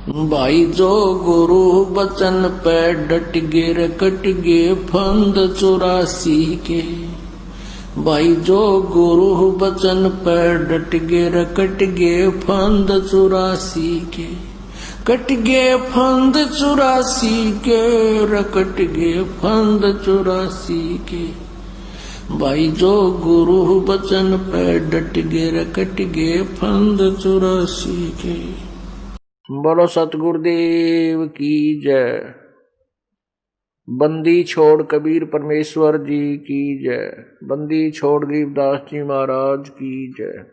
भाई जो गुरु बचन पे डट गे कट गे फंद 84 के। भाई जो गुरु बचन पे डट गे कट गे फंद 84 के। कट गे फंद 84 के कट गे फंद 84 के। भाई जो गुरु बचन पे डट गे कट गे फंद 84 के। बोलो सतगुरुदेव की जय। बंदी छोड़ कबीर परमेश्वर जी की जय। बंदी छोड़ गरीबदास जी महाराज की जय।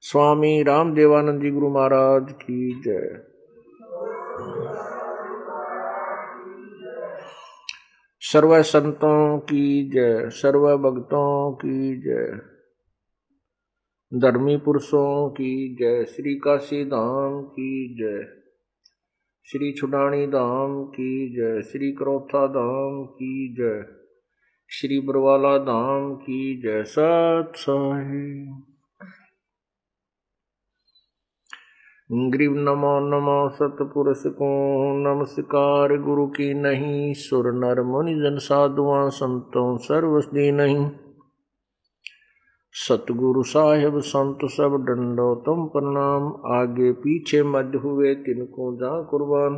स्वामी रामदेवानंद जी गुरु महाराज की जय। सर्व संतों की जय। सर्व भक्तों की जय। धर्मी पुरुषों की जय। श्री काशी धाम की जय। श्री छुडानी धाम की जय। श्री करोथा धाम की जय। श्री बरवाला धाम की जय। सत साहिब ग्रीव नमो नमो सतपुरुष को नमस्कार। गुरु की नहीं सुर नर मुनि जन साधुआं संतों सर्वस्दी नहीं। सतगुरु साहिब संत सब डंडो तुम प्रणाम। आगे पीछे मध्य हुए तिनको जा कुर्बान।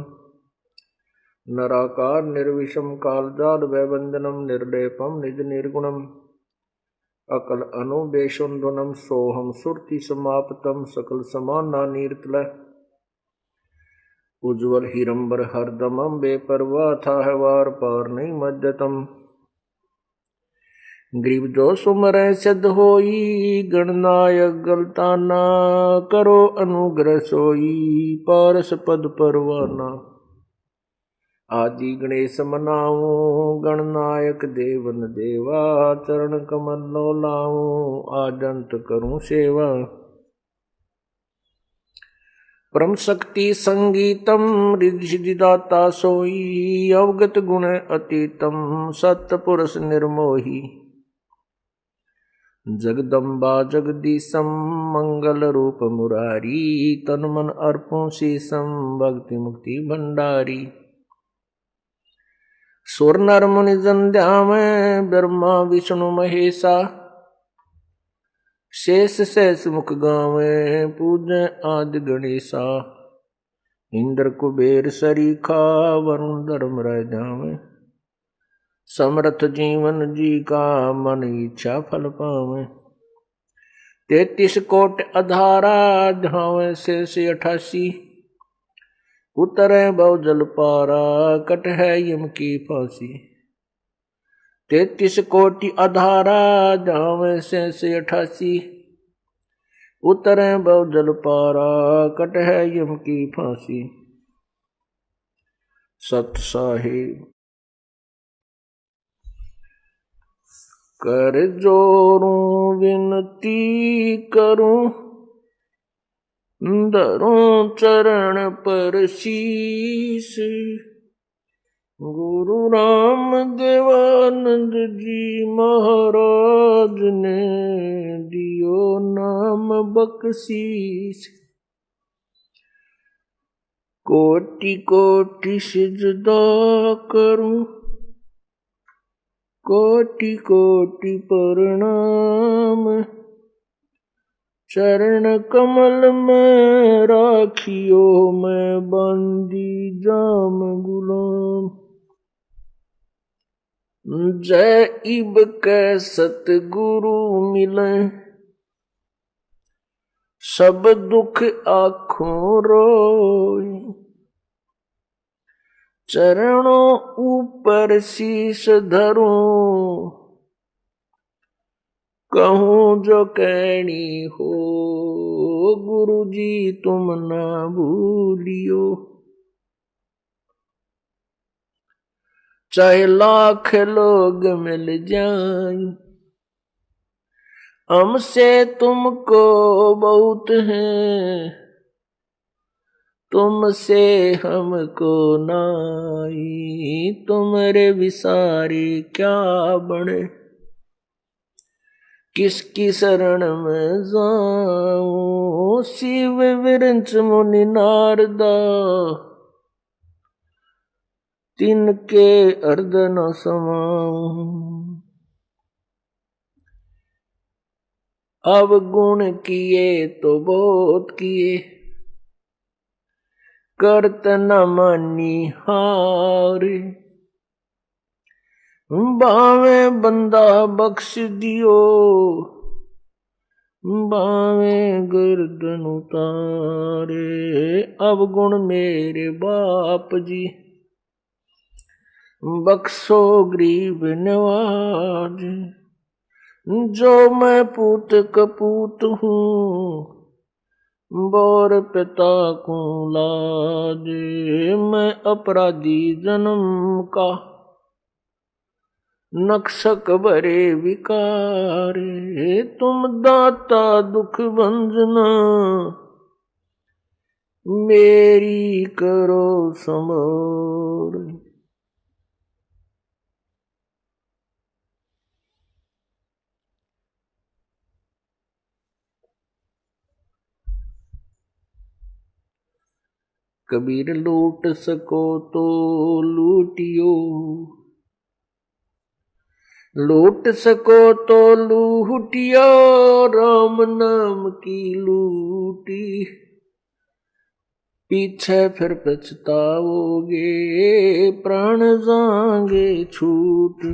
नराकार निर्विषम कालजाल वैवंदनम निर्लेपम निज निर्गुणम। अकल अनुबेशुंधुनम सोहम सुरति समाप्तम सकल समाना नीरतल। उज्ज्वल हिरंबर हरदमम बेपरवाह था है वार पार नहीं मध्यतम। ग्रीव जो सुमर सिद्ध होई गणनायक गलताना। करो अनुग्रह सोई पारस पद परवाना। आदि गणेश मनाऊं गणनायक देवन देवा। चरण कमल लो लाऊं आदंत करूं सेवा। परम शक्ति संगीतम रिद्धि सिद्धिदाता सोई। अवगत गुण अतीतम सत्पुरुष निर्मोही। जगदम्बा जगदीशम मंगल रूप मुरारी। तन मन अर्पों शीसम भक्ति मुक्ति भंडारी। सुर नर मुनि जन ध्यान ब्रह्मा विष्णु महेशा। शेष शेष मुख गावे पूजय आदि गणेशा। इंद्र कुबेर सरीखा वरुण धर्म रह जावे। समर्थ जीवन जी का मन इच्छा फल पावे। 33 कोट अधारा धावे से 88। उतरे बहु जल पारा कट है यम की फांसी। 33 कोटि अधारा धावे से 88। उतरे बहु जल पारा कट है यम की फांसी। सत साहिब कर जोरूं विनती करूं। धरूं चरण पर शीस। गुरु राम देवानंद जी महाराज ने दियो नाम बख्शीस। कोटि कोटि सिजदा करूं। कोटि कोटि प्रणाम। चरण कमल में राखियो मैं बंदी जाम गुलाम। जय इब कै सतगुरु मिले। सब दुख आँखों रोई। चरणों ऊपर शीश धरूं। कहूं जो कहनी हो गुरु जी तुम ना भूलियो। चाहे लाख लोग मिल जाएं हमसे तुमको बहुत है। तुमसे हमको नाई। तुमरे विसारी क्या बड़े। किसकी शरण में जाऊं, शिव विरंच मुनि नारदा, तिनके अर्ध न समाऊं। अब गुण किए तो बहुत किए, करत न मानी हार, बावे बंदा बख्श दियो, बावे गर्दन उतारे। अब गुण मेरे बाप जी, बख्शो गरीब नवाज, जो मैं पूत कपूत हूँ, बोर पिता को लाज। मैं अपराधी जन्म का, नक्शक भरे विकार, तुम दाता दुख भंजना, मेरी करो संभार। कबीर लूट सको तो लूटियो, लूट सको तो लूटियो, राम नाम की लूटी, पीछे फिर पछताओगे, प्राण जाएंगे छूट।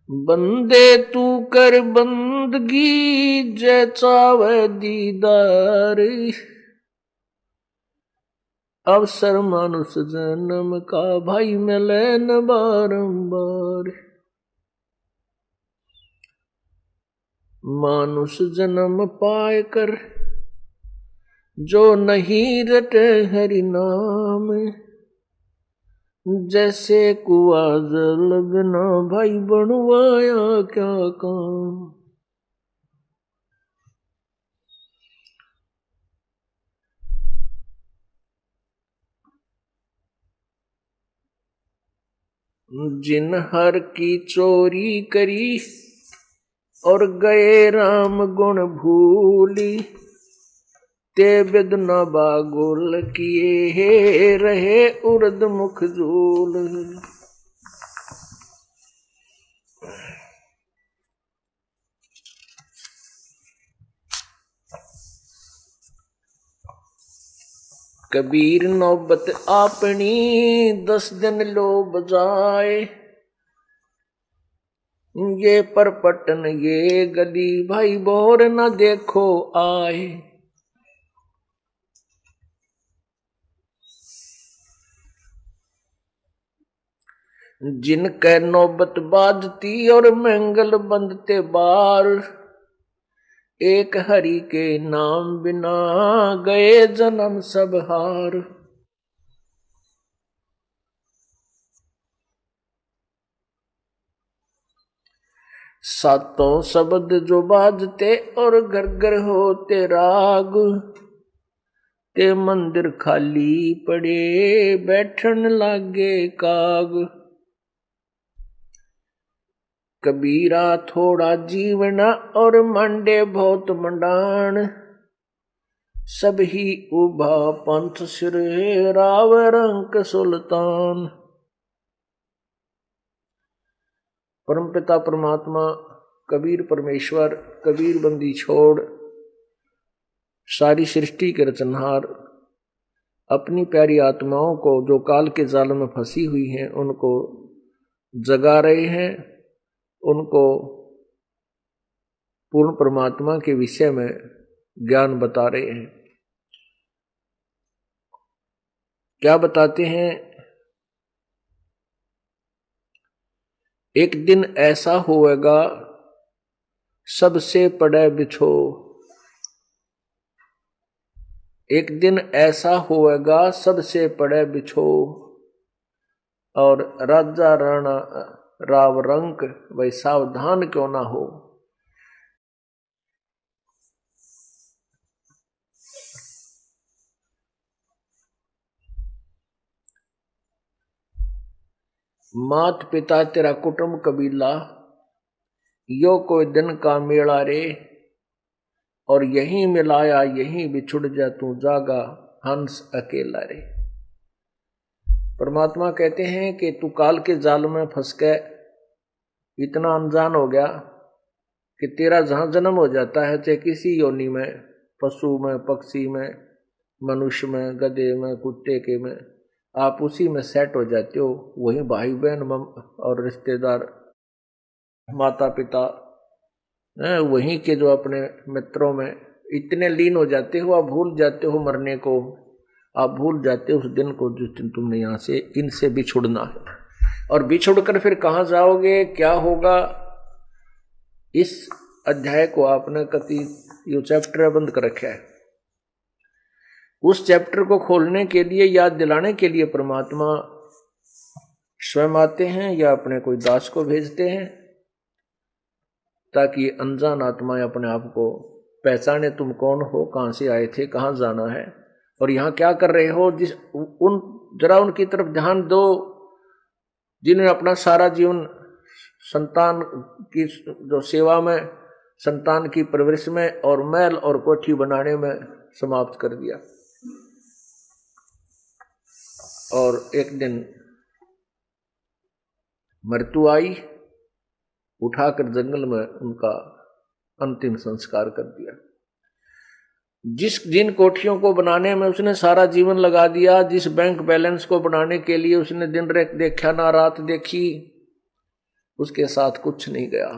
बंदे तू कर बंदगी, जय चावे दीदार, अवसर मानुष जन्म का, भाई मिले न बारंबार। मानुष जन्म पाए कर, जो नहीं रटे हरि नाम, जैसे कुआ जल बिना, भाई बनवाया क्या काम। जिन हर की चोरी करी, और गए राम गुण भूली, ते बिद न बागुल किए, रहे उर्द मुख झूल। कबीर नौबत अपनी, 10 दिन लो बजाए, ये परपटन ये गली, भाई बोर न देखो आए। जिनके नौबत बाजती, और मंगल बंदते बार, एक हरि के नाम बिना, गए जन्म सब हार। सातों शब्द जो बाजते, और घर घर होते राग, ते मंदिर खाली पड़े, बैठन लागे काग। कबीरा थोड़ा जीवना, और मंडे बहुत मंडान, सब ही उभा पंथ सिर, राव रंक सुल्तान। परमपिता परमात्मा कबीर परमेश्वर, कबीर बंदी छोड़, सारी सृष्टि के रचनहार, अपनी प्यारी आत्माओं को जो काल के जाल में फंसी हुई हैं, उनको जगा रहे हैं, उनको पूर्ण परमात्मा के विषय में ज्ञान बता रहे हैं। क्या बताते हैं? एक दिन ऐसा होएगा, सबसे पड़े बिछो। एक दिन ऐसा होएगा, सबसे पड़े बिछो, और राजा राणा राव रंक, वही सावधान क्यों ना हो। मात पिता तेरा कुटुंब कबीला, यो कोई दिन का मेला रे, और यहीं मिलाया यहीं बिछुड़ जा तू जागा हंस अकेला रे। परमात्मा कहते हैं कि तू काल के जाल में फंस के इतना अनजान हो गया कि तेरा जहां जन्म हो जाता है, चाहे किसी योनि में, पशु में, पक्षी में, मनुष्य में, गधे में, कुत्ते के में, आप उसी में सेट हो जाते हो। वही भाई बहन और रिश्तेदार, माता पिता, वहीं के जो अपने मित्रों में इतने लीन हो जाते हो, आप भूल जाते हो मरने को, आप भूल जाते हो उस दिन को जिस दिन तुमने यहाँ से इनसे बिछुड़ना है। और बिछुड़ कर फिर कहाँ जाओगे, क्या होगा, इस अध्याय को आपने कति यो चैप्टर बंद कर रखा है। उस चैप्टर को खोलने के लिए, याद दिलाने के लिए परमात्मा स्वयं आते हैं या अपने कोई दास को भेजते हैं, ताकि अनजान आत्माएं अपने आप को पहचाने, तुम कौन हो, कहां से आए थे, कहां जाना है और यहां क्या कर रहे हो। जरा उनकी तरफ ध्यान दो जिन्होंने अपना सारा जीवन संतान की जो सेवा में, संतान की परवरिश में और महल और कोठी बनाने में समाप्त कर दिया। और एक दिन मृत्यु आई, उठाकर जंगल में उनका अंतिम संस्कार कर दिया। जिन कोठियों को बनाने में उसने सारा जीवन लगा दिया, जिस बैंक बैलेंस को बनाने के लिए उसने दिन रात देखा ना रात देखी, उसके साथ कुछ नहीं गया।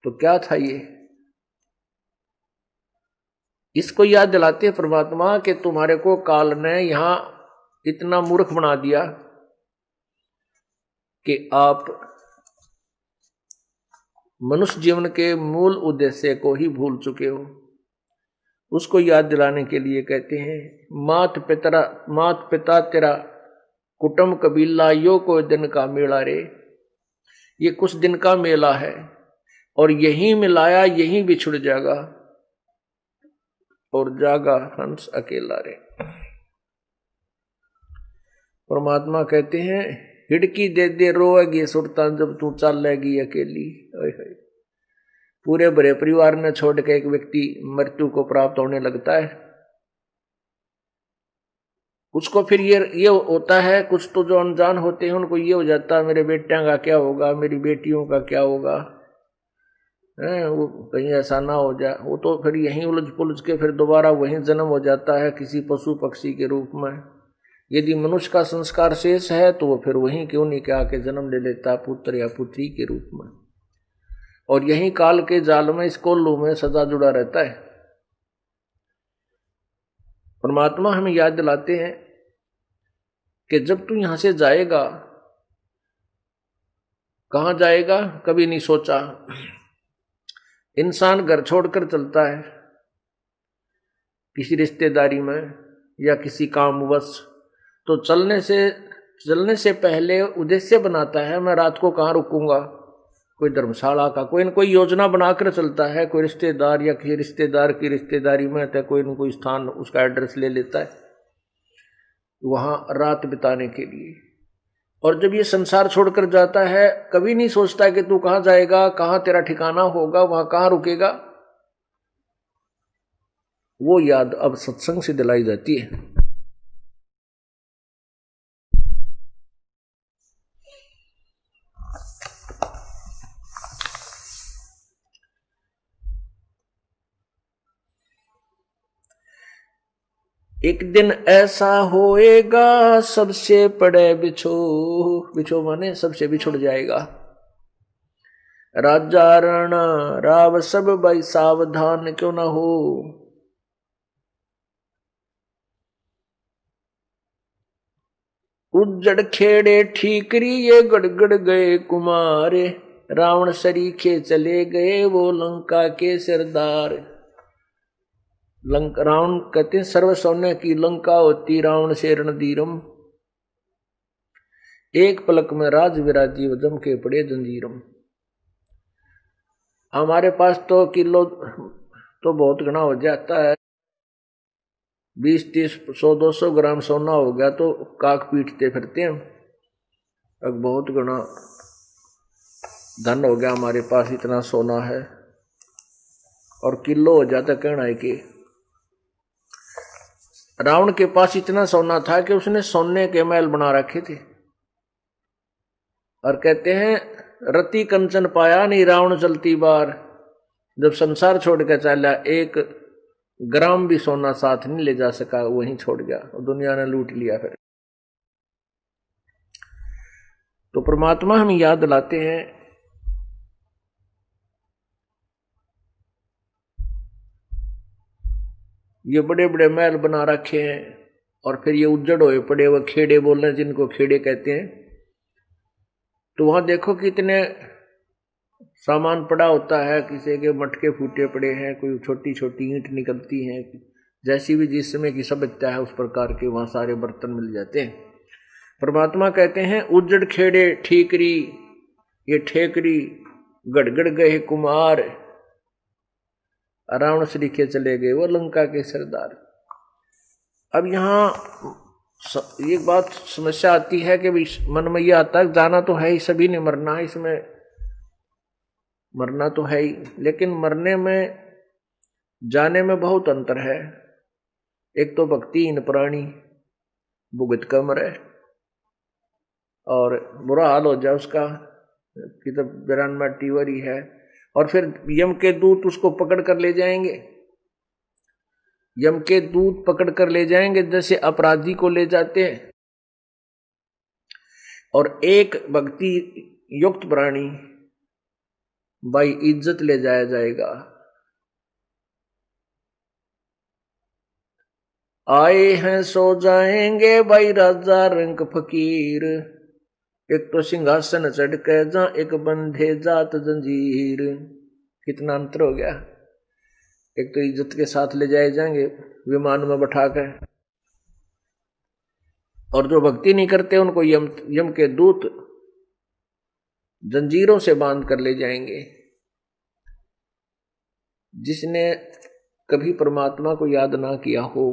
तो क्या था ये, इसको याद दिलाते परमात्मा कि तुम्हारे को काल ने यहां इतना मूर्ख बना दिया कि आप मनुष्य जीवन के मूल उद्देश्य को ही भूल चुके हो। उसको याद दिलाने के लिए कहते हैं, मात पिता तेरा कुटुंब कबीला, यो कोई दिन का मेला रे। ये कुछ दिन का मेला है और यहीं मिलाया यहीं बिछुड़ जाएगा, और जागा हंस अकेला रे। परमात्मा कहते हैं, हिड़की दे दे रोएगी सुरता जब तू चलेगी अकेली। पूरे भरे परिवार ने छोड़ के एक व्यक्ति मृत्यु को प्राप्त होने लगता है, उसको फिर ये होता है, कुछ तो जो अनजान होते हैं उनको ये हो जाता है मेरे बेटियों का क्या होगा, मेरी बेटियों का क्या होगा, वो कहीं ऐसा ना हो जाए। वो तो फिर यहीं उलझ पुलझ के फिर दोबारा वहीं जन्म हो जाता है किसी पशु पक्षी के रूप में। यदि मनुष्य का संस्कार शेष है तो वो फिर वहीं क्यों नहीं के आके जन्म ले लेता पुत्र या पुत्री के रूप में, और यहीं काल के जाल में, इस कोल्लू में सदा जुड़ा रहता है। परमात्मा हमें याद दिलाते हैं कि जब तू यहां से जाएगा, कहां जाएगा कभी नहीं सोचा। इंसान घर छोड़कर चलता है किसी रिश्तेदारी में या किसी कामवश, तो चलने से पहले उद्देश्य बनाता है, मैं रात को कहाँ रुकूंगा, कोई धर्मशाला का कोई न कोई योजना बनाकर चलता है। कोई रिश्तेदार या किसी रिश्तेदार की रिश्तेदारी में तो कोई न कोई स्थान उसका एड्रेस ले लेता है वहां रात बिताने के लिए। और जब ये संसार छोड़कर जाता है, कभी नहीं सोचता कि तू कहाँ जाएगा, कहाँ तेरा ठिकाना होगा, वहां कहाँ रुकेगा। वो याद अब सत्संग से दिलाई जाती है। एक दिन ऐसा होएगा सबसे पड़े बिछो माने सबसे बिछुड़ जाएगा। राजा राणा राव सब भाई सावधान क्यों ना हो। उज्जड़ खेड़े ठीकरी ये गड़गड़ गए कुमारे, रावण सरीखे चले गए वो लंका के सरदार। रावण कहते हैं सर्व सौम्य की लंका होती रावण से रणधीरम, एक पलक में राज विराजी जम के पड़े जंजीरम। हमारे पास तो किलो तो बहुत घना हो जाता है, 20-30-100-200 ग्राम सोना हो गया तो काक पीटते फिरते हैं। अब बहुत गुना धन हो गया हमारे पास, इतना सोना है, और किलो हो जाता कहना है कि रावण के पास इतना सोना था कि उसने सोने के महल बना रखे थे। और कहते हैं रति कंचन पाया नहीं रावण चलती बार, जब संसार छोड़ के चला 1 ग्राम भी सोना साथ नहीं ले जा सका, वहीं छोड़ गया और दुनिया ने लूट लिया। फिर तो परमात्मा हमें याद दिलाते हैं ये बड़े बड़े महल बना रखे हैं और फिर ये उज्जड़ हुए पड़े, वो खेड़े बोल रहे हैं जिनको खेड़े कहते हैं। तो वहां देखो कितने सामान पड़ा होता है, किसी के मटके फूटे पड़े हैं, कोई छोटी छोटी ईंट निकलती हैं, जैसी भी जिस समय की सभ्यता है उस प्रकार के वहां सारे बर्तन मिल जाते हैं। परमात्मा कहते हैं उज्जड़ खेड़े ठीकरी, ये ठेकरी गड़गड़ गए कुमार, रावण श्री के चले गए वो लंका के सरदार। अब यहाँ एक बात समस्या आती है कि मन में यह आता है जाना तो है ही, सभी ने मरना है, इसमें मरना तो है ही, लेकिन मरने में जाने में बहुत अंतर है। एक तो भक्तिहीन प्राणी भुगत कर मरे और बुरा हाल हो जाए उसका कि तो 92 टीवरी है, और फिर यम के दूत उसको पकड़ कर ले जाएंगे, यम के दूत पकड़ कर ले जाएंगे जैसे अपराधी को ले जाते हैं। और एक भक्ति युक्त प्राणी भाई इज्जत ले जाया जाएगा। आए हैं सो जाएंगे भाई राजा रंग फकीर, एक तो सिंहासन चढ़ के जा एक बंधे जात जंजीर। कितना अंतर हो गया। एक तो इज्जत के साथ ले जाए जाएंगे विमान में बैठा कर, और जो भक्ति नहीं करते उनको यम के दूत जंजीरों से बांध कर ले जाएंगे। जिसने कभी परमात्मा को याद ना किया हो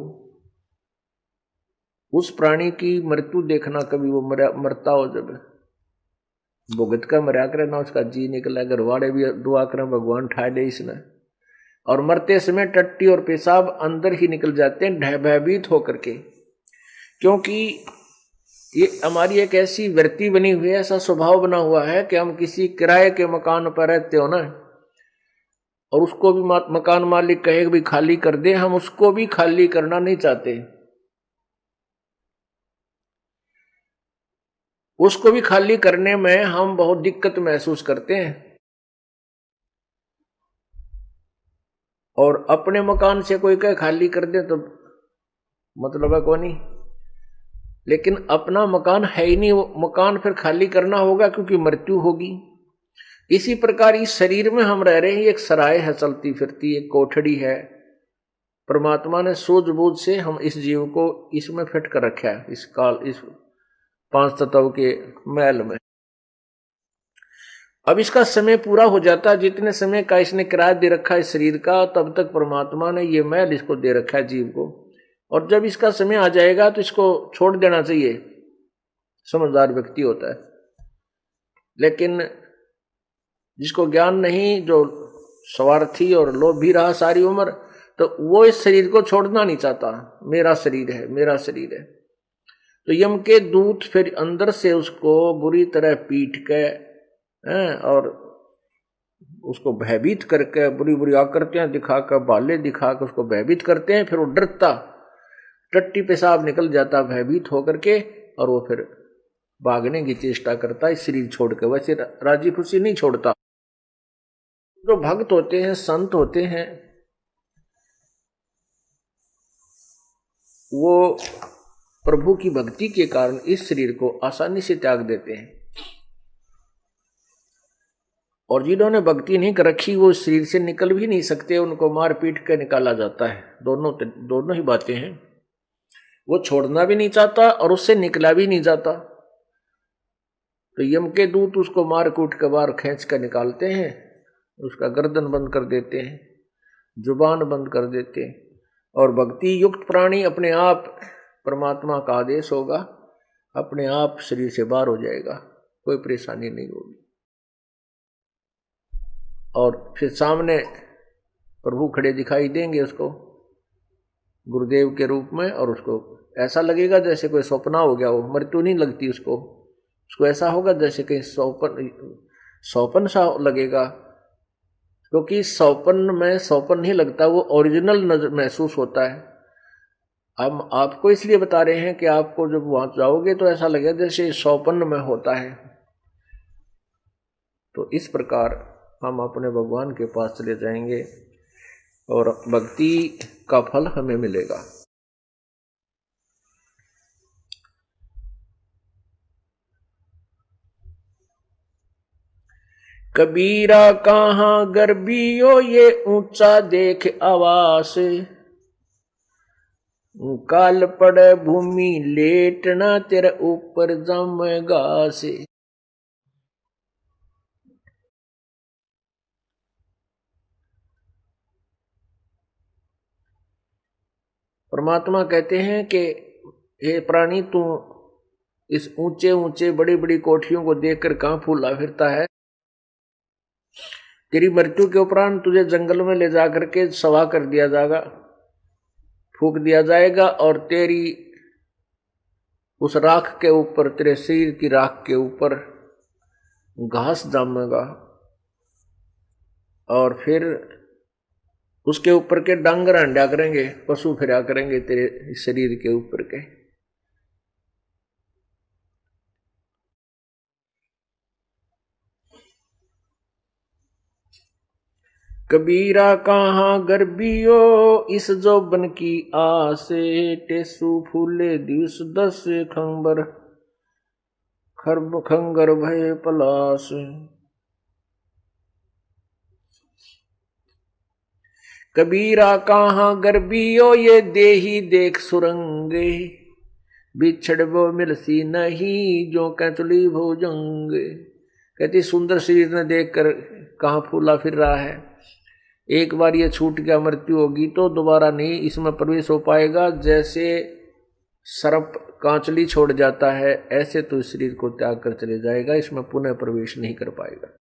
उस प्राणी की मृत्यु देखना, कभी वो मरता हो जब भुगत कर मरा करे ना, उसका जी निकला, घरवाड़े भी दुआ करें भगवान ठाए दे इसने, और मरते समय टट्टी और पेशाब अंदर ही निकल जाते हैं भयभीत होकर के। क्योंकि ये हमारी एक ऐसी वृत्ति बनी हुई है, ऐसा स्वभाव बना हुआ है कि हम किसी किराए के मकान पर रहते हो ना, और उसको भी मकान मालिक कहे भी खाली कर दे, हम उसको भी खाली करना नहीं चाहते। उसको भी खाली करने में हम बहुत दिक्कत महसूस करते हैं। और अपने मकान से कोई कहे खाली कर दे तो मतलब है कौन नहीं, लेकिन अपना मकान है ही नहीं, वो मकान फिर खाली करना होगा क्योंकि मृत्यु होगी। इसी प्रकार इस शरीर में हम रह रहे हैं, एक सराय है चलती फिरती, एक कोठड़ी है। परमात्मा ने सूझबूझ से हम इस जीव को इसमें फिट कर रखा है, इस काल इस 5 तत्व के महल में। अब इसका समय पूरा हो जाता, जितने समय का इसने किराया दे रखा है शरीर का, तब तक परमात्मा ने ये महल इसको दे रखा है जीव को। और जब इसका समय आ जाएगा तो इसको छोड़ देना चाहिए, समझदार व्यक्ति होता है। लेकिन जिसको ज्ञान नहीं, जो स्वार्थी और लोभी रहा सारी उम्र, तो वो इस शरीर को छोड़ना नहीं चाहता। मेरा शरीर है, मेरा शरीर है। तो यम के दूत फिर अंदर से उसको बुरी तरह पीट के और उसको भयभीत करके बुरी बुरी आकृतियां दिखाकर, बाले दिखाकर उसको भयभीत करते हैं। फिर वो डरता, टट्टी पेशाब निकल जाता भयभीत होकर के, और वो फिर भागने की चेष्टा करता है शरीर छोड़ के। वैसे राजी खुशी नहीं छोड़ता। जो भक्त होते हैं, संत होते हैं, वो प्रभु की भक्ति के कारण इस शरीर को आसानी से त्याग देते हैं। और जिन्होंने भक्ति नहीं कर रखी वो इस शरीर से निकल भी नहीं सकते, उनको मार पीट के निकाला जाता है। दोनों ही बातें हैं। वो छोड़ना भी नहीं चाहता और उससे निकला भी नहीं जाता। तो यम के दूत उसको मार कूट के बाहर खींच कर निकालते हैं, उसका गर्दन बंद कर देते हैं, जुबान बंद कर देते हैं, और भक्ति युक्त प्राणी अपने आप परमात्मा का आदेश होगा, अपने आप शरीर से बाहर हो जाएगा, कोई परेशानी नहीं होगी। और फिर सामने प्रभु खड़े दिखाई देंगे उसको गुरुदेव के रूप में, और उसको ऐसा लगेगा जैसे कोई सपना हो गया हो, मृत्यु नहीं लगती उसको ऐसा होगा जैसे कहीं सौपन सा लगेगा, क्योंकि सौपन में सौपन नहीं लगता, वो ओरिजिनल नजर महसूस होता है। हम आपको इसलिए बता रहे हैं कि आपको जब वहां जाओगे तो ऐसा लगेगा जैसे सौपन में होता है। तो इस प्रकार हम अपने भगवान के पास चले जाएंगे और भक्ति का फल हमें मिलेगा। कबीरा कहाँ गर्बियो ये ऊंचा देख आवास, काल पड़े भूमि लेटना तेरे ऊपर जम घास। परमात्मा कहते हैं कि हे प्राणी, तू इस ऊंचे ऊंचे बड़ी बड़ी कोठियों को देखकर कहां फूला फिरता है? तेरी मृत्यु के उपरांत तुझे जंगल में ले जाकर के सवा कर दिया जाएगा, फूक दिया जाएगा, और तेरी उस राख के ऊपर, तेरे शरीर की राख के ऊपर घास जमेगा, और फिर उसके ऊपर के डांगर अंडा करेंगे, पशु फिरा करेंगे तेरे शरीर के ऊपर के। कबीरा कहाँ गर्बियो इस जोबन की आसे, टेसु फूले दिवस दस खंबर खरब खंगर भय पलास। कबीरा कहाँ गर्बियो ये देही देख सुरंगे, बिछड़ वो मिलसी नहीं जो कैचुली भोजंगे। कहती सुंदर शरीर ने देखकर कहाँ फूला फिर रहा है, एक बार ये छूट गया, मृत्यु होगी तो दोबारा नहीं इसमें प्रवेश हो पाएगा। जैसे सर्प कांचली छोड़ जाता है, ऐसे तो इस शरीर को त्याग कर चले जाएगा, इसमें पुनः प्रवेश नहीं कर पाएगा।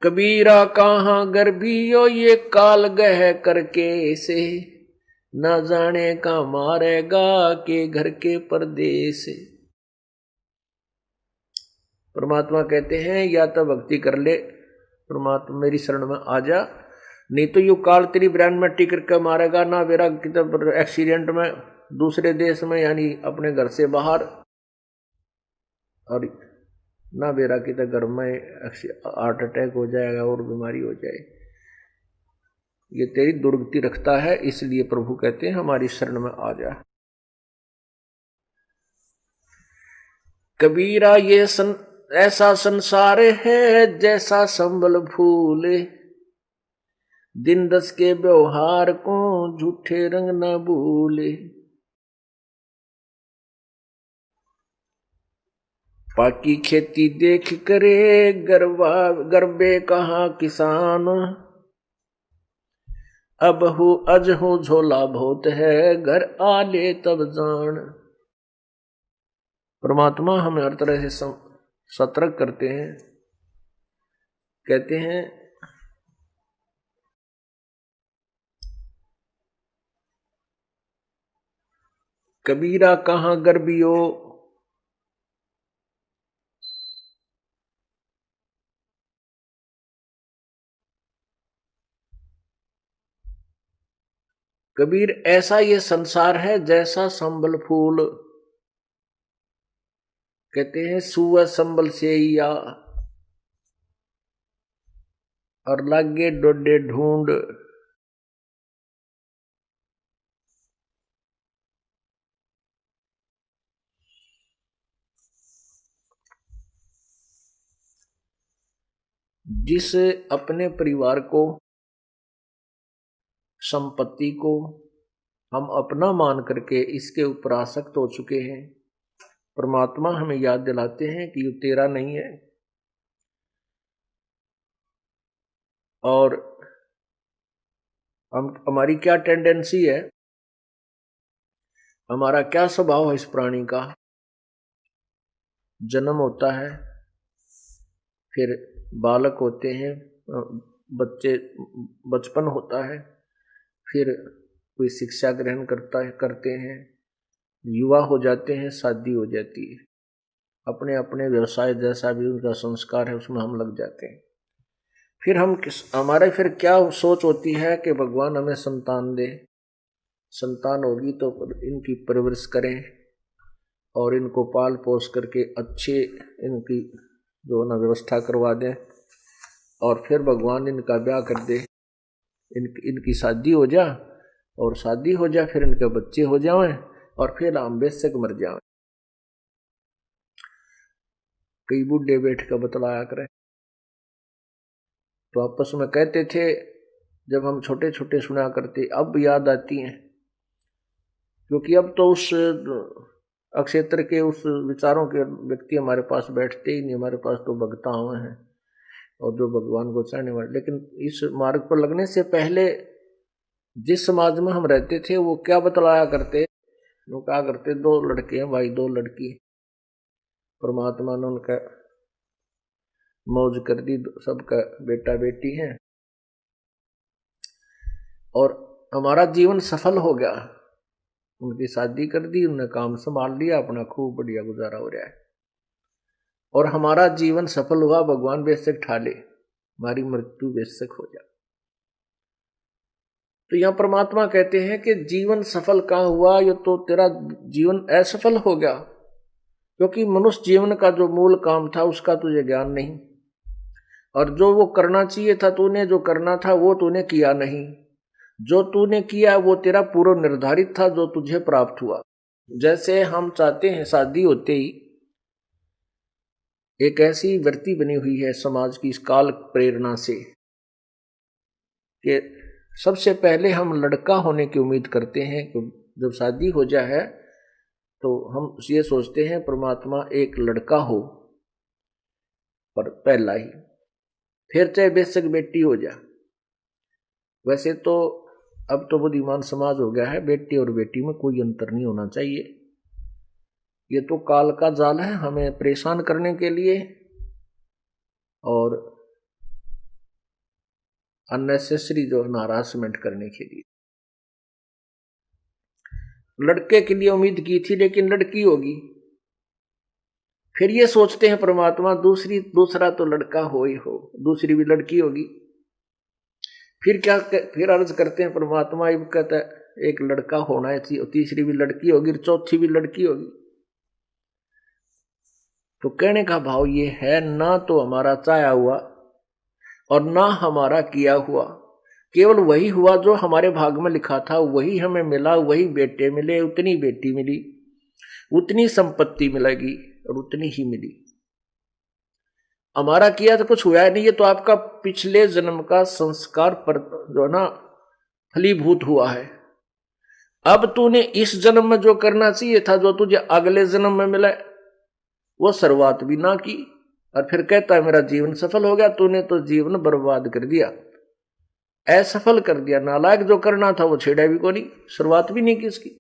कबीरा कहाँ गर्भियो ये काल गह करके से, न जाने का मारेगा के घर के परदेश। परमात्मा कहते हैं या तो भक्ति कर ले, परमात्मा मेरी शरण में आ जा, नहीं तो यू काल तेरी ब्रांड में टिकर के मारेगा, ना मेरा कितने एक्सीडेंट में दूसरे देश में यानी अपने घर से बाहर, और ना मेरा कितने घर में हार्ट अटैक हो जाएगा और बीमारी हो जाए। ये तेरी दुर्गति रखता है, इसलिए प्रभु कहते हैं हमारी शरण में आ जा। कबीरा ये ऐसा संसार है जैसा संबल फूले, दिन दस के व्यवहार को झूठे रंग न भूले। पाकी खेती देख करे गर्बे कहाँ किसान, अब हो अज हो झोला बहुत है घर आले तब जान। परमात्मा हमें हर तरह से सतर्क करते हैं, कहते हैं कबीरा कहाँ गर्बियो, कबीर ऐसा ये संसार है जैसा संबल फूल। कहते हैं सुअ संबल से या और लागे डोडे ढूंढ। जिस अपने परिवार को, संपत्ति को हम अपना मान करके इसके ऊपर आसक्त हो चुके हैं, परमात्मा हमें याद दिलाते हैं कि ये तेरा नहीं है, और हमारी क्या टेंडेंसी है, हमारा क्या स्वभाव है इस प्राणी का। जन्म होता है, फिर बालक होते हैं, बच्चे, बचपन होता है, फिर कोई शिक्षा ग्रहण करते हैं, युवा हो जाते हैं, शादी हो जाती है, अपने अपने व्यवसाय जैसा भी उनका संस्कार है उसमें हम लग जाते हैं। फिर हमारे फिर क्या सोच होती है कि भगवान हमें संतान दे, संतान होगी तो इनकी परवरिश करें और इनको पाल पोस करके अच्छे इनकी जो ना व्यवस्था करवा दें, और फिर भगवान इनका ब्याह कर दे, इनकी शादी हो जा, और शादी हो जाए फिर इनके बच्चे हो जाएं, और फिर हम बेशक मर जाएं। कई बूढ़े बैठ कर बतलाया करें, तो आपस में कहते थे जब हम छोटे छोटे सुना करते, अब याद आती हैं, क्योंकि अब तो उस अक्षेत्र के उस विचारों के व्यक्ति हमारे पास बैठते ही नहीं, हमारे पास तो भगता हुए हैं और जो भगवान को चाहने वाले। लेकिन इस मार्ग पर लगने से पहले जिस समाज में हम रहते थे वो क्या बतलाया करते, वो क्या करते, दो लड़के हैं भाई, दो लड़की, परमात्मा ने उनका मौज कर दी, सबका बेटा बेटी है और हमारा जीवन सफल हो गया। उनकी शादी कर दी, उन्होंने काम संभाल लिया, अपना खूब बढ़िया गुजारा हो रहा है और हमारा जीवन सफल हुआ। भगवान बेशक ठाले, हमारी मृत्यु बेशक हो जाए। तो यहां परमात्मा कहते हैं कि जीवन सफल कहां हुआ, ये तो तेरा जीवन असफल हो गया, क्योंकि मनुष्य जीवन का जो मूल काम था उसका तुझे ज्ञान नहीं, और जो वो करना चाहिए था तूने, जो करना था वो तूने किया नहीं। जो तूने किया वो तेरा पूर्व निर्धारित था, जो तुझे प्राप्त हुआ। जैसे हम चाहते हैं शादी होते ही, एक ऐसी वृत्ति बनी हुई है समाज की इस काल प्रेरणा से कि सबसे पहले हम लड़का होने की उम्मीद करते हैं। जब शादी हो जाए तो हम ये सोचते हैं परमात्मा एक लड़का हो, पर पहला ही, फिर चाहे बेशक बेटी हो जाए। वैसे तो अब तो बुद्धिमान समाज हो गया है, बेटी और बेटी में कोई अंतर नहीं होना चाहिए। ये तो काल का जाल है हमें परेशान करने के लिए और अननेसेसरी जो हरासमेंट करने के लिए। लड़के के लिए उम्मीद की थी लेकिन लड़की होगी, फिर ये सोचते हैं परमात्मा दूसरा तो लड़का हो ही हो, दूसरी भी लड़की होगी। फिर क्या, फिर अर्ज करते हैं परमात्मा, ये कहता है एक लड़का होना चाहिए, तीसरी भी लड़की होगी, चौथी भी लड़की होगी। तो कहने का भाव ये है, ना तो हमारा चाहा हुआ और ना हमारा किया हुआ, केवल वही हुआ जो हमारे भाग में लिखा था, वही हमें मिला, वही बेटे मिले, उतनी बेटी मिली, उतनी संपत्ति मिलेगी और उतनी ही मिली। हमारा किया तो कुछ हुआ नहीं, ये तो आपका पिछले जन्म का संस्कार पर जो ना फलीभूत हुआ है। अब तूने इस जन्म में जो करना चाहिए था, जो तुझे अगले जन्म में मिला, वो शुरुआत भी ना की और फिर कहता है मेरा जीवन सफल हो गया। तूने तो जीवन बर्बाद कर दिया, असफल कर दिया। नालायक, जो करना था वो छेड़ा भी को नहीं, शुरुआत भी नहीं की इसकी।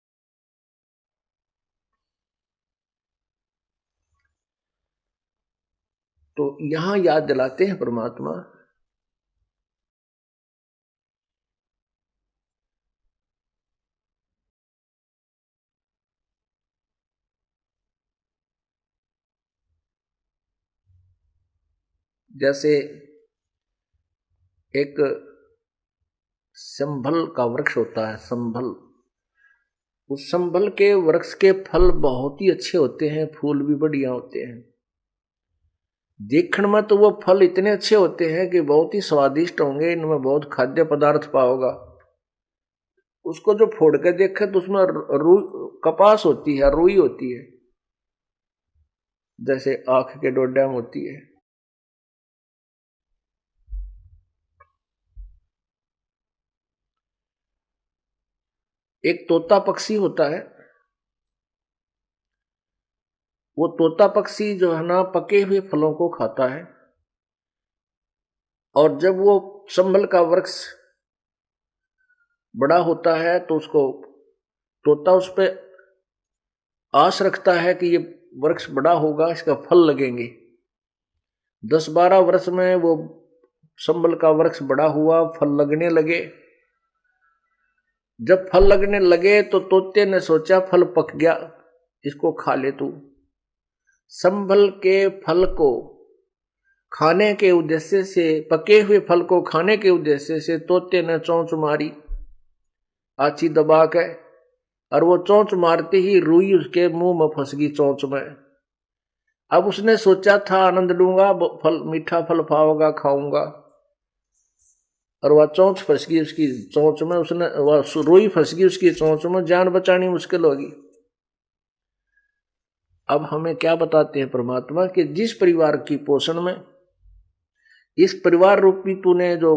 तो यहां याद दिलाते हैं परमात्मा, जैसे एक संभल का वृक्ष होता है, संभल, उस संभल के वृक्ष के फल बहुत ही अच्छे होते हैं, फूल भी बढ़िया होते हैं। देखने में तो वो फल इतने अच्छे होते हैं कि बहुत ही स्वादिष्ट होंगे, इनमें बहुत खाद्य पदार्थ पाओगा। उसको जो फोड़ के देखे तो उसमें कपास होती है, रुई होती है, जैसे आंख के डोडा में होती है। एक तोता पक्षी होता है, वो तोता पक्षी जो है ना पके हुए फलों को खाता है, और जब वो संभल का वृक्ष बड़ा होता है तो उसको तोता उस पर आस रखता है कि ये वृक्ष बड़ा होगा, इसका फल लगेंगे। 10-12 वर्ष में वो संभल का वृक्ष बड़ा हुआ, फल लगने लगे। जब फल लगने लगे तो तोते ने सोचा फल पक गया, इसको खा ले तू। संभल के फल को खाने के उद्देश्य से, पके हुए फल को खाने के उद्देश्य से तोते ने चोंच मारी आछी दबा के, और वो चोंच मारते ही रुई उसके मुंह में फंस गई चोंच में। अब उसने सोचा था आनंद लूंगा, फल मीठा फल पाओगा, खाऊंगा, और वह चोंच फंस गई उसकी चोंच में, उसने वह रुई फंस गई उसकी चोंच में, जान बचानी मुश्किल होगी। अब हमें क्या बताते हैं परमात्मा कि जिस परिवार की पोषण में इस परिवार रूपी तूने जो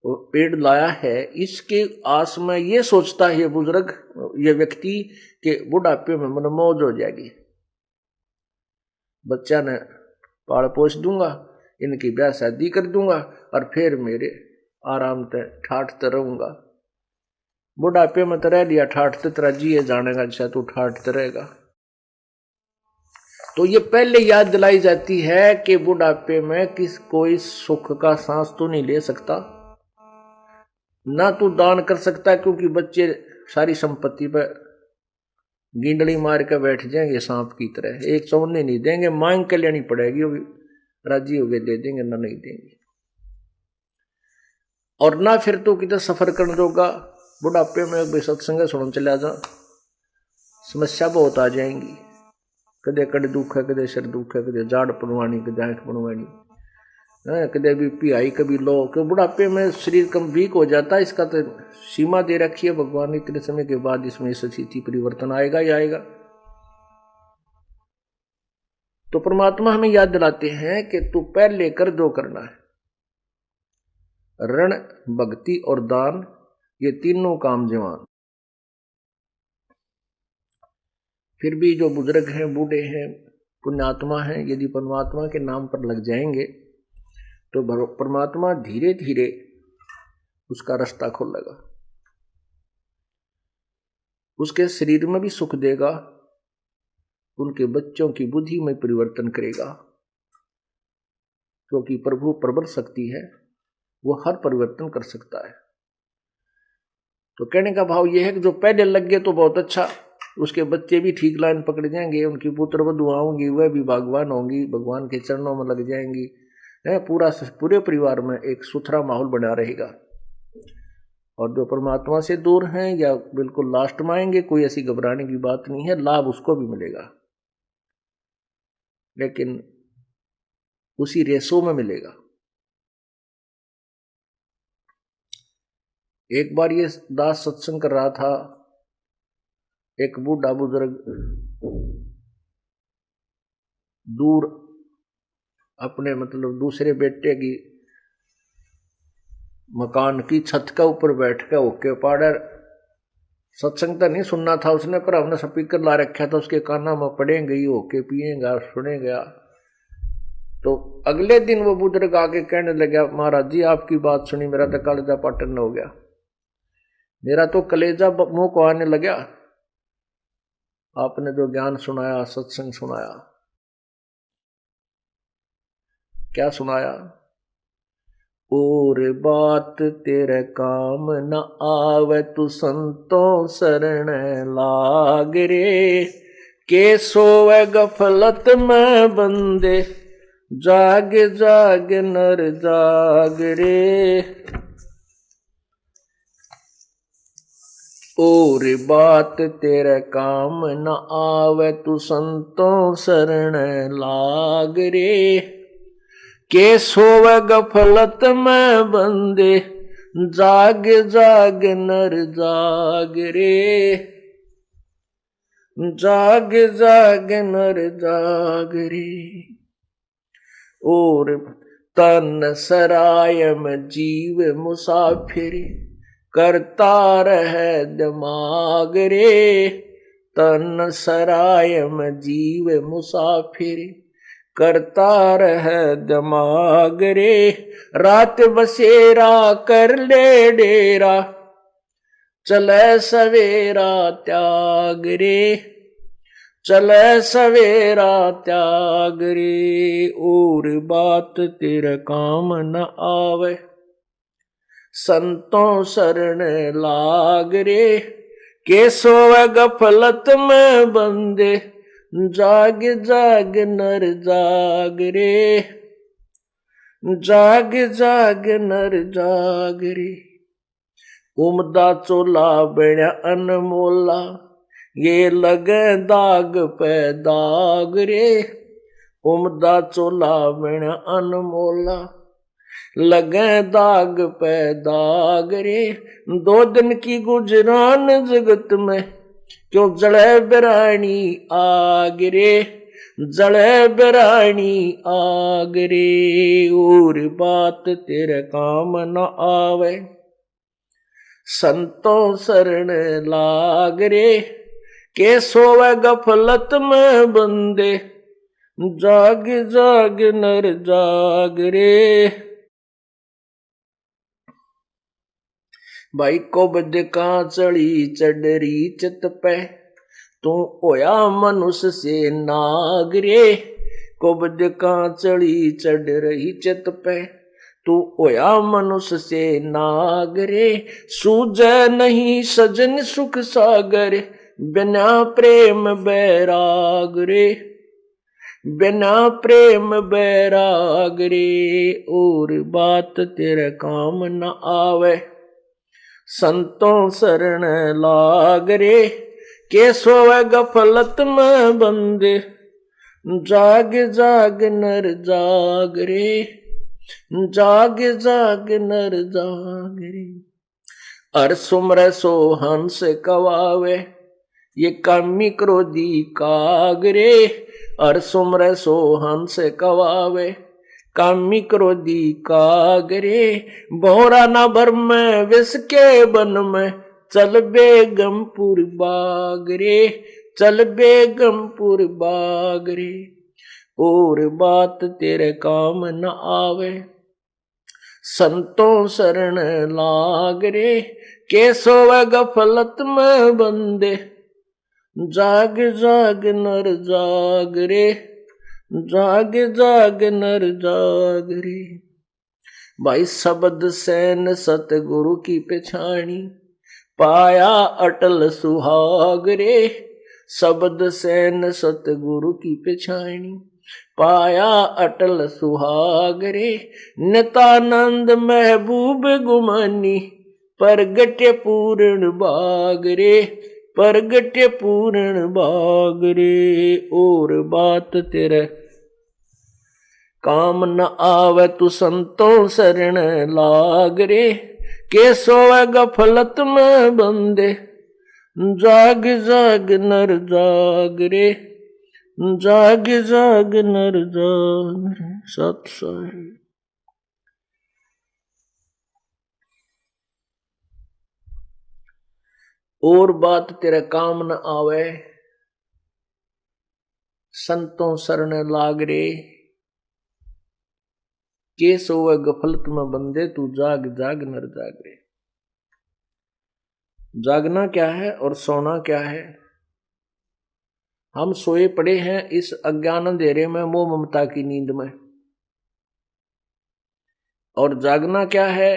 पेड़ लाया है, इसके आस में ये सोचता है ये बुजुर्ग, ये व्यक्ति के बुढ़ापे में मन मौज हो जाएगी, बच्चा ने पाल पोस दूंगा, इनकी ब्याह शादी कर दूंगा, और फिर मेरे आराम से ठाठते रहूंगा। बुढ़ापे में तो रह लिया ठाठते, तेरा जिए जानेगा, अच्छा तू ठाठते रहेगा। तो ये पहले याद दिलाई जाती है कि बुढ़ापे में किस कोई सुख का सांस तो नहीं ले सकता, ना तू दान कर सकता, क्योंकि बच्चे सारी संपत्ति पर गिंडली मार के बैठ जाएंगे सांप की तरह, एक चौने नहीं देंगे, मांग के लेनी पड़ेगी, वो भी राजी हो गए दे देंगे, ना नहीं देंगे। और ना फिर तो कितना सफर कर दोगा बुढ़ापे में, एक सत्संग सुन चला जा, समस्या बहुत आ जाएंगी, कदे कड़ दुख है, कदे सिर दुख है, कदे जाड़ पड़वानी, कदे आंख पड़वानी, कदे बीपी हाई, कभी लो, क्यों बुढ़ापे में शरीर कम वीक हो जाता है। इसका तो सीमा दे रखी है भगवान ने, इतने समय के बाद इसमें स्थिति परिवर्तन आएगा ही आएगा। तो परमात्मा हमें याद दिलाते हैं कि तू पहले कर जो करना है, ऋण, भक्ति और दान, ये तीनों काम जवान। फिर भी जो बुजुर्ग हैं, बूढ़े हैं, पुण्यात्मा हैं, यदि परमात्मा के नाम पर लग जाएंगे तो परमात्मा धीरे धीरे उसका रास्ता खोलेगा, उसके शरीर में भी सुख देगा, उनके बच्चों की बुद्धि में परिवर्तन करेगा, क्योंकि प्रभु प्रबल शक्ति है, वो हर परिवर्तन कर सकता है। तो कहने का भाव यह है कि जो पहले लग गए तो बहुत अच्छा, उसके बच्चे भी ठीक लाइन पकड़ जाएंगे, उनकी पुत्र वधुआ होंगी, वह भी भगवान होंगी, भगवान के चरणों में लग जाएंगी, पूरे परिवार में एक सुथरा माहौल बना रहेगा। और जो परमात्मा से दूर हैं या बिल्कुल लास्ट में आएंगे, कोई ऐसी घबराने की बात नहीं है, लाभ उसको भी मिलेगा, लेकिन उसी रेसों में मिलेगा। एक बार ये दास सत्संग कर रहा था, एक बूढ़ा बुजुर्ग दूर अपने मतलब दूसरे बेटे की मकान की छत के ऊपर बैठ के होके पाड़र सत्संग तो नहीं सुनना था उसने, पर हमने स्पीकर ला रखा था, उसके काना में पड़ेंगे ही होके, पिएगा, सुनेगा। तो अगले दिन वो बुजुर्ग आके कहने लगा, महाराज जी आपकी बात सुनी, मेरा तो कलेजा पाटन हो गया, मेरा तो कलेजा मुंह को आने लगा, आपने जो ज्ञान सुनाया, सत्संग सुनाया। क्या सुनाया? और बात तेरे काम न आवे, तू संतों शरण लाग रे, के सोवे गफलत में बंदे, जाग जाग नर जाग रे। और बात तेरे काम न आवे, तू संतों शरण लाग रे, के सोवे गफलत में बंदे, जाग जाग नर जाग रे, जाग जाग नर जाग रे। और तन सराय में जीव मुसाफिर, करता रहे दिमाग रे, तन सराय में जीव मुसाफिर, करता रह दिमाग रे, रात बसेरा कर ले डेरा, चले सवेरा त्याग रे, चले सवेरा त्याग रे। और बात तेरे काम न आवे, संतों शरण लाग रे, के सोवे गफलत में बंदे, जाग जाग नर जाग रे, जाग जाग नर जाग रे। उमदा चोला बड़ा अनमोला, ये लगे दाग पे दाग रे, उमदा चोला बड़ा अनमोला, लगे दाग पे दाग रे। दो दिन की गुजरान जगत में, क्यों जड़े बिरानी आग रे, जड़े बिरानी आग रे। और बात तेरे काम न आवे, संतों शरण लाग रे, के सोवे गफलत में बंदे, जाग जाग नर जाग रे। भाई को बद का चढ़ी चढ़री चित पे, तू होया मनुष्य से नाग रे, को बद का चढ़ी चढ़ रही चित पे, तू होया मनुष्य से नाग रे। सूझे नहीं सजन सुख सागर, बिना प्रेम बैराग रे, बिना प्रेम बैराग रे। और बात तेरे काम न आवे, संतों शरण लाग रे, के सोवे गफलत में बंदे, जाग जाग नर जाग रे, जाग जाग नर जाग रे। अर सुमर सो हंस कवावे, ये कामी क्रोधी काग रे, अर सुमर सो हंस कवावे, कामी क्रोधी काग रे। भौरा न भर में विष के बन में, चल बेगमपुर बाग रे, चल बेगमपुर बाग रे। और बात तेरे काम न आवे, संतों शरण लाग रे, के सोवे गफलत में बंदे, जाग जाग नर जाग रे, जाग जाग नर जाग रे। भाई शब्द सैन सतगुरु की पछाणी, पाया अटल सुहाग रे, शब्द सैन सतगुरु की पछाणी, पाया अटल सुहाग रे। नितानंद महबूब गुमानी, परगट्य पूर्ण बाग रे, परगट्य पूर्ण बाग रे। और बात तेरे काम न आवे, तू संतों शरण लाग रे, के सोवे गफलत में बंदे, जाग जाग नर जाग रे, जाग जाग नर जाग रे। सत साहिब। और बात तेरे काम न आवे, संतों शरण लाग रे, के सोवे गफलत में बंदे, तू जाग जाग नर जाग रे। जागना क्या है और सोना क्या है? हम सोए पड़े हैं इस अज्ञान अंधेरे में, मोह ममता की नींद में। और जागना क्या है?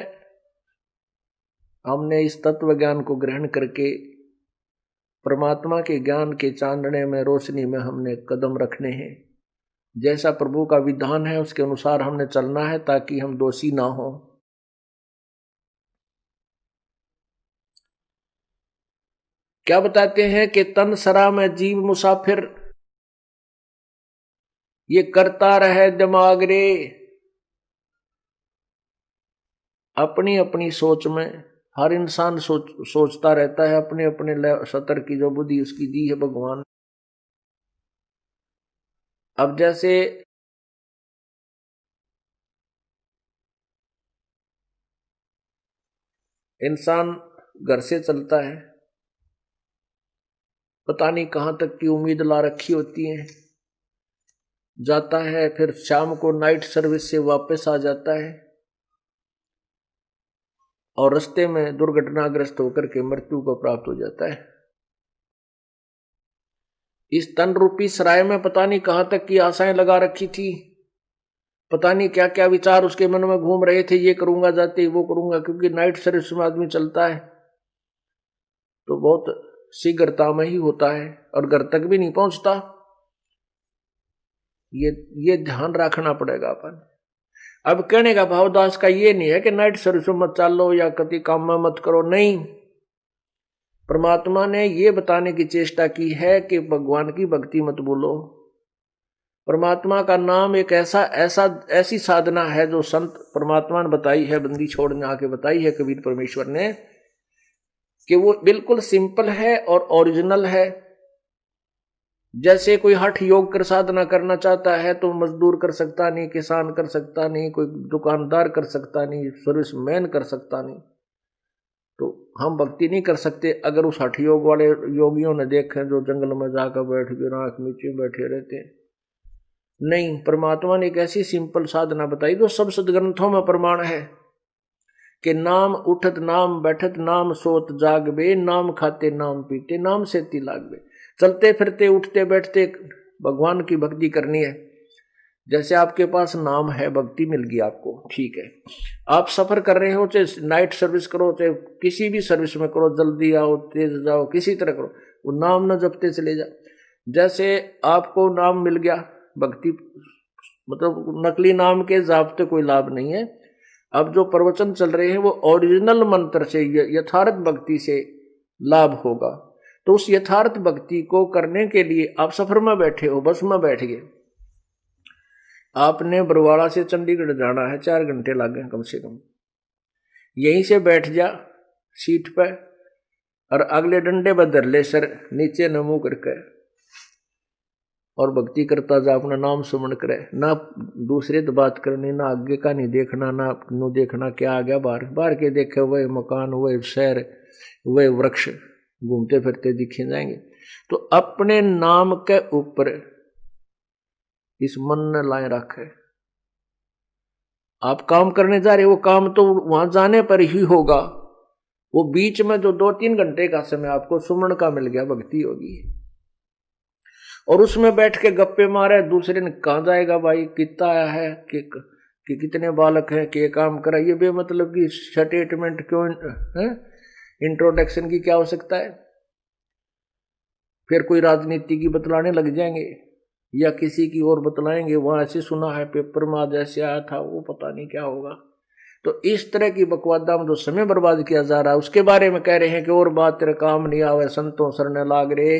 हमने इस तत्व ज्ञान को ग्रहण करके परमात्मा के ज्ञान के चांदने में, रोशनी में हमने कदम रखने हैं। जैसा प्रभु का विधान है उसके अनुसार हमने चलना है, ताकि हम दोषी ना हो। क्या बताते हैं कि तन सरा में जीव मुसाफिर, ये करता रहे दिमाग रे। अपनी अपनी सोच में हर इंसान सोचता रहता है, अपने अपने सतर की जो बुद्धि उसकी दी है भगवान। अब जैसे इंसान घर से चलता है, पता नहीं कहां तक की उम्मीद ला रखी होती है, जाता है, फिर शाम को नाइट सर्विस से वापस आ जाता है और रास्ते में दुर्घटनाग्रस्त होकर के मृत्यु को प्राप्त हो जाता है। इस तन रूपी सराय में पता नहीं कहां तक की आशाएं लगा रखी थी, पता नहीं क्या क्या विचार उसके मन में घूम रहे थे, ये करूंगा जाते वो करूंगा, क्योंकि नाइट सर्विस में आदमी चलता है तो बहुत शीघ्रता में ही होता है और घर तक भी नहीं पहुंचता। ये ध्यान रखना पड़ेगा अपन। अब कहने का भावदास का ये नहीं है कि नाइट सर्विस में मत चालो या कति काम में मत करो, नहीं। परमात्मा ने ये बताने की चेष्टा की है कि भगवान की भक्ति मत भूलो। परमात्मा का नाम एक ऐसी साधना है जो संत परमात्मा ने बताई है, बंदी छोड़ने आके बताई है कबीर परमेश्वर ने, कि वो बिल्कुल सिंपल है और ओरिजिनल है। जैसे कोई हठ योग कर साधना करना चाहता है तो मजदूर कर सकता नहीं, किसान कर सकता नहीं, कोई दुकानदार कर सकता नहीं, सर्विसमैन कर सकता नहीं, तो हम भक्ति नहीं कर सकते अगर उस हठ योग वाले योगियों ने देखे जो जंगल में जाकर बैठ के आंख नीचे बैठे रहते हैं। नहीं, परमात्मा ने एक ऐसी सिंपल साधना बताई जो सब सदग्रंथों में प्रमाण है कि नाम उठत नाम बैठत नाम सोत जागबे, नाम खाते नाम पीते नाम से ती लागबे। चलते फिरते उठते बैठते भगवान की भक्ति करनी है। जैसे आपके पास नाम है, भक्ति मिल गई आपको, ठीक है। आप सफर कर रहे हो, चाहे नाइट सर्विस करो चाहे किसी भी सर्विस में करो, जल्दी आओ तेज जाओ किसी तरह करो, वो नाम न जपते चले जाओ। जैसे आपको नाम मिल गया, भक्ति मतलब नकली नाम के जापते कोई लाभ नहीं है। अब जो प्रवचन चल रहे हैं वो ओरिजिनल मंत्र से, यथार्थ भक्ति से लाभ होगा। तो उस यथार्थ भक्ति को करने के लिए आप सफर में बैठे हो, बस में बैठ गए, आपने बरवाड़ा से चंडीगढ़ जाना है, 4 घंटे लगे कम से कम। यहीं से बैठ जा सीट पर और अगले डंडे बदर ले सर नीचे न मुंह करके और भक्ति करता जा, अपना नाम सुमन करे, ना दूसरे तो बात करनी, ना आगे का नहीं देखना, ना नु देखना क्या आ गया बाहर, बाहर के देखे वह मकान वह शहर वह वृक्ष घूमते फिरते दिखे जाएंगे। तो अपने नाम के ऊपर इस मन ने लाए रखे। आप काम करने जा रहे, वो काम तो वहां जाने पर ही होगा, वो बीच में जो 2-3 घंटे का समय आपको सुमन का मिल गया, भक्ति होगी। और उसमें बैठ के गप्पे मारे, दूसरे ने कहा जाएगा भाई कितना आया है कि कितने बालक हैं, कि काम करा, ये बेमतलब की स्टेटमेंट क्यों है, इंट्रोडक्शन की क्या आवश्यकता है। फिर कोई राजनीति की बतलाने लग जाएंगे या किसी की और बतलाएंगे, वहां ऐसे सुना है पेपर में आज ऐसे आया था, वो पता नहीं क्या होगा। तो इस तरह की बकवादा में जो समय बर्बाद किया जा रहा है उसके बारे में कह रहे हैं कि और बात तेरे काम नहीं आवे, संतों सरने लाग रे,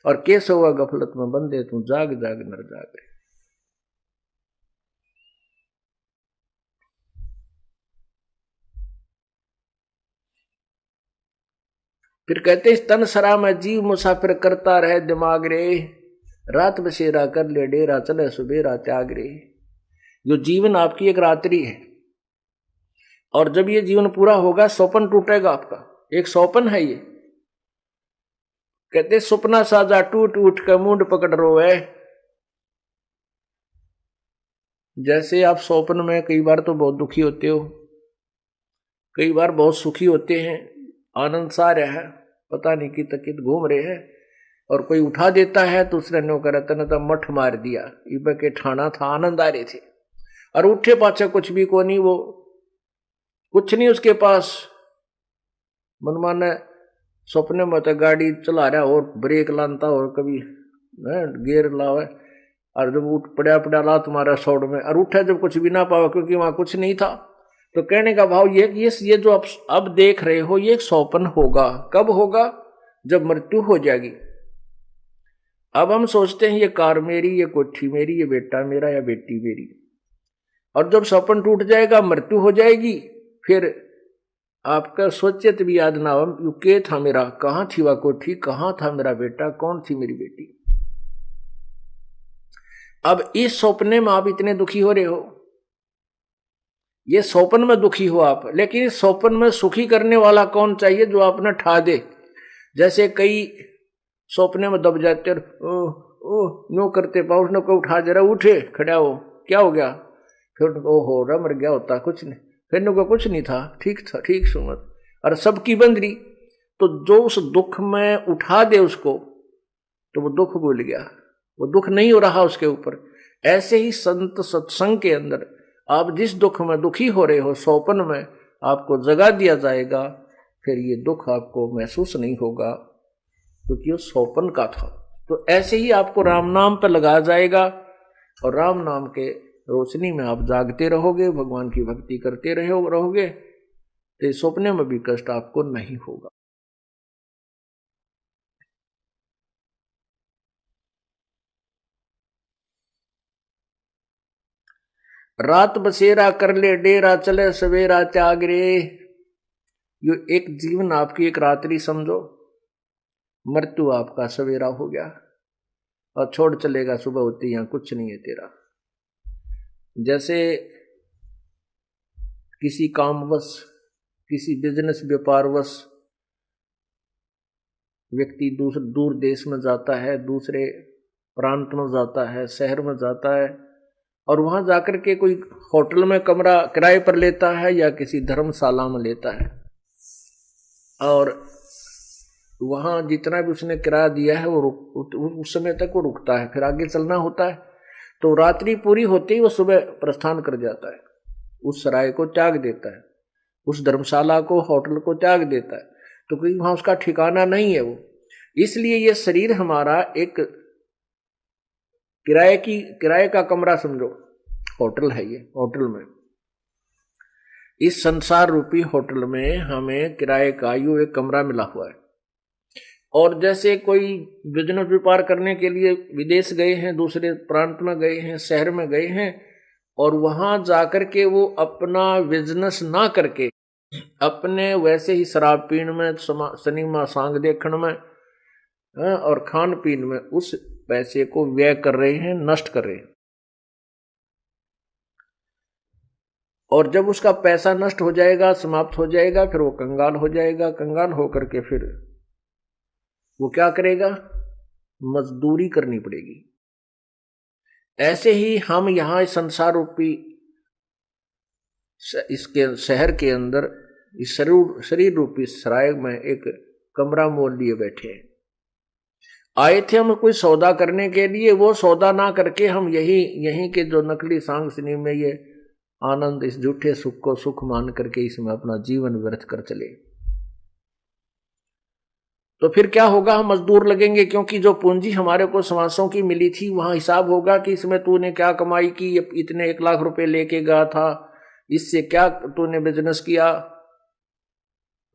और कैसे हुआ गफलत में बंदे तू जाग जाग नर जाग रे। फिर कहते इस तन सरा में जीव मुसाफिर करता रहे दिमाग रे, रात बसेरा कर ले डेरा चले सुबेरा त्याग रे। जो जीवन आपकी एक रात्रि है और जब ये जीवन पूरा होगा स्वप्न टूटेगा आपका, एक स्वप्न है ये। कहते सपना साजा टूट उठ कर मुंड पकड़ रोए। जैसे आप स्वप्न में कई बार तो बहुत दुखी होते हो, कई बार बहुत सुखी होते हैं, आनंद सा रहा है, पता नहीं कि तकित घूम रहे हैं, और कोई उठा देता है तो उसने नो कर तो मठ मार दिया, इब के ठाना था, आनंद आ रहे थे, और उठे पाछा कुछ भी को नहीं, वो कुछ नहीं उसके पास। मनमाना सपने में तो गाड़ी चला रहा और ब्रेक लानता और कभी गियर लावे, और जब उठ पड़ा ला तुम्हारा सौड़ में, और उठा जब कुछ भी ना पावा क्योंकि वहां कुछ नहीं था। तो कहने का भाव ये जो आप अब देख रहे हो ये एक स्वप्न होगा। कब होगा? जब मृत्यु हो जाएगी। अब हम सोचते हैं ये कार मेरी, ये कोठी मेरी, ये बेटा मेरा या बेटी मेरी, और जब स्वप्न टूट जाएगा, मृत्यु हो जाएगी, फिर आपका सोचित भी याद ना हो के था मेरा, कहां थी वह कोठी, कहां था मेरा बेटा, कौन थी मेरी बेटी। अब इस सपने में आप इतने दुखी हो रहे हो, ये स्वप्न में दुखी हो आप, लेकिन इस स्वप्न में सुखी करने वाला कौन चाहिए जो आपने ठा दे। जैसे कई सपने में दब जाते ओह नो करते पाउस को उठा, जरा उठे, खड़ा हो, क्या हो गया? फिर ओहो रा मर गया होता, कुछ नहीं। फिर नो कुछ नहीं था, ठीक था, ठीक सुमत। और सबकी बंदरी, तो जो उस दुख में उठा दे उसको, तो वो दुख भूल गया, वो दुख नहीं हो रहा उसके ऊपर। ऐसे ही संत सत्संग के अंदर आप जिस दुख में दुखी हो रहे हो, सौपन में आपको जगा दिया जाएगा, फिर ये दुख आपको महसूस नहीं होगा, क्योंकि वो सौपन का था। तो ऐसे ही आपको राम नाम पर लगाया जाएगा, और राम नाम के रोशनी में आप जागते रहोगे, भगवान की भक्ति करते रहोगे, तो सपने में भी कष्ट आपको नहीं होगा। रात बसेरा कर ले डेरा, चले सवेरा त्याग रे। यो एक जीवन आपकी एक रात्रि समझो, मृत्यु आपका सवेरा हो गया, और छोड़ चलेगा सुबह होती, यहां कुछ नहीं है तेरा। जैसे किसी कामवश, किसी बिजनेस व्यापारवश व्यक्ति दूर देश में जाता है, दूसरे प्रांत में जाता है, शहर में जाता है, और वहां जाकर के कोई होटल में कमरा किराए पर लेता है या किसी धर्मशाला में लेता है, और वहां जितना भी उसने किराया दिया है वो उस समय तक वो रुकता है, फिर आगे चलना होता है। तो रात्रि पूरी होते ही वो सुबह प्रस्थान कर जाता है, उस सराय को त्याग देता है, उस धर्मशाला को, होटल को त्याग देता है, तो कोई वहां उसका ठिकाना नहीं है वो। इसलिए ये शरीर हमारा एक किराए का कमरा समझो, होटल है ये। होटल में, इस संसार रूपी होटल में हमें किराए का यूं एक कमरा मिला हुआ है। और जैसे कोई बिजनेस व्यापार करने के लिए विदेश गए हैं, दूसरे प्रांत में गए हैं, शहर में गए हैं, और वहां जाकर के वो अपना बिजनेस ना करके अपने वैसे ही शराब पीण में, सिनेमा सांग देखने में और खान पीन में उस पैसे को व्यय कर रहे हैं, नष्ट कर रहे हैं। और जब उसका पैसा नष्ट हो जाएगा, समाप्त हो जाएगा, फिर वो कंगाल हो जाएगा। कंगाल होकर के फिर वो क्या करेगा? मजदूरी करनी पड़ेगी। ऐसे ही हम यहां संसार रूपी इसके शहर के अंदर, इस शरीर रूपी सराय में एक कमरा मोल लिए बैठे हैं। आए थे हम कोई सौदा करने के लिए, वो सौदा ना करके हम यही के जो नकली सांग सिनी में ये आनंद, इस झूठे सुख को सुख मान करके इसमें अपना जीवन व्यर्थ कर चले। तो फिर क्या होगा? हम मजदूर लगेंगे, क्योंकि जो पूंजी हमारे को समासों की मिली थी, वहां हिसाब होगा कि इसमें तूने क्या कमाई की, इतने 1 लाख रुपए लेके गया था, इससे क्या तूने बिजनेस किया।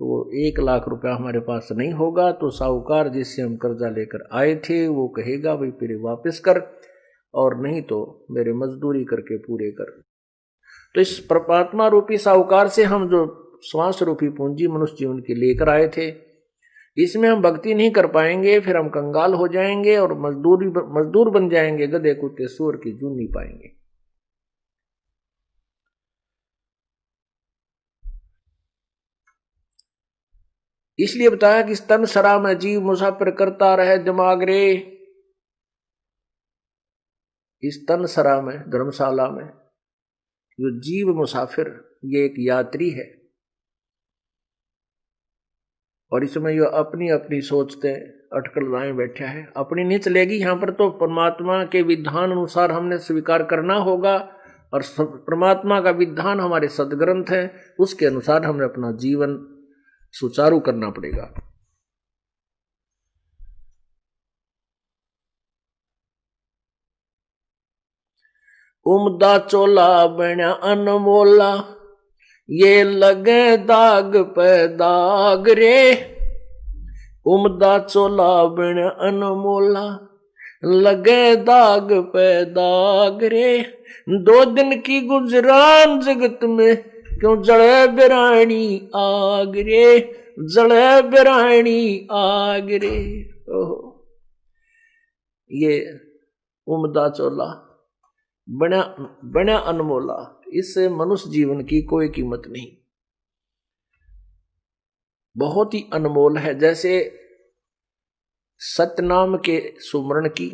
तो 1 लाख रुपया हमारे पास नहीं होगा, तो साहूकार जिससे हम कर्जा लेकर आए थे वो कहेगा भाई फिर वापस कर, और नहीं तो मेरे मजदूरी करके पूरे कर। तो इस परमात्मा रूपी साहूकार से हम जो श्वास रूपी पूंजी मनुष्य जीवन की लेकर आए थे, इसमें हम भक्ति नहीं कर पाएंगे, फिर हम कंगाल हो जाएंगे और मजदूर बन जाएंगे, गधे कुत्ते सूअर की जून नहीं पाएंगे। इसलिए बताया कि तन सरा में जीव मुसाफिर करता रहे दिमाग रे। इस तन सरा में, धर्मशाला में, जो जीव मुसाफिर, ये एक यात्री है, और इसमें ये अपनी अपनी सोचते अटकल लाए बैठा है। अपनी नहीं चलेगी यहां पर, तो परमात्मा के विधान अनुसार हमने स्वीकार करना होगा, और परमात्मा का विधान हमारे सदग्रंथ है, उसके अनुसार हमें अपना जीवन सुचारू करना पड़ेगा। उमदा चोला बना अनमोला, ये लगे दाग पे दाग रे। उमदा चोला बना अनमोला, लगे दाग पे दाग रे। 2 दिन की गुजरान जगत में, क्यों जड़े बिरानी आग रे, जड़े बिरानी आग रे। ओहो, ये उमदा चोला बना अनमोला, इससे मनुष्य जीवन की कोई कीमत नहीं, बहुत ही अनमोल है। जैसे सतनाम के सुमरण की,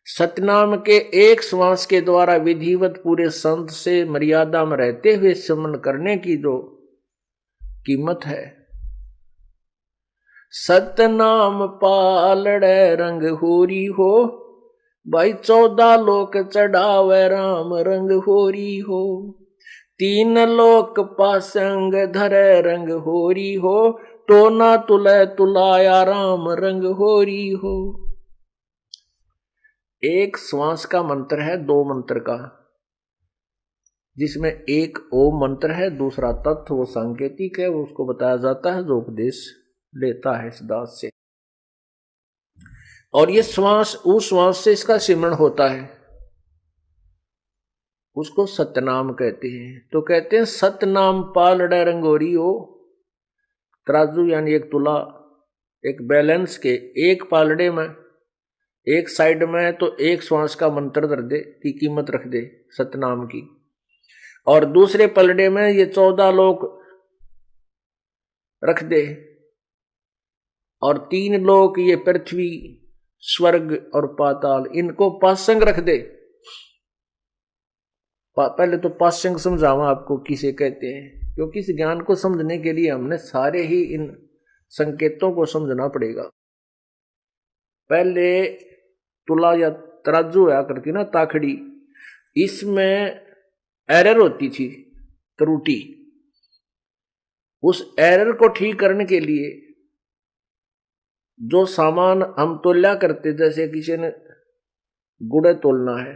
सतनाम के एक श्वास के द्वारा विधिवत पूरे संत से मर्यादा में रहते हुए स्मरण करने की जो कीमत है। सतनाम पालड़े रंग होरी हो, भाई 14 लोक चढ़ावे राम रंग होरी हो। 3 लोक पासंग धरे रंग होरी हो, तो ना तुले तुलाया राम रंग होरी हो। एक श्वास का मंत्र है 2 मंत्र का, जिसमें एक ओम मंत्र है, दूसरा तत्व वो सांकेतिक है, वो उसको बताया जाता है जो उपदेश लेता है इस दास से। और ये श्वास उस श्वास से इसका सिमरण होता है, उसको सतनाम कहते हैं। तो कहते हैं सतनाम पालड़ा रंगोरी हो, तराजू यानी एक तुला, एक बैलेंस के एक पालड़े में एक साइड में तो एक श्वास का मंत्र धर दे की कीमत रख दे सतनाम की, और दूसरे पलड़े में ये 14 लोक रख दे, और 3 लोक ये पृथ्वी स्वर्ग और पाताल इनको पासंग रख दे। पहले तो पासंग समझावा आपको किसे कहते हैं, क्योंकि इस ज्ञान को समझने के लिए हमने सारे ही इन संकेतों को समझना पड़ेगा। पहले तुला या तराजू होया करती ना ताखड़ी, इसमें एरर होती थी, त्रुटि। उस एरर को ठीक करने के लिए जो सामान हम तोला करते, जैसे किसी ने गुड़ तोलना है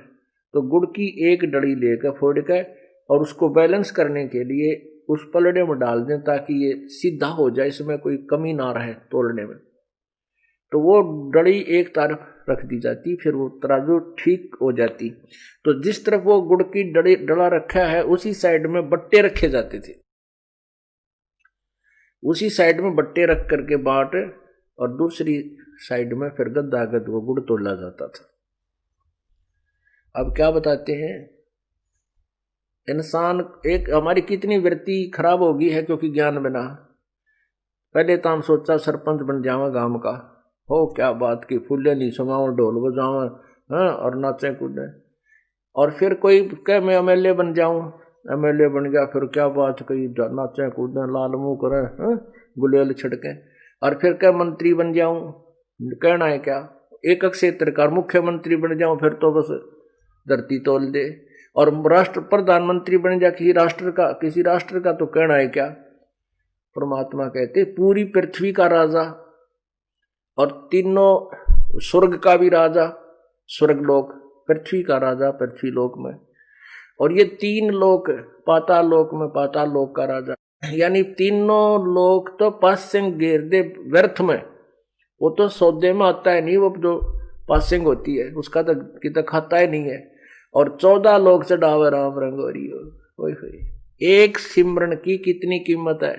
तो गुड़ की एक डड़ी लेकर फोड़ कर और उसको बैलेंस करने के लिए उस पलड़े में डाल दें ताकि ये सीधा हो जाए, इसमें कोई कमी ना रहे तोलने में। तो वो डड़ी एक तरफ रख दी जाती, फिर वो तराजू ठीक हो जाती। तो जिस तरफ वो गुड़ की डला रखा है उसी साइड में बट्टे रखे जाते थे, उसी साइड में बट्टे रख करके बाट, और दूसरी साइड में फिर गद्दागद वो गुड़ तोला जाता था। अब क्या बताते हैं, इंसान एक हमारी कितनी वृत्ति खराब होगी है क्योंकि ज्ञान बिना। पहले तो हम सोचा सरपंच बन जावा गांव का, हो क्या बात की, फूले नहीं समाओ ढोल बजावा, हाँ, और नाचे कूदे। और फिर कोई कह मैं एमएलए बन जाऊं, एमएलए बन गया, फिर क्या बात कही, नाचे कूदे लाल मुंह करे, हाँ, गुलेल छिड़के। और फिर क्या मंत्री बन जाऊं, कहना है क्या, एक क्षेत्र का मुख्यमंत्री बन जाऊं, फिर तो बस धरती तोल दे। और राष्ट्र प्रधानमंत्री बन जा किसी राष्ट्र का तो कहना है क्या। परमात्मा कहते पूरी पृथ्वी का राजा और तीनों स्वर्ग का भी राजा, स्वर्गलोक, पृथ्वी का राजा पृथ्वी लोक में, और ये 3 लोक पाताल लोक में पाताल लोक का राजा। यानी तीनों लोक तो पासिंग घेर दे व्यर्थ में, वो तो सौदे में आता है नहीं, वो जो पासिंग होती है उसका तो कितना खाता ही नहीं है। और 14 लोक चढ़ावे राम रंगोरी हो। एक सिमरन की कितनी कीमत है,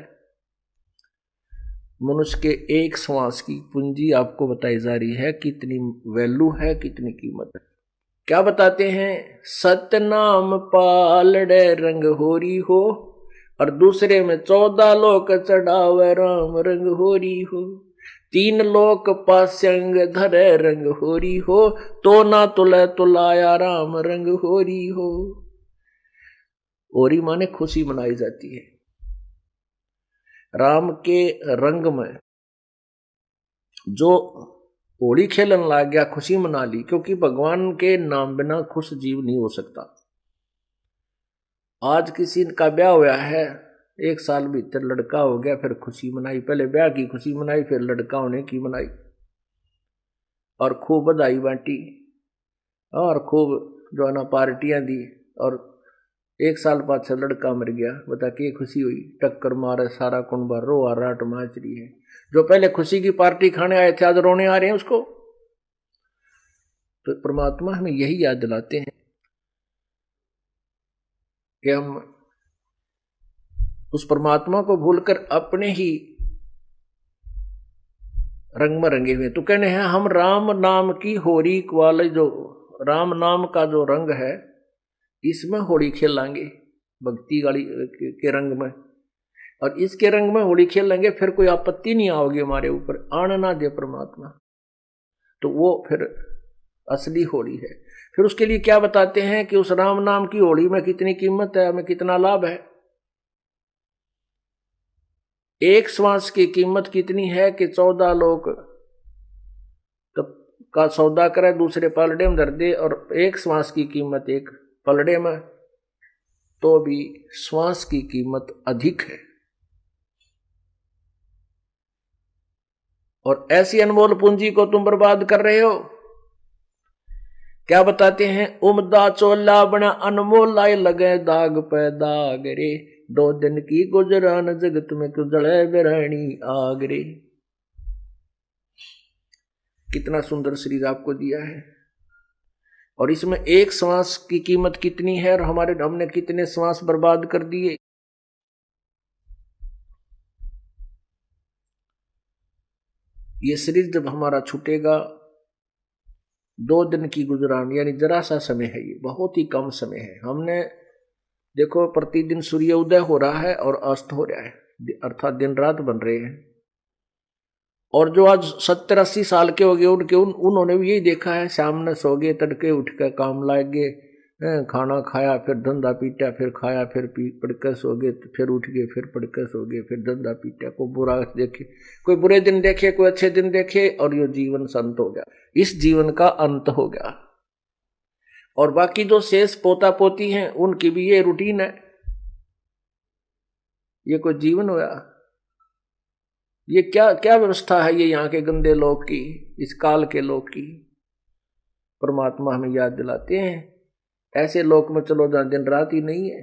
मनुष्य के एक श्वास की पूंजी आपको बताई जा रही है, कितनी वैल्यू है, कितनी कीमत है। क्या बताते हैं, सतनाम पालड़े रंग होरी हो, और दूसरे में 14 लोक चढ़ावे राम रंग होरी हो। 3 लोक पास्यंग धरे रंग होरी हो, तो ना तुले तुलाया राम रंग होरी हो। होरी माने खुशी मनाई जाती है। राम के रंग में जो होली खेलन लग गया, खुशी मना ली, क्योंकि भगवान के नाम बिना खुश जीव नहीं हो सकता। आज किसी का ब्याह हुआ है, 1 साल भीतर लड़का हो गया, फिर खुशी मनाई, पहले ब्याह की खुशी मनाई, फिर लड़का होने की मनाई, और खूब बधाई बांटी, और खूब जो है ना पार्टियां दी, और 1 साल बाद से लड़का मर गया, बता के खुशी हुई, टक्कर मारे सारा कुंबा, रो आ राट माच रही है। जो पहले खुशी की पार्टी खाने आए थे आज रोने आ रहे हैं उसको। तो परमात्मा हमें यही याद दिलाते हैं कि हम उस परमात्मा को भूलकर अपने ही रंग में रंगे हुए। तो कहने हैं हम राम नाम की होली वाले, जो राम नाम का जो रंग है इसमें होली खेलेंगे, भक्ति गाड़ी के रंग में, और इसके रंग में होली खेल लेंगे, फिर कोई आपत्ति नहीं आओगी हमारे ऊपर, आने ना दे परमात्मा। तो वो फिर असली होली है। फिर उसके लिए क्या बताते हैं कि उस राम नाम की होली में कितनी कीमत है, हमें कितना लाभ है। एक श्वास की कीमत कितनी है कि 14 लोग तो का सौदा करे, दूसरे पलड़े में धर दे, और एक श्वास की कीमत एक पलड़े में, तो भी श्वास की कीमत अधिक है। और ऐसी अनमोल पूंजी को तुम बर्बाद कर रहे हो। क्या बताते हैं, उमदा चोला बना अनमोल लाए लगे दाग पे दाग रे, 2 दिन की गुजरान जगत में कुजड़े बिरानी आग रे। कितना सुंदर शरीर आपको दिया है, और इसमें एक श्वास की कीमत कितनी है, और हमने कितने श्वास बर्बाद कर दिए। ये शरीर जब हमारा छूटेगा, 2 दिन की गुजरान, यानी जरा सा समय है, ये बहुत ही कम समय है। हमने देखो प्रतिदिन सूर्य उदय हो रहा है और अस्त हो रहा है, अर्थात दिन रात बन रहे हैं। और जो आज 70-80 साल के हो गए, उन्होंने भी यही देखा है, शाम ने सो गए, तड़के उठ कर काम लाग गए, खाना खाया, फिर धंधा पीटा, फिर खाया, फिर पढ़कर सो गए, फिर उठ गए, फिर पढ़कर सो गए, फिर धंधा पीटा। कोई बुरा देखे, कोई बुरे दिन देखे, कोई अच्छे दिन देखे, और ये जीवन संत हो गया, इस जीवन का अंत हो गया। और बाकी जो शेष पोता पोती हैं, उनकी भी ये रूटीन है। ये कोई जीवन हुआ? ये क्या क्या व्यवस्था है ये यहाँ के गंदे लोग की, इस काल के लोग की। परमात्मा हमें याद दिलाते हैं, ऐसे लोक में चलो जहां दिन रात ही नहीं है,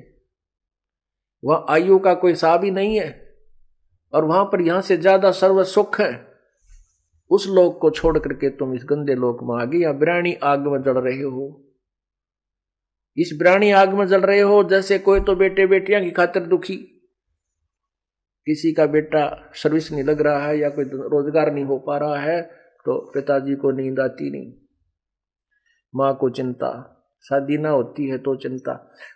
वहां आयु का कोई हिसाब ही नहीं है, और वहां पर यहां से ज्यादा सर्व सुख है। उस लोक को छोड़ करके तुम इस गंदे लोक में आ गए, या बिरानी आग में जल रहे हो। इस बिरानी आग में जल रहे हो, जैसे कोई तो बेटे बेटियां की खातिर दुखी, किसी का बेटा सर्विस नहीं लग रहा है, या कोई रोजगार नहीं हो पा रहा है, तो पिताजी को नींद आती नहीं, माँ को चिंता, शादी ना होती है तो चिंता।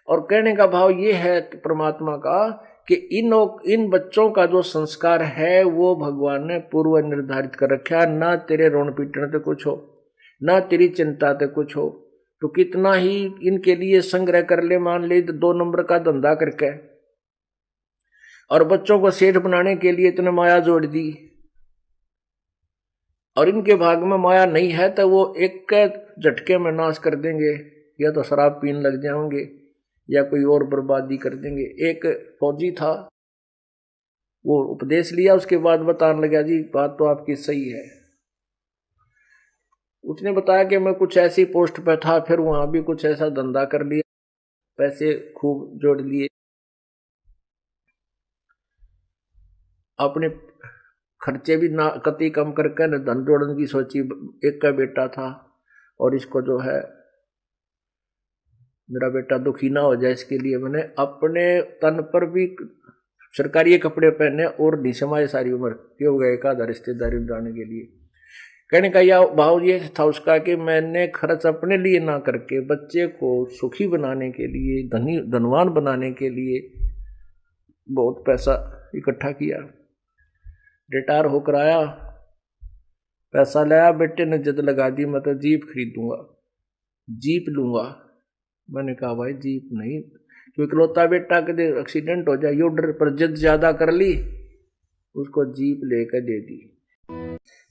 और कहने का भाव ये है परमात्मा का कि इन बच्चों का जो संस्कार है वो भगवान ने पूर्व निर्धारित कर रखा, ना तेरे रोन पीटने ते कुछ हो, ना तेरी चिंता ते कुछ हो, तो कितना ही इनके लिए संग्रह कर ले, मान ले 2 नंबर का धंधा करके, और बच्चों को सेठ बनाने के लिए इतने माया जोड़ दी, और इनके भाग में माया नहीं है तो वो एक झटके में नाश कर देंगे, या तो शराब पीने लग जाएंगे, या कोई और बर्बादी कर देंगे। एक फौजी था, वो उपदेश लिया, उसके बाद बताने लगा, जी बात तो आपकी सही है। उसने बताया कि मैं कुछ ऐसी पोस्ट पे था, फिर वहां भी कुछ ऐसा धंधा कर लिया, पैसे खूब जोड़ लिए, अपने खर्चे भी ना कति कम करके न धन जोड़ने की सोची। एक का बेटा था, और इसको जो है मेरा बेटा दुखी ना हो जाए, इसके लिए मैंने अपने तन पर भी सरकारी कपड़े पहने और नहीं समाये सारी उम्र, क्यों गए का रिश्तेदारी में जाने के लिए। कहने का यह भाव ये था उसका कि मैंने खर्च अपने लिए ना करके बच्चे को सुखी बनाने के लिए, धनवान बनाने के लिए बहुत पैसा इकट्ठा किया। रिटायर होकर आया, पैसा लाया, बेटे ने जिद लगा दी, मैं तो जीप खरीदूंगा, जीप लूंगा। मैंने कहा भाई जीप नहीं, क्योंकि इकलौता बेटा कदे एक्सीडेंट हो जाए, ऑर्डर पर जिद ज्यादा कर ली, उसको जीप लेकर दे दी।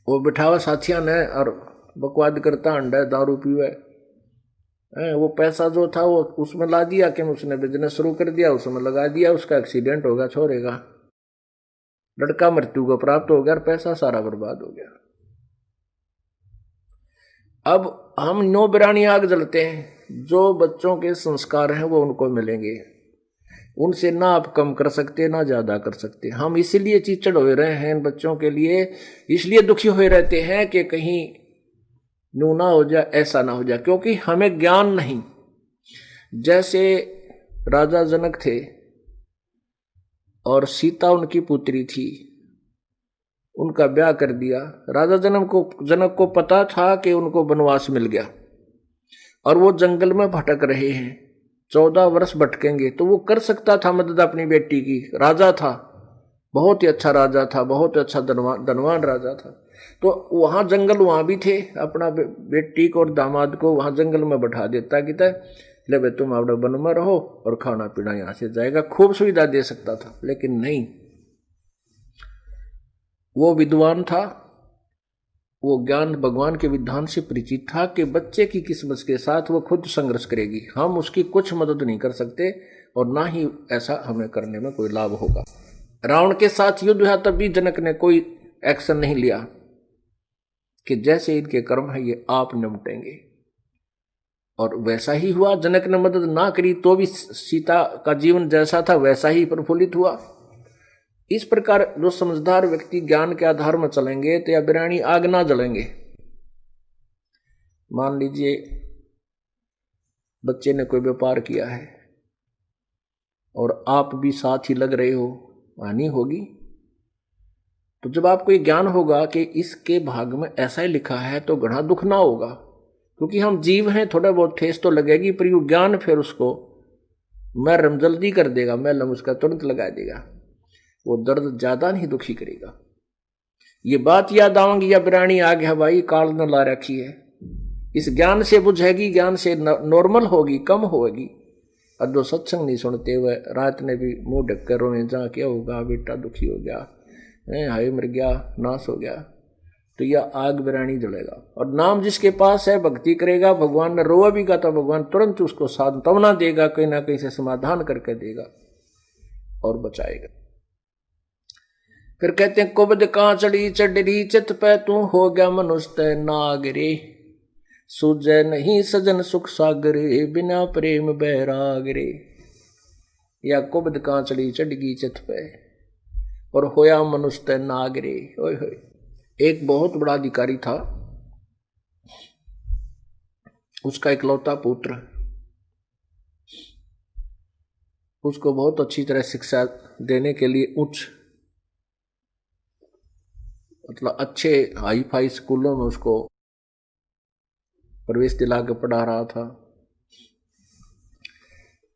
वो बिठावा साथिया ने, और बकवाद करता अंडा दारू पीवे। वो पैसा जो था वो उसमें ला दिया कि उसने बिजनेस शुरू कर दिया, उसमें लगा दिया, उसका एक्सीडेंट होगा, छोड़ेगा, लड़का मृत्यु को प्राप्त हो गया, और पैसा सारा बर्बाद हो गया। अब हम 9 बिरानी आग जलते हैं, जो बच्चों के संस्कार हैं वो उनको मिलेंगे, उनसे ना आप कम कर सकते ना ज्यादा कर सकते। हम इसीलिए चिचड़ हो रहे हैं इन बच्चों के लिए, इसलिए दुखी हुए रहते हैं कि कहीं न्यू ना हो जाए, ऐसा ना हो जाए, क्योंकि हमें ज्ञान नहीं। जैसे राजा जनक थे और सीता उनकी पुत्री थी, उनका ब्याह कर दिया। राजा जनक को पता था कि उनको वनवास मिल गया, और वो जंगल में भटक रहे हैं, 14 वर्ष भटकेंगे, तो वो कर सकता था मदद अपनी बेटी की। राजा था, बहुत ही अच्छा राजा था, बहुत अच्छा धनवान राजा था, तो वहां जंगल वहां भी थे, अपना बेटी को और दामाद को वहां जंगल में बैठा देता कि ले भाई तुम अपने वन में रहो और खाना पीना यहां से जाएगा, खूब सुविधा दे सकता था। लेकिन नहीं, वो विद्वान था, वो ज्ञान भगवान के विधान से परिचित था कि बच्चे की किस्मत के साथ वो खुद संघर्ष करेगी, हम उसकी कुछ मदद नहीं कर सकते और ना ही ऐसा हमें करने में कोई लाभ होगा। रावण के साथ युद्ध हुआ तब भी जनक ने कोई एक्शन नहीं लिया कि जैसे इनके कर्म है ये आप निपटेंगे, और वैसा ही हुआ। जनक ने मदद ना करी तो भी सीता का जीवन जैसा था वैसा ही प्रफुल्लित हुआ। इस प्रकार जो समझदार व्यक्ति ज्ञान के आधार में चलेंगे तो या बिरानी आग ना जलेंगे। मान लीजिए बच्चे ने कोई व्यापार किया है और आप भी साथ ही लग रहे हो, हानि होगी। तो जब आपको ये ज्ञान होगा कि इसके भाग में ऐसा ही लिखा है तो घना दुख ना होगा, क्योंकि हम जीव हैं, थोड़ा बहुत ठेस तो लगेगी, पर यू ज्ञान फिर उसको मरहम जल्दी कर देगा, मरहम उसका तुरंत लगा देगा, वो दर्द ज्यादा नहीं दुखी करेगा। ये बात याद आऊंगी या बिरानी आ गया भाई काल न ला रखी है, इस ज्ञान से बुझेगी, ज्ञान से नॉर्मल होगी, कम होगी। और जो सत्संग नहीं सुनते हुए रात ने भी मुंह ढक कर रोए, जा क्या होगा बेटा दुखी हो गया, हाय मर गया, नाश हो गया, तो यह आग बिरानी जलेगा। और नाम जिसके पास है भक्ति करेगा, भगवान ने रोआ भी का तो भगवान तुरंत उसको सांत्वना देगा, कहीं ना कहीं से समाधान करके देगा और बचाएगा। फिर कहते हैं कुबद कांचड़ी चढ़ी चित पे तू हो गया मनुष्य नागरे, सूझे नहीं सजन सुख सागरे बिना प्रेम बैरागरे। या कुबद कांचड़ी चढ़ी चित पे और होया मनुष्य नागरे। ओए होए, एक बहुत बड़ा अधिकारी था, उसका इकलौता पुत्र, उसको बहुत अच्छी तरह शिक्षा देने के लिए उच्च मतलब अच्छे हाई फाई स्कूलों में उसको प्रवेश दिला के पढ़ा रहा था।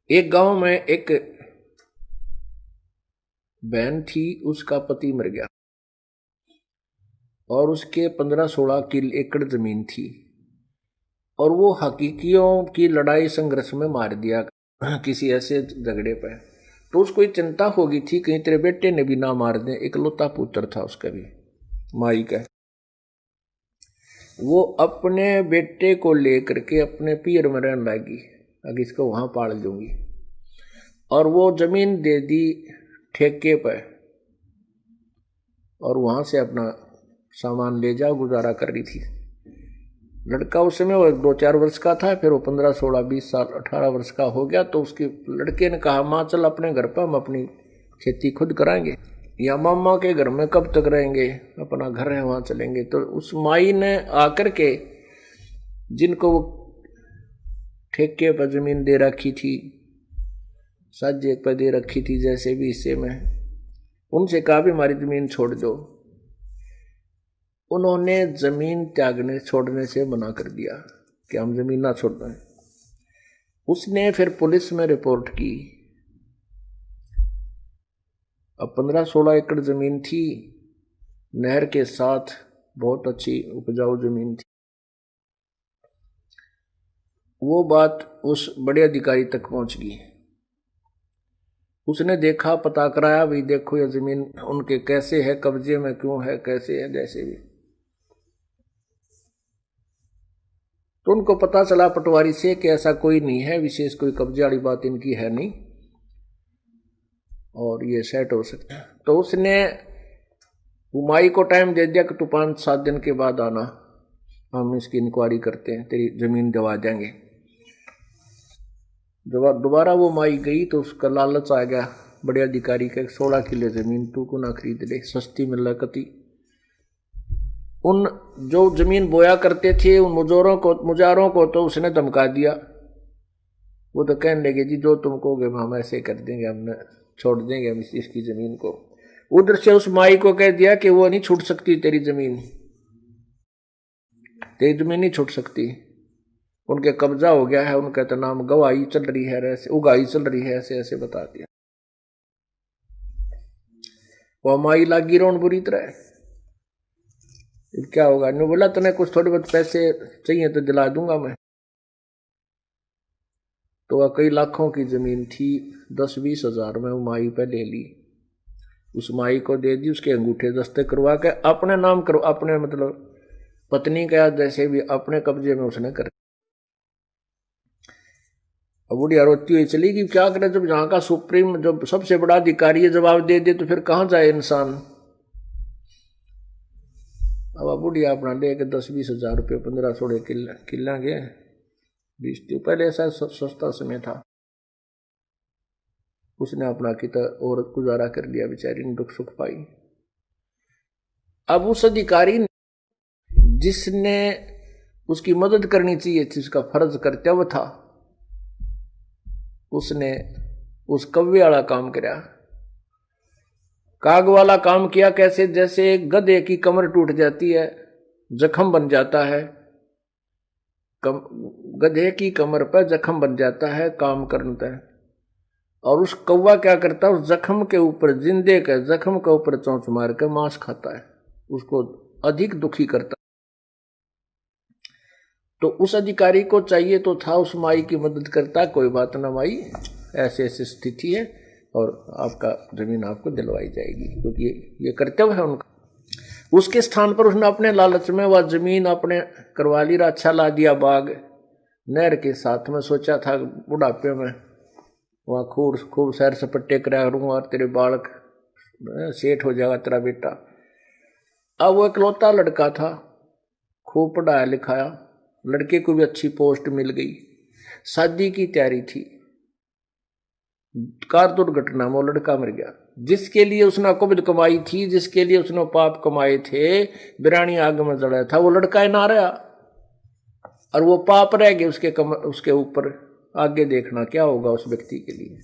एक गांव में एक बहन थी, उसका पति मर गया और उसके 15-16 एकड़ जमीन थी, और वो हकीकियों की लड़ाई संघर्ष में मार दिया किसी ऐसे झगड़े पर। तो उसको ये चिंता होगी थी कहीं तेरे बेटे ने भी ना मार दे, इकलौता पुत्र था उसका भी माई का। वो अपने बेटे को लेकर के अपने पीर में रहने लगी, अगर इसको वहां पाल दूंगी, और वो जमीन दे दी ठेके पर और वहां से अपना सामान ले जाओ, गुजारा कर रही थी। लड़का उस समय वो 2-4 वर्ष का था, फिर वो 15, 16, 20 साल 18 वर्ष का हो गया। तो उसके लड़के ने कहा माँ चल अपने घर पर हम अपनी खेती खुद कराएंगे, या मामा के घर में कब तक रहेंगे, अपना घर है वहां चलेंगे। तो उस माई ने आकर के जिनको वो ठेके पर जमीन दे रखी थी, साझे पर दे रखी थी जैसे भी हिस्से में, उनसे कहा भी हमारी जमीन छोड़ दो। उन्होंने जमीन त्यागने छोड़ने से मना कर दिया कि हम जमीन ना छोड़ दें। उसने फिर पुलिस में रिपोर्ट की। अब 15-16 एकड़ जमीन थी, नहर के साथ बहुत अच्छी उपजाऊ जमीन थी। वो बात उस बड़े अधिकारी तक पहुंच गई। उसने देखा, पता कराया, भी देखो ये जमीन उनके कैसे है, कब्जे में क्यों है, कैसे है, जैसे भी। तो उनको पता चला पटवारी से कि ऐसा कोई नहीं है, विशेष कोई कब्जे वाली बात इनकी है नहीं और ये सेट हो सकता है। तो उसने उमाई को टाइम दे दिया कि तू 5-7 दिन के बाद आना, हम इसकी इंक्वायरी करते हैं, तेरी जमीन दिवा देंगे। जब दोबारा वो माई गई तो उसका लालच आ गया बड़े अधिकारी का, 16 किलो जमीन तू को ना खरीद ले, सस्ती मिल कती। उन जो जमीन बोया करते थे उन मुजारों को तो उसने धमका दिया। वो तो कहने लगे जी जो तुम कहोगे हम ऐसे कर देंगे, हमने छोड़ देंगे हम इसकी जमीन को। उधर से उस माई को कह दिया कि वो नहीं छूट सकती तेरी जमीन, तेरी जमीन नहीं छूट सकती, उनके कब्जा हो गया है, उनका तो नाम गवाही चल रही है, ऐसे उगाही चल रही है, ऐसे ऐसे बता दिया। वो माई लागी रोन बुरी तरह। क्या होगा? ने बोला तने कुछ थोड़े बहुत पैसे चाहिए तो दिला दूंगा मैं। तो वह कई लाखों की जमीन थी, 10-20 हजार में माई पे ले ली। उस माई को दे दी, उसके अंगूठे दस्ते करवा के अपने नाम करो, अपने मतलब पत्नी का जैसे भी अपने कब्जे में उसने कर। अब बुढ़िया रोती हुई चली गई। क्या करे, जब यहाँ का सुप्रीम जब सबसे बड़ा अधिकारी है जवाब दे दे तो फिर कहाँ जाए इंसान। अब बुढ़िया अपना ले के 10-20 हजार रुपये 15-16 किला के 20 पहले ऐसा सस्ता समय था। उसने अपना किता और गुजारा कर लिया, बेचारी ने दुख सुख पाई। अब उस अधिकारी जिसने उसकी मदद करनी चाहिए थी, उसका फर्ज कर्तव्य था, उसने उस कव्वे वाला काम किया, काग वाला काम किया। कैसे? जैसे गधे की कमर टूट जाती है, जख्म बन जाता है, गधे की कमर पर जख्म बन जाता है काम करता है, और उस कौवा क्या करता है, उस जख्म के ऊपर, जिंदे के जख्म के ऊपर चोंच मार के मांस खाता है, उसको अधिक दुखी करता। तो उस अधिकारी को चाहिए तो था उस माई की मदद करता, कोई बात ना माई, ऐसे ऐसी स्थिति है और आपका जमीन आपको दिलवाई जाएगी, क्योंकि ये कर्तव्य है उनका। उसके स्थान पर उसने अपने लालच में वह जमीन अपने करवा ली, अच्छा ला दिया बाग नहर के साथ में। सोचा था बुढ़ापे में वहाँ खूब सैर सपट्टे करूँगा और तेरे बालक सेठ हो जाएगा तेरा बेटा। अब वो इकलौता लड़का था, खूब पढ़ाया लिखाया, लड़के को भी अच्छी पोस्ट मिल गई, शादी की तैयारी थी। कार दुर्घटना में वो लड़का मर गया। जिसके लिए उसने कुबद कमाई थी, जिसके लिए उसने पाप कमाए थे, बिरानी आग में जड़ा था, वो लड़का ही ना रहा और वो पाप रह गए उसके ऊपर। आगे देखना क्या होगा उस व्यक्ति के लिए।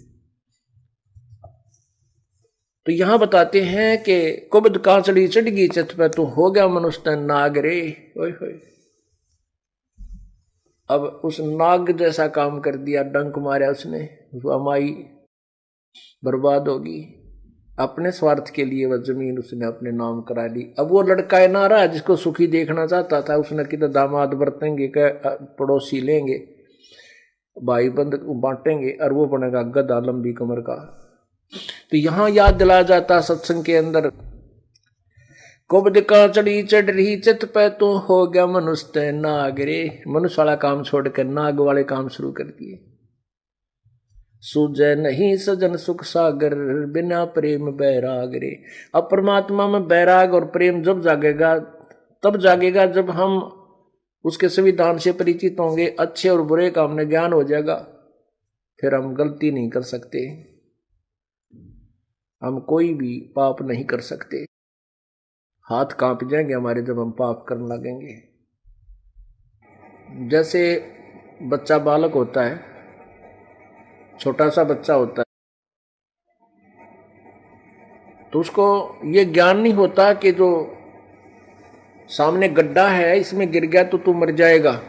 तो यहां बताते हैं कि कुबद कांचड़ी चढ़ गई चित पे, तो हो गया मनुष्य नाग रे। ओए होए, अब उस नाग जैसा काम कर दिया, डंक मारा उसने, माई बर्बाद होगी। अपने स्वार्थ के लिए वह जमीन उसने अपने नाम करा ली। अब वो लड़का है ना रहा जिसको सुखी देखना चाहता था, उसने किधर दामाद बरतेंगे, पड़ोसी लेंगे, भाई बंद बांटेंगे, और वो बनेगा गधा लंबी कमर का। तो यहां याद दिलाया जाता सत्संग के अंदर, कुबद कांचड़ी चढ़ रही चित पे, तो हो गया मनुष्य नाग रे। मनुष्य वाला काम छोड़कर नाग वाले काम शुरू कर दिए। सूझे नहीं सजन सुख सागर, बिना प्रेम बैराग रे। अब परमात्मा में बैराग और प्रेम जब जागेगा, तब जागेगा जब हम उसके संविधान से परिचित होंगे, अच्छे और बुरे का हमने ज्ञान हो जाएगा, फिर हम गलती नहीं कर सकते, हम कोई भी पाप नहीं कर सकते। हाथ कांप जाएंगे हमारे जब हम पाप करने लगेंगे। जैसे बच्चा बालक होता है, छोटा सा बच्चा होता है, तो उसको ये ज्ञान नहीं होता कि जो सामने गड्ढा है इसमें गिर गया तो तू मर जाएगा।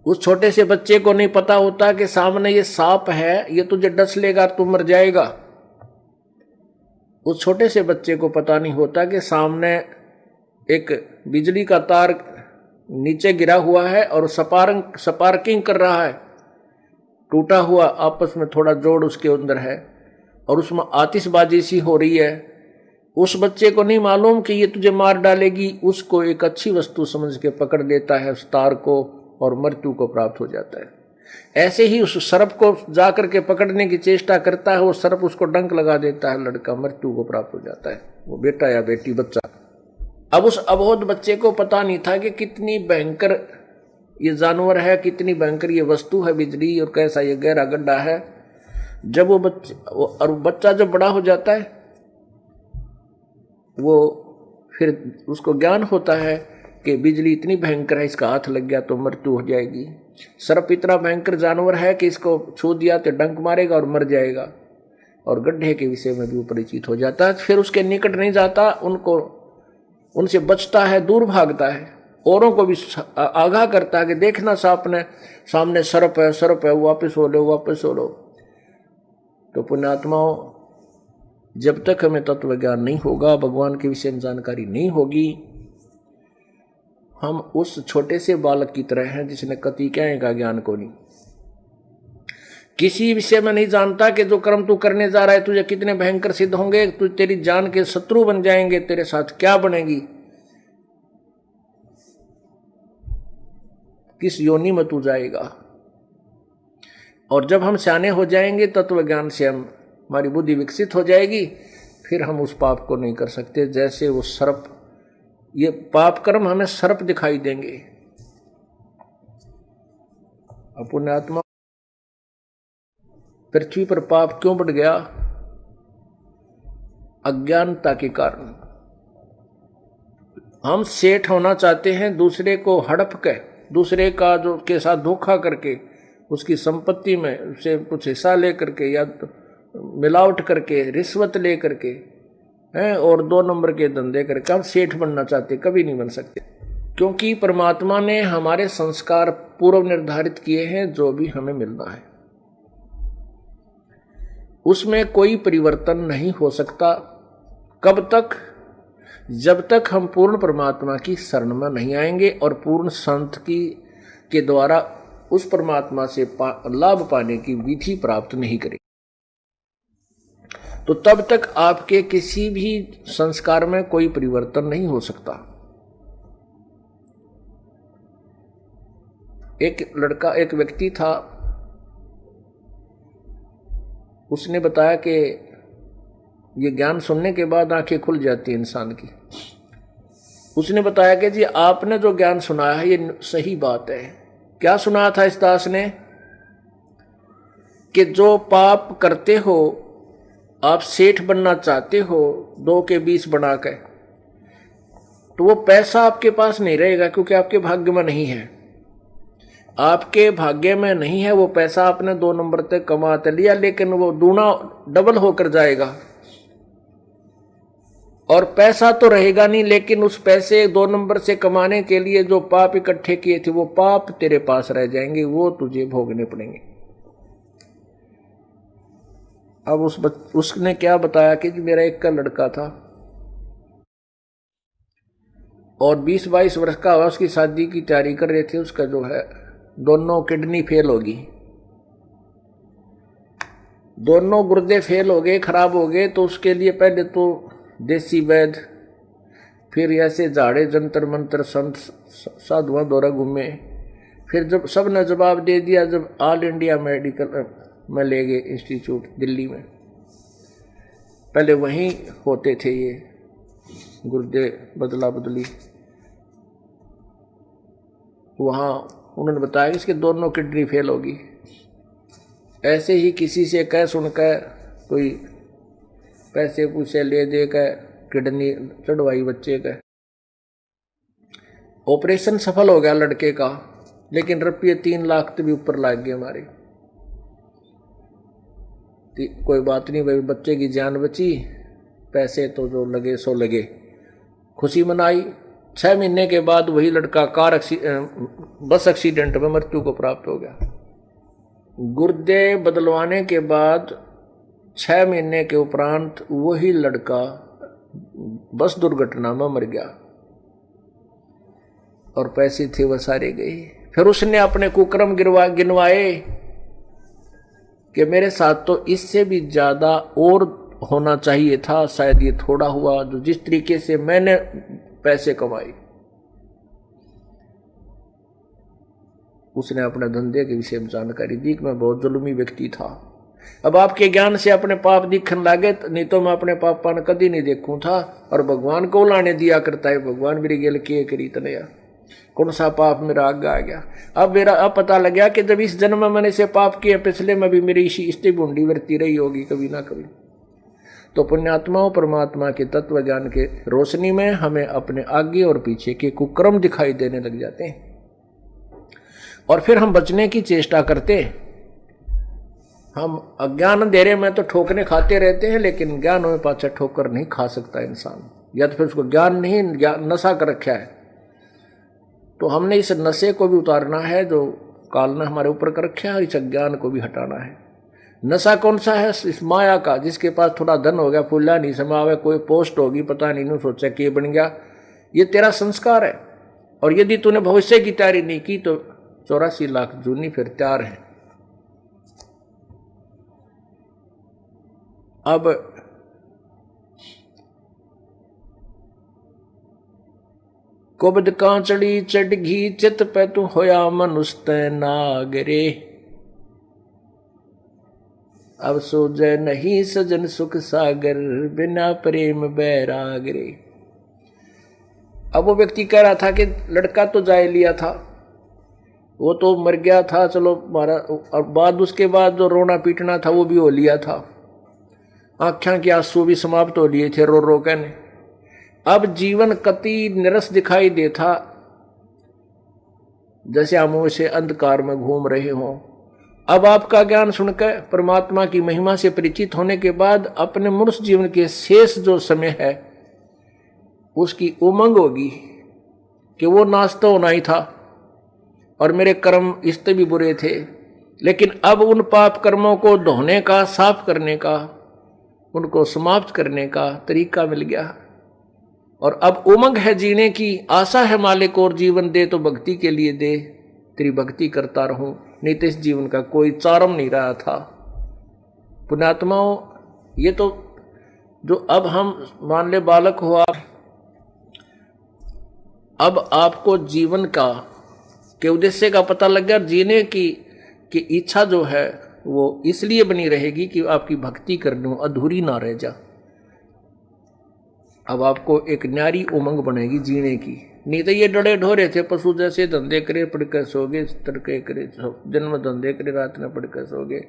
उस छोटे से बच्चे को नहीं पता होता कि सामने ये सांप है, ये तुझे डस लेगा, तू मर जाएगा। उस छोटे से बच्चे को पता नहीं होता कि सामने एक बिजली का तार नीचे गिरा हुआ है और स्पार्किंग कर रहा है, टूटा हुआ आपस में थोड़ा जोड़ उसके अंदर है और उसमें आतिशबाजी सी हो रही है। उस बच्चे को नहीं मालूम कि ये तुझे मार डालेगी, उसको एक अच्छी वस्तु समझ के पकड़ लेता है उस तार को और मृत्यु को प्राप्त हो जाता है। ऐसे ही उस सर्प को जाकर के पकड़ने की चेष्टा करता है, वो सर्प उसको डंक लगा देता है, लड़का मृत्यु को प्राप्त हो जाता है, वो बेटा या बेटी बच्चा। अब उस अबोध बच्चे को पता नहीं था कि कितनी भयंकर ये जानवर है, कितनी भयंकर ये वस्तु है बिजली, और कैसा ये गहरा गड्ढा है। जब वो बच्चा जब बड़ा हो जाता है, वो फिर उसको ज्ञान होता है कि बिजली इतनी भयंकर है, इसका हाथ लग गया तो मृत्यु हो जाएगी। सर्प इतना भयंकर जानवर है कि इसको छू दिया तो डंक मारेगा और मर जाएगा। और गड्ढे के विषय में भी वो परिचित हो जाता है, फिर उसके निकट नहीं जाता, उनसे बचता है, दूर भागता है, औरों को भी आगाह करता है कि देखना सामने सर्प है, वापस हो लो। तो पुण्यात्माओं, जब तक हमें तत्व ज्ञान नहीं होगा, भगवान के विषय में जानकारी नहीं होगी, हम उस छोटे से बालक की तरह हैं जिसने कति क्या का ज्ञान को नहीं, किसी विषय में नहीं जानता कि जो कर्म तू करने जा रहा है तुझे कितने भयंकर सिद्ध होंगे, तू तेरी जान के शत्रु बन जाएंगे, तेरे साथ क्या बनेगी, किस योनि में तू जाएगा। और जब हम सियाने हो जाएंगे तत्व ज्ञान से हमारी बुद्धि विकसित हो जाएगी, फिर हम उस पाप को नहीं कर सकते। जैसे वो सर्प, ये पाप कर्म हमें सर्प दिखाई देंगे। पुण्यात्मा, पृथ्वी पर पाप क्यों बढ़ गया? अज्ञानता के कारण। हम सेठ होना चाहते हैं, दूसरे को हड़प के, दूसरे का जो के साथ धोखा करके, उसकी संपत्ति में उसे कुछ हिस्सा ले करके या मिलावट करके, रिश्वत ले करके हैं, और 2 नंबर के धंधे करके हम सेठ बनना चाहते, कभी नहीं बन सकते। क्योंकि परमात्मा ने हमारे संस्कार पूर्व निर्धारित किए हैं, जो भी हमें मिलना है उसमें कोई परिवर्तन नहीं हो सकता। कब तक? जब तक हम पूर्ण परमात्मा की शरण में नहीं आएंगे और पूर्ण संत के द्वारा उस परमात्मा से लाभ पाने की विधि प्राप्त नहीं करेंगे, तो तब तक आपके किसी भी संस्कार में कोई परिवर्तन नहीं हो सकता। एक व्यक्ति था, उसने बताया कि ये ज्ञान सुनने के बाद आंखें खुल जाती है इंसान की। उसने बताया कि जी आपने जो ज्ञान सुनाया है ये सही बात है। क्या सुनाया था इस दास ने? कि जो पाप करते हो, आप सेठ बनना चाहते हो 2 के 20 बना के, तो वो पैसा आपके पास नहीं रहेगा, क्योंकि आपके भाग्य में नहीं है। आपके भाग्य में नहीं है वो पैसा, आपने 2 नंबर तक कमा तो लिया, लेकिन वो दूना डबल होकर जाएगा। और पैसा तो रहेगा नहीं, लेकिन उस पैसे 2 नंबर से कमाने के लिए जो पाप इकट्ठे किए थे वो पाप तेरे पास रह जाएंगे, वो तुझे भोगने पड़ेंगे। अब उसने क्या बताया कि मेरा एक का लड़का था और 20-22 वर्ष का हुआ, उसकी शादी की तैयारी कर रहे थे, उसका जो है दोनों किडनी फेल होगी, दोनों गुर्दे फेल हो गए, खराब हो गए। तो उसके लिए पहले तो देसी वैद्य, फिर ऐसे झाड़े जंतर मंतर संत साधुआं द्वारा घूमे, फिर जब सब ने जवाब दे दिया, जब ऑल इंडिया मेडिकल में ले गए इंस्टीट्यूट दिल्ली में, पहले वहीं होते थे ये गुर्दे बदला बदली, वहाँ उन्होंने बताया कि इसके दोनों किडनी फेल होगी। ऐसे ही किसी से कह सुनकर कोई पैसे पूछे ले दे कर किडनी चढ़वाई बच्चे का, ऑपरेशन सफल हो गया लड़के का, लेकिन रुपये 3 लाख तो भी ऊपर लग गए हमारे। कोई बात नहीं भाई, बच्चे की जान बची, पैसे तो जो लगे सो लगे, खुशी मनाई। 6 महीने के बाद वही लड़का बस एक्सीडेंट में मृत्यु को प्राप्त हो गया। गुर्दे बदलवाने के बाद 6 महीने के उपरांत वही लड़का बस दुर्घटना में मर गया और पैसे थे वह सारे गए। फिर उसने अपने कुकर्म गिनवाए कि मेरे साथ तो इससे भी ज्यादा और होना चाहिए था, शायद ये थोड़ा हुआ जो जिस तरीके से मैंने पैसे कमाए। उसने अपने धंधे के विषय में जानकारी दी कि मैं बहुत जुल्मी व्यक्ति था। अब आपके ज्ञान से अपने पाप दिखने लगे, नहीं तो मैं अपने पापा ने कभी नहीं देखूं था, और भगवान को लाने दिया करता है, भगवान मेरी गेल किए करी तनया, कौन सा पाप मेरा आगे आ गया। अब पता लग गया कि जब इस जन्म में मैंने से पाप किए, पिछले में भी मेरी इसी बूंदी वरती रही होगी कभी ना कभी। तो पुण्यात्माओं, परमात्मा के तत्व ज्ञान के रोशनी में हमें अपने आगे और पीछे के कुकर्म दिखाई देने लग जाते हैं, और फिर हम बचने की चेष्टा करते। हम अज्ञान अंधेरे में तो ठोकरे खाते रहते हैं, लेकिन ज्ञान में पाछा ठोकर नहीं खा सकता इंसान, या तो फिर उसको ज्ञान नहीं, नशा कर रखा है। तो हमने इस नशे को भी उतारना है जो काल ने हमारे ऊपर कर रखा है, और इस अज्ञान को भी हटाना है। नशा कौन सा है? इस माया का, जिसके पास थोड़ा धन हो गया, फूला नहीं समावे, कोई पोस्ट होगी, पता नहीं सोचा कि ये बन गया, ये तेरा संस्कार है। और यदि तूने भविष्य की तैयारी नहीं की तो 84 लाख जूनी फिर तैयार है। अब कुबद कांचड़ी चढ़गी चित पे तू होया मनुष्य नागरे। अब सोजे नहीं सजन सुख सागर बिना प्रेम बैरागरे। अब वो व्यक्ति कह रहा था कि लड़का तो जाए लिया था, वो तो मर गया था, चलो मारा, और बाद उसके बाद जो रोना पीटना था वो भी हो लिया था, आँखों के आंसू भी समाप्त हो लिए थे रो रो कहने। अब जीवन कति निरस दिखाई देता, जैसे हम उसे अंधकार में घूम रहे हों। अब आपका ज्ञान सुनकर परमात्मा की महिमा से परिचित होने के बाद अपने मनुष्य जीवन के शेष जो समय है उसकी उमंग होगी कि वो नाश तो होना ही था और मेरे कर्म इससे भी बुरे थे, लेकिन अब उन पाप कर्मों को धोने का, साफ करने का, उनको समाप्त करने का तरीका मिल गया। और अब उमंग है जीने की, आशा है मालिक और जीवन दे तो भक्ति के लिए दे, तेरी भक्ति करता रहूं, नहीं तो इस जीवन का कोई चारम नहीं रहा था। पुण्यात्माओं, ये तो जो अब हम मान ले बालक हुआ, अब आपको जीवन का के उद्देश्य का पता लग गया, जीने की इच्छा जो है वो इसलिए बनी रहेगी कि आपकी भक्ति करने अधूरी ना रह जा। अब आपको एक न्यारी उमंग बनेगी जीने की, नहीं तो ये डरे ढोरे थे पशु जैसे, धंधे करे पढ़कर सोगे, तड़के करे जन्म धंधे करे रात में पढ़कर सोगे।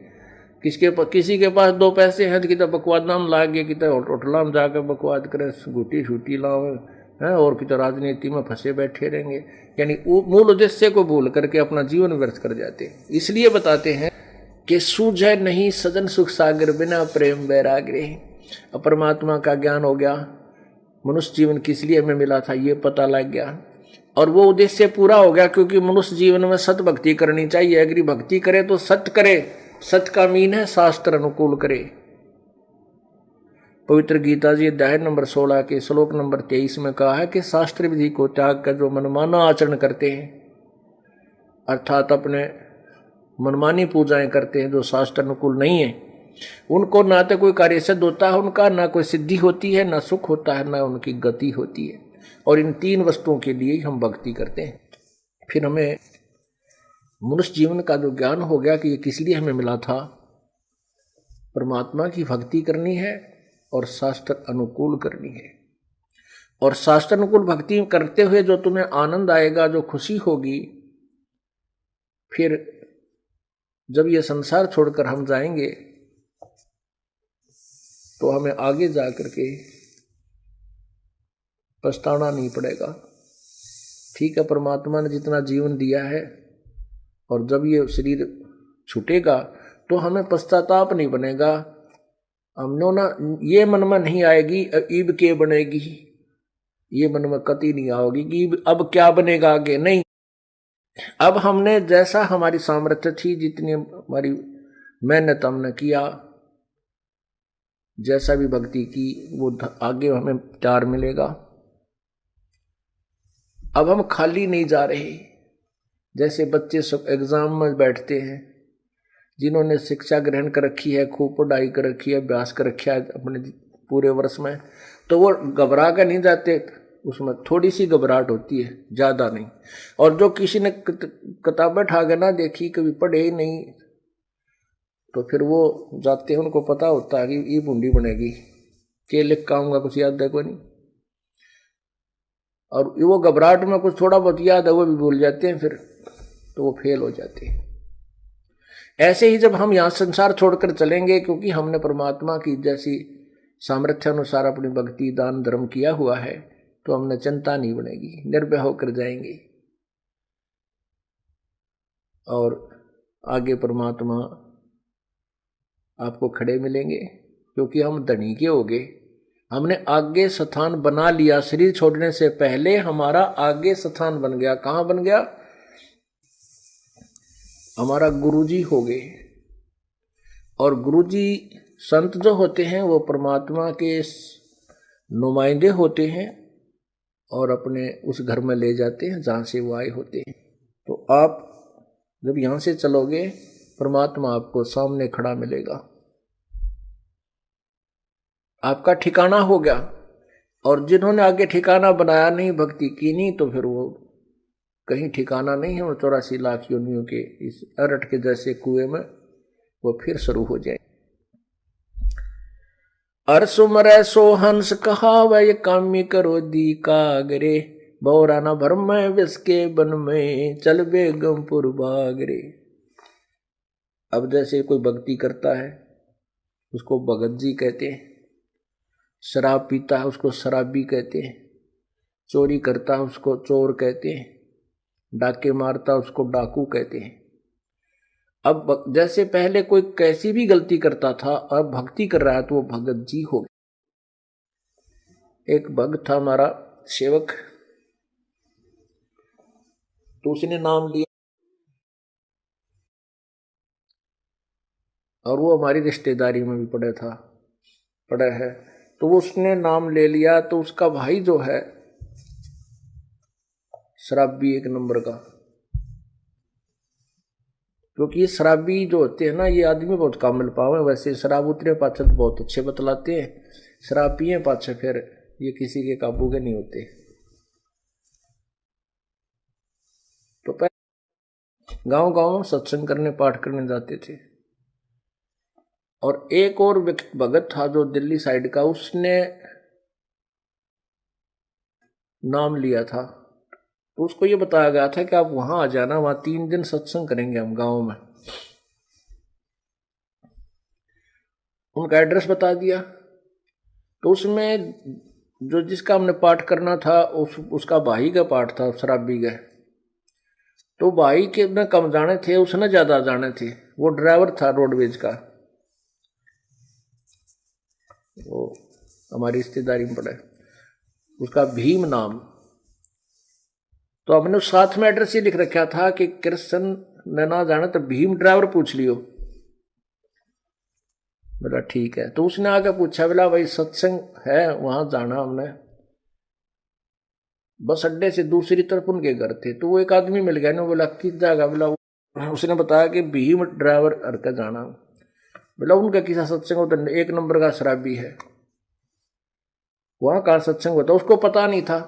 किसी के पास 2 पैसे हैं कि तो बकवाद नाम लागे, कि तो होटला में जाकर बकवाद करे, घूटी छूटी लाओ हैं, और कि तो राजनीति में फंसे बैठे रहेंगे। यानी मूल उद्देश्य को भूल करके अपना जीवन व्यर्थ कर जाते हैं। इसलिए बताते हैं कि सूझे नहीं सजन सुख सागर बिना प्रेम बैराग्रे। अब परमात्मा का ज्ञान हो गया, मनुष्य जीवन किस लिए हमें मिला था ये पता लग गया, और वो उद्देश्य पूरा हो गया, क्योंकि मनुष्य जीवन में सत भक्ति करनी चाहिए। अगर भक्ति करे तो सत्य करे, सत्य का मीन है शास्त्र अनुकूल करे। पवित्र गीता जी अध्याय नंबर 16 के श्लोक नंबर 23 में कहा है कि शास्त्र विधि को त्याग कर जो मनमाना आचरण करते हैं, अर्थात अपने मनमानी पूजाएं करते हैं जो शास्त्र अनुकूल नहीं है, उनको ना तो कोई कार्य सिद्ध होता है उनका, ना कोई सिद्धि होती है, ना सुख होता है, ना उनकी गति होती है। और इन 3 वस्तुओं के लिए हम भक्ति करते हैं। फिर हमें मनुष्य जीवन का जो ज्ञान हो गया कि ये किस लिए हमें मिला था, परमात्मा की भक्ति करनी है और शास्त्र अनुकूल करनी है। और शास्त्र अनुकूल भक्ति करते हुए जो तुम्हें आनंद आएगा, जो खुशी होगी, फिर जब ये संसार छोड़कर हम जाएंगे तो हमें आगे जा करके पछताना नहीं पड़ेगा। ठीक है, परमात्मा ने जितना जीवन दिया है, और जब ये शरीर छूटेगा तो हमें पश्चाताप नहीं बनेगा। हमने ना ये मन में नहीं आएगी ईब के बनेगी, ये मन में कति नहीं आओगी कि अब क्या बनेगा आगे, नहीं। अब हमने जैसा हमारी सामर्थ्य थी, जितनी हमारी मेहनत हमने किया, जैसा भी भक्ति की, वो आगे हमें प्यार मिलेगा। अब हम खाली नहीं जा रहे। जैसे बच्चे सब एग्जाम में बैठते हैं, जिन्होंने शिक्षा ग्रहण कर रखी है, खूब पढ़ाई कर रखी है, अभ्यास कर रखा है अपने पूरे वर्ष में, तो वो घबरा कर नहीं जाते, उसमें थोड़ी सी घबराहट होती है, ज़्यादा नहीं। और जो किसी ने किताबें ठाकर ना देखी, कभी पढ़े ही नहीं, तो फिर वो जाते हैं, उनको पता होता है कि ये बूंदी बनेगी, के लिख का आऊँगा, कुछ याद है कोई नहीं, और वो घबराहट में कुछ थोड़ा बहुत याद है वो भी भूल जाते हैं, फिर तो वो फेल हो जाते हैं। ऐसे ही जब हम यहाँ संसार छोड़कर चलेंगे, क्योंकि हमने परमात्मा की जैसी सामर्थ्य अनुसार अपनी भक्ति दान धर्म किया हुआ है, तो हमने चिंता नहीं बनेगी, निर्भय होकर जाएंगे। और आगे परमात्मा आपको खड़े मिलेंगे, क्योंकि हम धनी के हो गए। हमने आगे स्थान बना लिया, शरीर छोड़ने से पहले हमारा आगे स्थान बन गया। कहाँ बन गया? हमारा गुरुजी हो गए। और गुरुजी संत जो होते हैं वो परमात्मा के नुमाइंदे होते हैं, और अपने उस घर में ले जाते हैं जहाँ से वो आए होते हैं। तो आप जब यहाँ से चलोगे परमात्मा आपको सामने खड़ा मिलेगा, आपका ठिकाना हो गया। और जिन्होंने आगे ठिकाना बनाया नहीं, भक्ति की नहीं, तो फिर वो कहीं ठिकाना नहीं है, वो 84 लाख योनियों के इस अरट के जैसे कुएं में वो फिर शुरू हो जाए। अरसुमरै सो हंस कहावै कामी करो दी कागरे, बौरा न भरम विष के बन में चल बेगमपुर बागरे। अब जैसे कोई भक्ति करता है उसको भगत जी कहते हैं, शराब पीता है उसको शराबी कहते हैं, चोरी करता है उसको चोर कहते हैं, डाके मारता उसको डाकू कहते हैं। अब जैसे पहले कोई कैसी भी गलती करता था, अब भक्ति कर रहा है तो वो भगत जी हो गए। एक भक्त था हमारा सेवक, तो उसने नाम लिया और वो हमारी रिश्तेदारी में भी पड़ा है, तो वो उसने नाम ले लिया। तो उसका भाई जो है शराबी एक नंबर का, क्योंकि ये शराबी जो होते हैं ना, ये आदमी बहुत कम मिल पावे। वैसे शराब उतरे पाछे तो बहुत अच्छे बतलाते हैं, शराब पिए पाछे फिर ये किसी के काबू के नहीं होते। तो पहले गांव गांव में सत्संग करने पाठ करने जाते थे। और एक और भगत था जो दिल्ली साइड का, उसने नाम लिया था। तो उसको ये बताया गया था कि आप वहां आ जाना, वहां 3 दिन सत्संग करेंगे हम गांव में। उनका एड्रेस बता दिया। तो उसमें जो जिसका हमने पाठ करना था उसका भाई का पाठ था, शराबी का। तो भाई के न कम जाने थे, उसने ज्यादा जाने थे। वो ड्राइवर था रोडवेज का, वो हमारी रिश्तेदारी में पड़ा है, उसका भीम नाम। तो हमने साथ में एड्रेस ये लिख रखा था कि कृष्ण ने ना जाने तो भीम ड्राइवर पूछ लियो। बोला ठीक है। तो उसने आके पूछा, बोला भाई सत्संग है वहां जाना हमने, बस अड्डे से दूसरी तरफ उनके घर थे। तो वो एक आदमी मिल गया ना, बोला किस जगह, बोला उसने बताया कि भीम ड्राइवर घर का जाना। बोला उनका किसा सत्संग होता, एक नंबर का शराबी है, वहां का सत्संग होता। उसको पता नहीं था,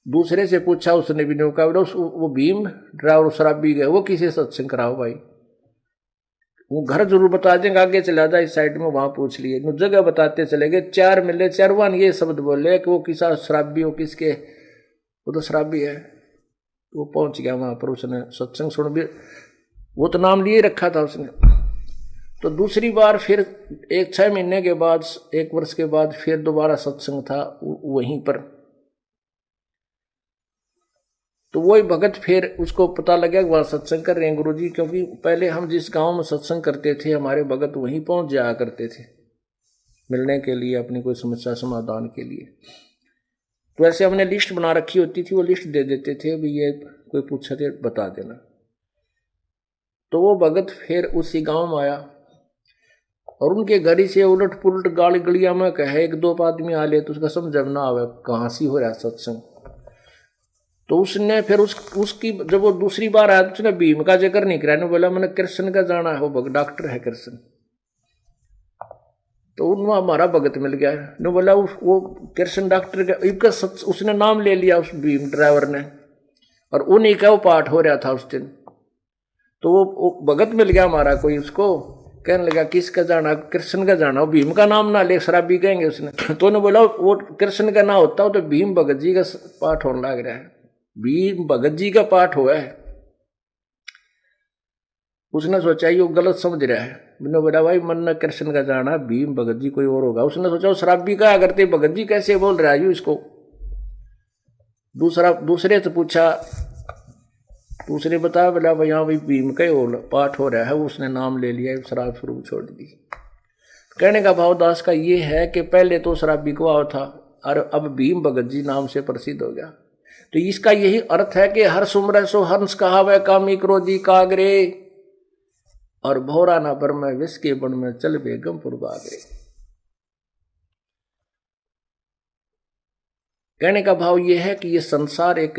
दूसरे से पूछा, उसने भी नहीं कहा। बोला वो भीम ड्राइवर शराबी गए, वो किसे सत्संग कराओ भाई, वो घर जरूर बता देंगे, आगे चला जाए इस साइड में, वहां पूछ लिए। जगह बताते चले गए, 4 मिले, 4 ये शब्द बोले कि वो किसा शराबी हो, किसके, वो तो शराबी है। वो पहुंच गया वहां पर, उसने सत्संग सुन भी, वो तो नाम लिए रखा था उसने। तो दूसरी बार फिर 6 महीने के बाद, 1 वर्ष के बाद फिर दोबारा सत्संग था वहीं पर। तो वही भगत फिर उसको पता लगा कि वहां सत्संग कर रहे हैं गुरुजी, क्योंकि पहले हम जिस गांव में सत्संग करते थे हमारे भगत वहीं पहुंच जाया करते थे मिलने के लिए, अपनी कोई समस्या समाधान के लिए। तो ऐसे हमने लिस्ट बना रखी होती थी, वो लिस्ट दे देते थे, भी ये कोई पूछा तो बता देना। तो वो भगत फिर उसी गांव में आया और उनके घर से उलट पुलट गाली गलिया में कहे, 1-2 आदमी आ ले तो उसका समझ ना आवे कहां सी हो रहा सत्संग। तो उसने फिर उसकी जब वो दूसरी बार आया तो उसने भीम का जिक्र नहीं कराया, बोला मैंने कृष्ण का जाना है, वो डॉक्टर है कृष्ण। तो उन हमारा भगत मिल गया, ने बोला वो कृष्ण डॉक्टर का उसने नाम ले लिया उस भीम ड्राइवर ने, और उन्हीं का वो पाठ हो रहा था उस दिन। तो वो भगत मिल गया हमारा कोई, उसको कहने लगा किसका जाना, कृष्ण का जाना, वो भीम का नाम ना ले शराबी कहेंगे उसने। तो उन्होंने बोला वो कृष्ण का ना होता हो तो भीम भगत जी का पाठ होने लग रहा है, भीम भगत जी का पाठ हुआ है। उसने सोचा ये गलत समझ रहा है। मैंने बोला भाई मन न कृष्ण का जाना, भीम भगत जी कोई और होगा। उसने सोचा शराबी का करते भगत जी कैसे बोल रहा है इसको। दूसरे से पूछा, दूसरे बताया, बोला भाई हाँ भाई भीम का ही पाठ हो रहा है, उसने नाम ले लिया, शराब शुरू छोड़ दी। कहने का भाव दास का ये है कि पहले तो शराबी को आओ था और अब भीम भगत जी नाम से प्रसिद्ध हो गया। तो इसका यही अर्थ है कि हर सुमर सो हंस कहावे कामी क्रोधी कागरे, और भौरा ना पर में विष के बन में चल बेगमपुर बागरे। कहने का भाव यह है कि यह संसार एक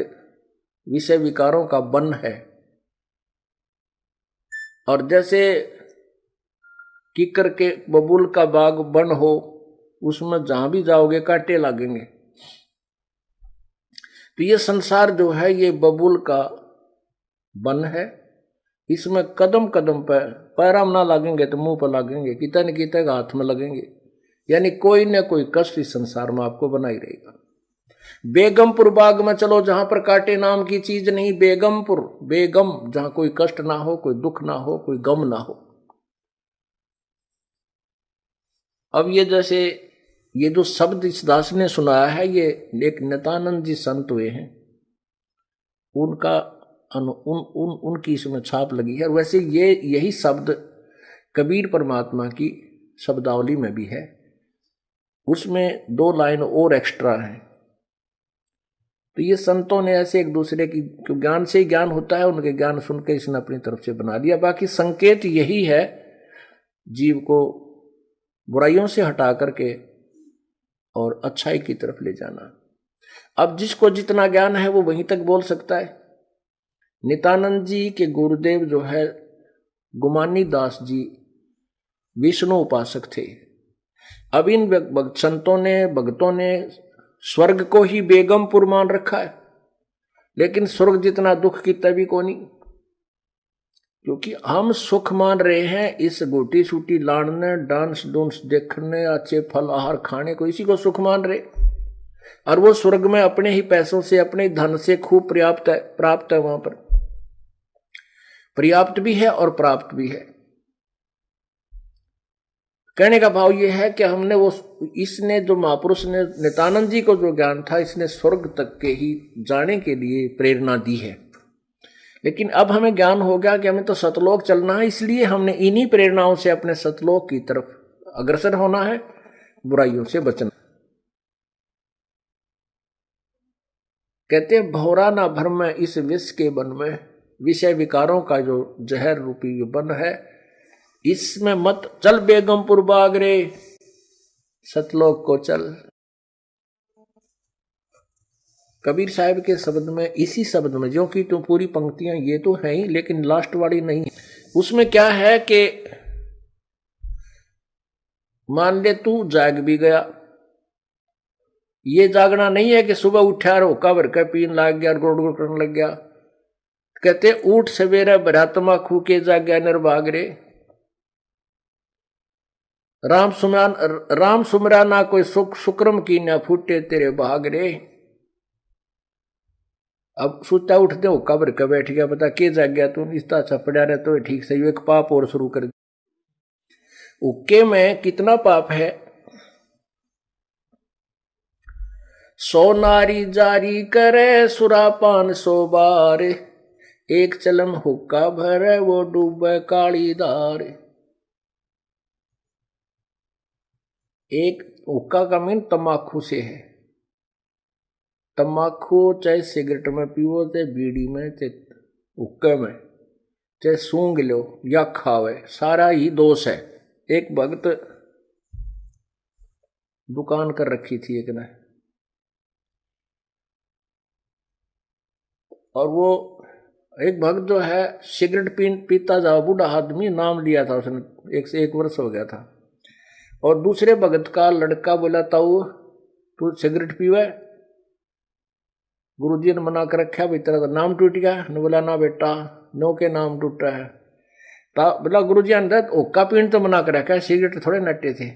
विषय विकारों का वन है, और जैसे कीकर के बबूल का बाग वन हो, उसमें जहां भी जाओगे कांटे लगेंगे। तो ये संसार जो है ये बबूल का वन है, इसमें कदम कदम पर पैराम ना लगेंगे तो मुंह पर लगेंगे, कितना न कितना हाथ में लगेंगे, यानी कोई न कोई कष्ट इस संसार में आपको बना ही रहेगा। बेगमपुर बाग में चलो जहां पर कांटे नाम की चीज नहीं, बेगमपुर, बेगम, जहां कोई कष्ट ना हो, कोई दुख ना हो, कोई गम ना हो। अब ये जैसे ये जो शब्द इस दास ने सुनाया है, ये एक नित्यानंद जी संत हुए हैं, उनका उनकी इसमें छाप लगी है। वैसे ये यही शब्द कबीर परमात्मा की शब्दावली में भी है, उसमें 2 लाइन और एक्स्ट्रा है। तो ये संतों ने ऐसे एक दूसरे की ज्ञान से ही ज्ञान होता है, उनके ज्ञान सुन के इसने अपनी तरफ से बना दिया। बाकी संकेत यही है, जीव को बुराइयों से हटा करके और अच्छाई की तरफ ले जाना। अब जिसको जितना ज्ञान है वो वहीं तक बोल सकता है। नित्यानंद जी के गुरुदेव जो है गुमानी दास जी विष्णु उपासक थे। अब इन संतों ने, भक्तों ने स्वर्ग को ही बेगमपुर मान रखा है, लेकिन स्वर्ग जितना दुख की तभी को नहीं, क्योंकि हम सुख मान रहे हैं इस गोटी सूटी लाड़ने, डांस डूंस देखने, अच्छे फल आहार खाने को, इसी को सुख मान रहे। और वो स्वर्ग में अपने ही पैसों से, अपने धन से खूब प्राप्त है, वहां पर पर्याप्त भी है और प्राप्त भी है। कहने का भाव यह है कि हमने वो, इसने जो महापुरुष ने नित्यानंद जी को जो ज्ञान था, इसने स्वर्ग तक के ही जाने के लिए प्रेरणा दी है। लेकिन अब हमें ज्ञान हो गया कि हमें तो सतलोक चलना है, इसलिए हमने इन्हीं प्रेरणाओं से अपने सतलोक की तरफ अग्रसर होना है, बुराइयों से बचना। कहते हैं भौरा ना भर में इस विष के वन में, विषय विकारों का जो जहर रूपी वन है, इसमें मत चल बेगमपुर बाग रे, सतलोक को चल। कबीर साहब के शब्द में, इसी शब्द में, जो कि तो पूरी पंक्तियां ये तो है ही, लेकिन लास्ट वाली नहीं है। उसमें क्या है कि मान ले तू जाग भी गया, ये जागना नहीं है कि सुबह उठा और होका भर के पीन लग गया और गुड़ गुड़ करने लग गया। कहते उठ सवेरे भरात्मा खू के जाग्या निर्भाग रे, राम सुमरा ना कोई सुख शुक्रम की ना फूटे तेरे भाग रे। अब सोचा उठ दे, होका भर के बैठ गया, पता के जाग गया तू, इस अच्छा पड़ा रहे तो ठीक सही, एक पाप और शुरू कर दिया। उक्के में कितना पाप है। सो नारी जारी करे सुरापान 100 बार, एक चलम हुक्का भरे वो डूबे काली धार। एक हुक्का का मीन तम्बाकू से है। तम्बाकू चाहे सिगरेट में पियो, चाहे बीड़ी में, चाहे हुक्के में, चाहे सूंघ लो या खावे, सारा ही दोष है। एक भक्त दुकान कर रखी थी एक ने, और वो एक भक्त जो है सिगरेट पीता जाओ, बूढ़ा आदमी, नाम लिया था उसने, 1 से 1 वर्ष हो गया था। और दूसरे भगत का लड़का बोला ताऊ तू सिगरेट पीवे, गुरुजी ने मना कर रखा, भाई तेरा नाम टूट गया। ने बोला ना बेटा, नो के नाम टूटा है। बोला गुरुजी अंदर ओका पीन तो मना कर रखा है, सिगरेट थोड़े नट्टे थे।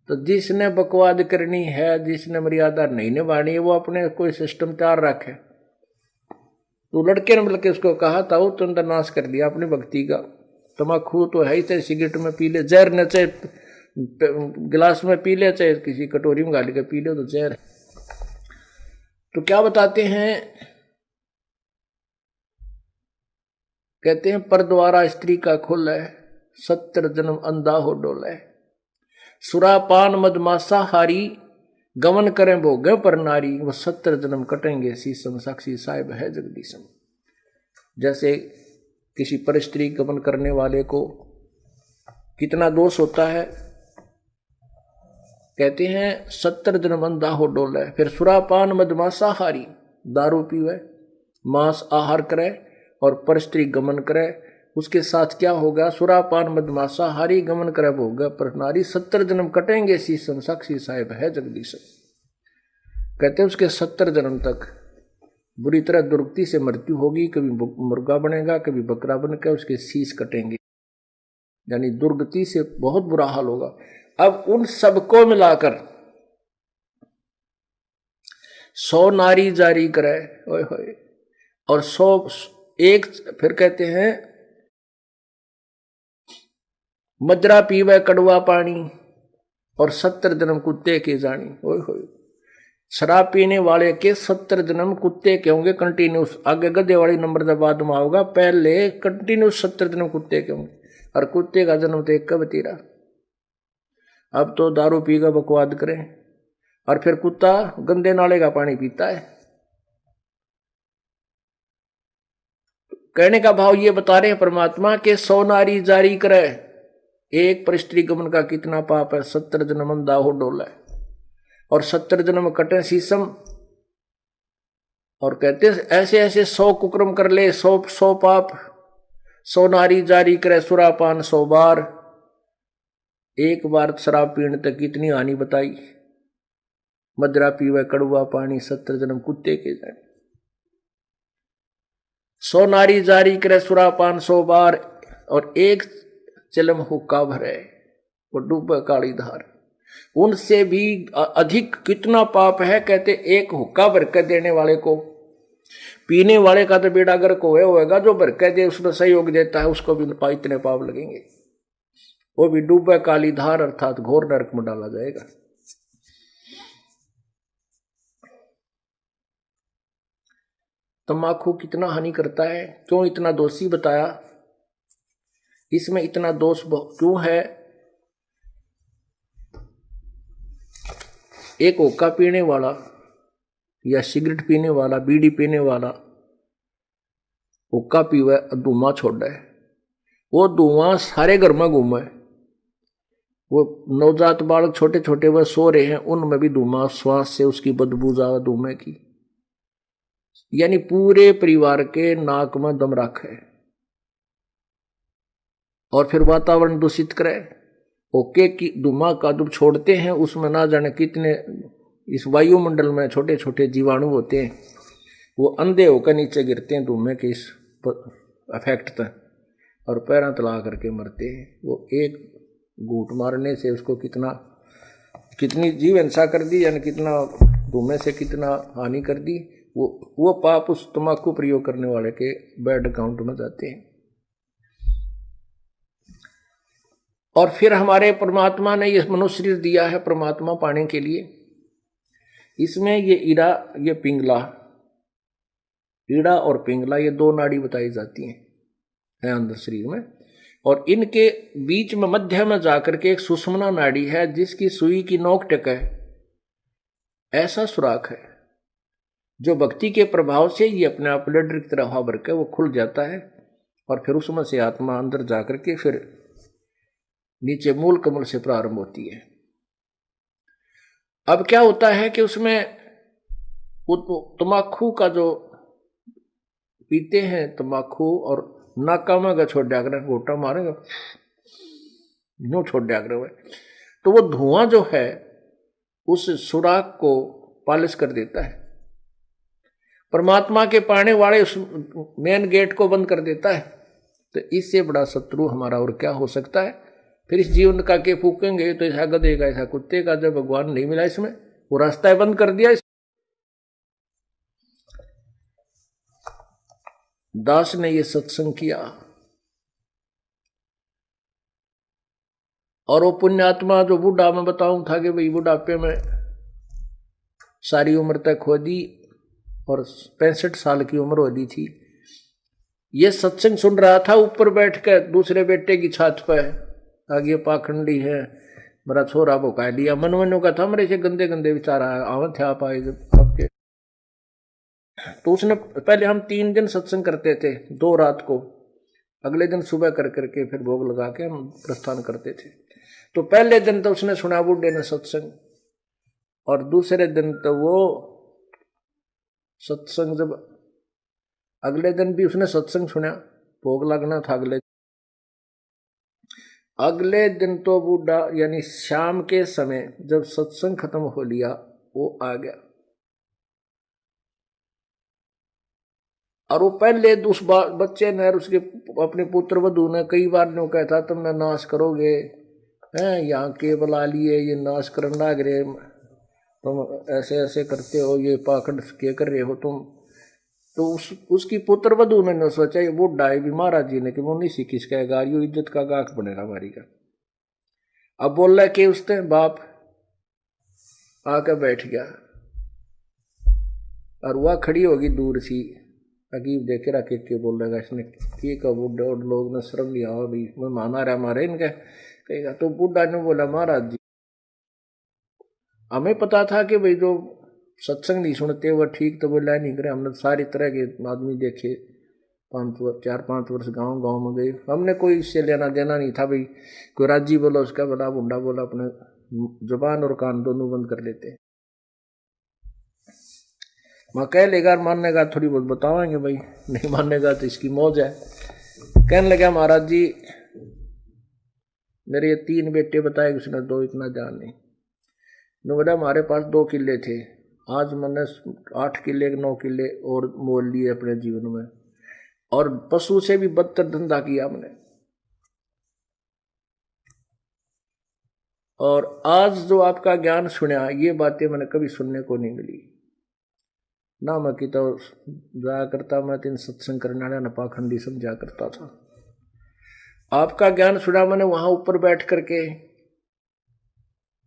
तो जिसने बकवाद करनी है, जिसने मर्यादा नहीं निभानी है, वो अपने कोई सिस्टम तैयार रखे। तो लड़के ने मिलकर उसको कहा था, वो तुमने नाश कर दिया अपनी भक्ति का। तम्बाकू तो है ही, चाहे सिगरेट में पी ले, जहर न चाहे गिलास में पी ले, चाहे किसी कटोरी में गाली के पी ले, तो जहर। तो क्या बताते हैं, कहते हैं पर द्वारा स्त्री का खुल है, 70 जन्म अंधा हो डोले। सुरापान मदमासा हारी, गमन करें भोगे पर नारी, वो 70 जन्म कटेंगे शीशम, साक्षी साहिब है जगदीशम। जैसे किसी पर स्त्री गमन करने वाले को कितना दोष होता है, कहते हैं 70 जन्म अंधा हो डोले, फिर सुरापान मदमांसाहारी, दारू पीवे, मांस आहार करे और परस्त्री गमन करे, उसके साथ क्या होगा? सुरापान मदमांसाहारी गमन करे भोग पर नारी, 70 जन्म कटेंगे शीशम, साक्षी साहेब है जगदीश। कहते हैं उसके 70 जन्म तक बुरी तरह दुर्गति से मृत्यु होगी, कभी मुर्गा बनेगा, कभी बकरा बनकर उसके शीश कटेंगे, यानी दुर्गति से बहुत बुरा हाल होगा। अब उन सबको मिलाकर 100 नारी जारी करे, ओए होए, और 101 फिर कहते हैं मजरा पीवे कड़वा पानी और 70 जन्म कुत्ते के जानी, ओए होए। शराब पीने वाले के 70 जन्म कुत्ते के होंगे कंटिन्यूस, आगे गधे वाली नंबर के बाद में होगा, पहले कंटिन्यूस 70 जन्म कुत्ते के होंगे, और कुत्ते का जन्म तो एक कब तेरा। अब तो दारू पी का बकवाद करें, और फिर कुत्ता गंदे नाले का पानी पीता है। कहने का भाव ये बता रहे हैं परमात्मा के 100 नारी जारी करे, एक परिस्त्री गमन का कितना पाप है, 70 जन्म अंधा हो डोला है, और 70 जन्म कटे शीशम। और कहते ऐसे ऐसे 100 कुक्रम कर ले, 100 पाप, 100 नारी जारी करे सुरापान 100 बार, एक बार शराब पीने तक कितनी हानि बताई, मदरा पीवे कड़वा पानी, 70 जन्म कुत्ते के जाए। 100 नारी जारी करे सुरापान 100 बार, और एक चिलम हुक्का भरे वो डूबे काली धार, उनसे भी अधिक कितना पाप है। कहते एक हुक्का भर के देने वाले को, पीने वाले का तो बेड़ा गर्क होएगा, जो भर के दे उसमें सहयोग देता है उसको भी इतने पाप लगेंगे, वो भी डूबे काली धार अर्थात घोर नरक में डाला जाएगा। तंबाकू कितना हानि करता है, क्यों इतना दोषी बताया, इसमें इतना दोष क्यों है? एक हुक्का पीने वाला या सिगरेट पीने वाला, बीड़ी पीने वाला हुक्का पीवे, धुआं छोड़ है, वो धुआं सारे घर में घूमे, वो नवजात बालक छोटे छोटे वह सो रहे हैं, उनमें भी धुआं, श्वास से उसकी बदबू जावे धुएं की, यानी पूरे परिवार के नाक में दम रखे और फिर वातावरण दूषित करे। ओके की धुआं का जब छोड़ते हैं उसमें ना जाने कितने इस वायुमंडल में छोटे छोटे जीवाणु होते हैं, वो अंधे होकर नीचे गिरते हैं धुएं के इस इफेक्ट तक, और पैरों तला करके मरते हैं। वो एक घूंट मारने से उसको कितनी जीव हिंसा कर दी, यानी कितना धुएं से कितना हानि कर दी, वो पाप उस तंबाकू प्रयोग करने वाले के बैड अकाउंट में जाते हैं। और फिर हमारे परमात्मा ने ये मनुष्य शरीर दिया है परमात्मा पाने के लिए, इसमें ये ईड़ा, ये पिंगला, ईड़ा और पिंगला ये 2 नाड़ी बताई जाती हैं अंदर शरीर में, और इनके बीच में मध्य में जाकर के एक सुषुम्ना नाड़ी है जिसकी सुई की नोक टेक है, ऐसा सुराख है जो भक्ति के प्रभाव से ये अपने आप लड्डू की तरह हवा भर के वो खुल जाता है, और फिर उसमें से आत्मा अंदर जाकर के फिर नीचे मूल कमल से प्रारंभ होती है। अब क्या होता है कि उसमें तंबाकू का जो पीते हैं तंबाकू, और नाका में छोड़ दिया करें, गोटा मारेगा नो छोड़ दिया करें, तो वो धुआं जो है उस सुराख को पालिश कर देता है, परमात्मा के पाने वाले उस मेन गेट को बंद कर देता है। तो इससे बड़ा शत्रु हमारा और क्या हो सकता है? फिर इस जीवन का के फूकेंगे तो ऐसा गधे का ऐसा कुत्ते का, जब भगवान नहीं मिला इसमें, वो रास्ता बंद कर दिया। दास ने ये सत्संग किया और वो पुण्यात्मा जो बूढ़ा मैं बताऊं था कि भाई बुढ़ापे में सारी उम्र तक हो दी और 65 साल की उम्र हो दी थी, ये सत्संग सुन रहा था ऊपर बैठ कर दूसरे बेटे की छत पर, आगे पाखंडी है मेरा छोरा भुका लिया, मनमनो का था मेरे से गंदे गंदे विचार आवे थे आप आए जब आपके। तो उसने पहले हम 3 दिन सत्संग करते थे, 2 रात को, अगले दिन सुबह कर करके फिर भोग लगा के हम प्रस्थान करते थे। तो पहले दिन तो उसने सुना बूढ़े ने सत्संग, और दूसरे दिन तो वो सत्संग, जब अगले दिन भी उसने सत्संग सुना, भोग लगना था अगले दिन तो बूढ़ा यानी शाम के समय जब सत्संग खत्म हो लिया वो आ गया। और वो पहले उस बच्चे ने और उसके अपने पुत्र वधु ने कई बार नो कहता तुमने नाश करोगे, हैं यहाँ के बुला लिए, ये नाश करने लग रहे, तुम ऐसे ऐसे करते हो, ये पाखंड के कर रहे हो तुम। तो उसकी पुत्र वधु ने सोचा ये बूढ़ा है भी महाराज जी ने कि वो नहीं सीखी कहेगा, यो इज्जत का गाक बनेगा हमारी का। अब बोल रहा कि उसने बाप आकर बैठ गया और वह खड़ी होगी दूर सी, अजीब देखे रहा के बोल रहेगा इसने की का बूढ़ा, और लोग ने शर्म लिया हो भाई मैं माना रहा मारे इनके कहेगा। तो बूढ़ा ने बोला महाराज जी हमें पता था कि भाई जो सत्संग नहीं सुनते वह ठीक तो बोला नहीं करे, हमने सारी तरह के आदमी देखे, 4-5 वर्ष गांव गांव में गए, हमने कोई इससे लेना देना नहीं था भाई, कोई राजी बोला उसका बड़ा बुंडा बोला, अपने जुबान और कान दोनों बंद कर लेते। मैं कह लेगा मानने थोड़ी बहुत बतावाएंगे भाई, नहीं मानेगा तो इसकी मौज है। कहने लगा महाराज जी मेरे ये 3 बेटे बताए, उसने 2 इतना जान नहीं। बोला हमारे पास 2 किले थे, आज मैंने 8 किले 9 किले और मोल लिए अपने जीवन में, और पशु से भी बदतर धंधा किया हमने। और आज जो आपका ज्ञान सुना ये बातें मैंने कभी सुनने को नहीं मिली ना। मैं कि तो जाया करता, मैं 3 सत्संग करने वाला न पाखंडी समझा करता था। आपका ज्ञान सुना मैंने वहां ऊपर बैठ करके।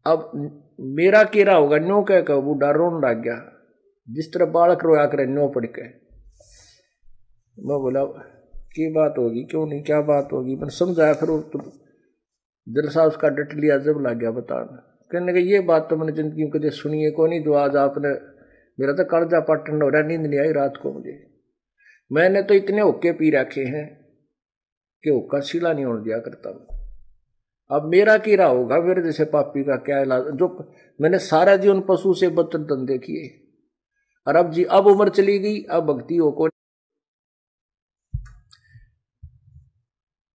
अब मेरा केरा होगा न्यो कह बूढ़ा रोन लग गया, जिस तरह बालक रोया करे न्यो पड़ के। मैं बोला की बात होगी, क्यों नहीं क्या बात होगी, मैंने समझाया। फिर तो दिल सा उसका डट लिया, जब लग गया बताना। कहने लगे ये बात तो मैंने जिंदगी में कभी सुनी है को नहीं, जो आज आपने, मेरा तो कालजा पाटन हो रहा, नींद नहीं आई रात को मुझे। मैंने तो इतने हुक्के पी रखे हैं कि हुक्का सीला नहीं होने दिया करता। अब मेरा कीड़ा होगा, मेरे जैसे पापी का क्या इलाज, जो मैंने सारा जीवन पशु से बदतर धंधे किए, और अब उम्र चली गई, अब भक्ति हो को।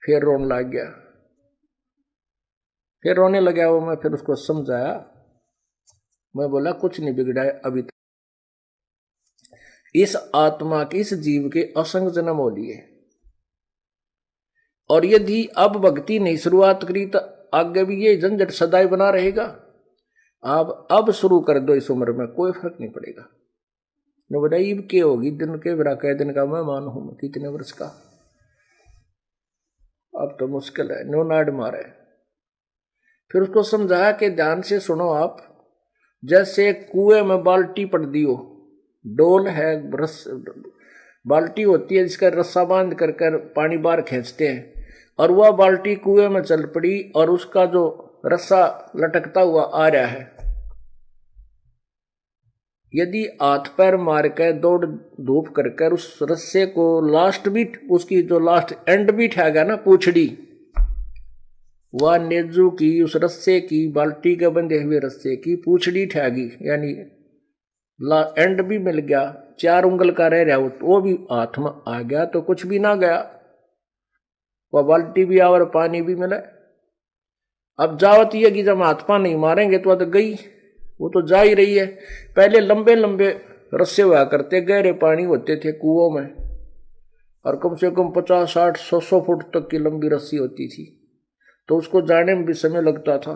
फिर रोने लग गया, फिर रोने लगा वो। मैं फिर उसको समझाया, मैं बोला कुछ नहीं बिगड़ा है अभी तक, इस आत्मा के इस जीव के असंग जन्म हो लिए, और यदि अब भक्ति नहीं शुरुआत करी तो आगे भी ये झंझट सदाई बना रहेगा। आप अब शुरू कर दो, इस उम्र में कोई फर्क नहीं पड़ेगा। न बताइए क्या होगी, दिन के बरा कै दिन का मैं मान हूं, कितने वर्ष का, अब तो मुश्किल है, नो नाड मारे। फिर उसको समझाया कि ध्यान से सुनो आप, जैसे कुएं में बाल्टी पड़ दियो, डोल है, बाल्टी होती है जिसका रस्सा बांध कर पानी बाहर खींचते हैं, और वह बाल्टी कुएं में चल पड़ी और उसका जो रस्सा लटकता हुआ आ रहा है। यदि हाथ पैर मार कर दौड़ धूप कर उस रस्से को लास्ट बीट, उसकी जो लास्ट एंड बीट है ना पूछड़ी, वह नेजू की उस रस्से की, बाल्टी के बंधे हुए रस्से की पूछड़ी ठहगी, यानी एंड भी मिल गया, 4 उंगल का रह रहा वो भी हाथ में आ गया तो कुछ भी ना गया, वह बाल्टी भी आ और पानी भी मिला। अब जावत ये कि जब हाथ पा नहीं मारेंगे तो गई, वो तो जा ही रही है। पहले लंबे लंबे रस्से हुआ करते, गहरे पानी होते थे कुओं में, और कम से कम 50, 60, 100 फुट तक की लंबी रस्सी होती थी, तो उसको जाने में भी समय लगता था।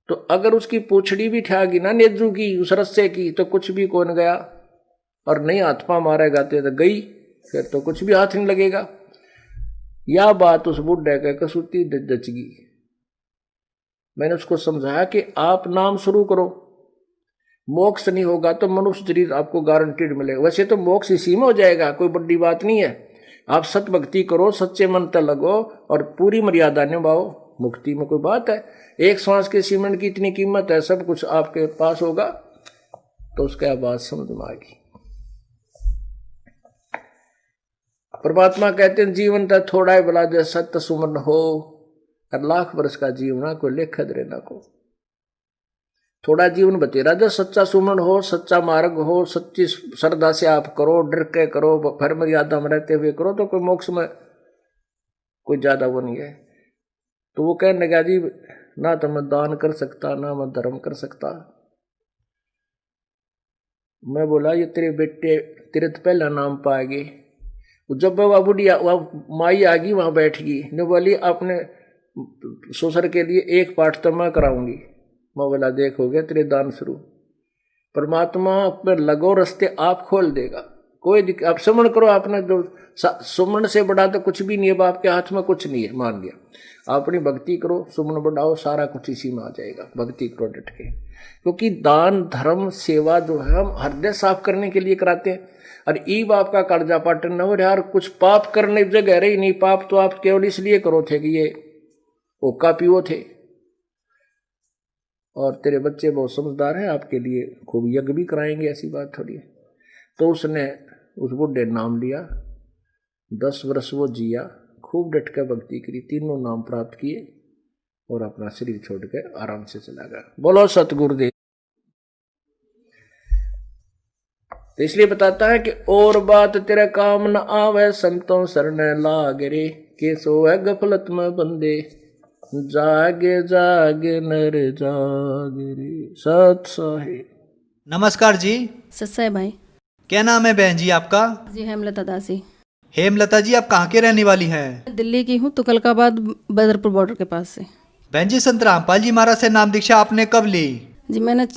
तो अगर उसकी पूछड़ी भी ठहगी ना नेजू की उस रस्से की, तो कुछ भी कौन गया, और नहीं हाथ पा मारेगा तो गई, फिर तो कुछ भी हाथ नहीं लगेगा। यह बात उस बुढ़े के कसूती जच गई। मैंने उसको समझाया कि आप नाम शुरू करो, मोक्ष नहीं होगा तो मनुष्य शरीर आपको गारंटीड मिलेगा। वैसे तो मोक्ष इसी में हो जाएगा, कोई बड़ी बात नहीं है। आप सत भक्ति करो, सच्चे मन तक लगो और पूरी मर्यादा निभाओ, मुक्ति में कोई बात है। एक सांस के सीमेंट की इतनी कीमत है, सब कुछ आपके पास होगा, तो उसका बात समझ में आ गई। परमात्मा कहते हैं जीवन तो थोड़ा ही बला दे, सत्य सुमन हो, और 1,00,000 वर्ष का जीवना कोई लेख दे ना को। थोड़ा जीवन बतेरा जो सच्चा सुमन हो, सच्चा मार्ग हो, सच्ची श्रद्धा से आप करो, डर के करो, फिर मर्यादा में रहते हुए करो, तो कोई मोक्ष में कोई ज्यादा वो नहीं है। तो वो कहने लगा जी ना तो मैं दान कर सकता, ना मैं धर्म कर सकता। मैं बोला ये तेरे बेटे तेरे तो पहला नाम पाएगी। जब वह बुढ़िया वह माई आ गई वहां बैठ गई, ने बोली अपने ससुर के लिए एक पाठ तो मैं कराऊंगी। मैं बोला देख हो गया तेरे दान शुरू, परमात्मा पर लगो रास्ते आप खोल देगा, कोई आप सुमन करो। आपने जो सुमन से बड़ा तो कुछ भी नहीं है, आपके हाथ में कुछ नहीं है, मान लिया। अपनी भक्ति करो, सुमन बढ़ाओ, सारा कुछ इसी में आ जाएगा। भक्ति करो डट के, क्योंकि दान धर्म सेवा जो है हम हृदय साफ करने के लिए कराते हैं। और ई बाप का कर्जा पाटन न हो यार, कुछ पाप करने की जगह रही नहीं। पाप तो आप केवल इसलिए करो थे कि ये ओका पीओ थे, और तेरे बच्चे बहुत समझदार हैं, आपके लिए खूब यज्ञ भी कराएंगे, ऐसी बात थोड़ी है। तो उसने उस बुढ़े नाम लिया, 10 वर्ष वो जिया, खूब डट कर भक्ति करी, तीनों नाम प्राप्त किए और अपना शरीर छोड़ के आराम से चला गया। बोलो सतगुरुदेव। तो इसलिए बताता है कि और बात तेरे काम न आवे, संतों शरण लाग रे, के सोए गफलत में बंदे, जागे जागे नर जागे रे। सत साहिब। नमस्कार जी। सत्साई भाई। क्या नाम है बहन जी आपका? जी हेमलता दासी। हेमलता जी, आप कहाँ के रहने वाली हैं? दिल्ली की हूँ, तुगलकाबाद बदरपुर बॉर्डर के पास से। बहन जी, संत रामपाल जी महाराज से नाम दीक्षा आपने कब ली? जी मैंने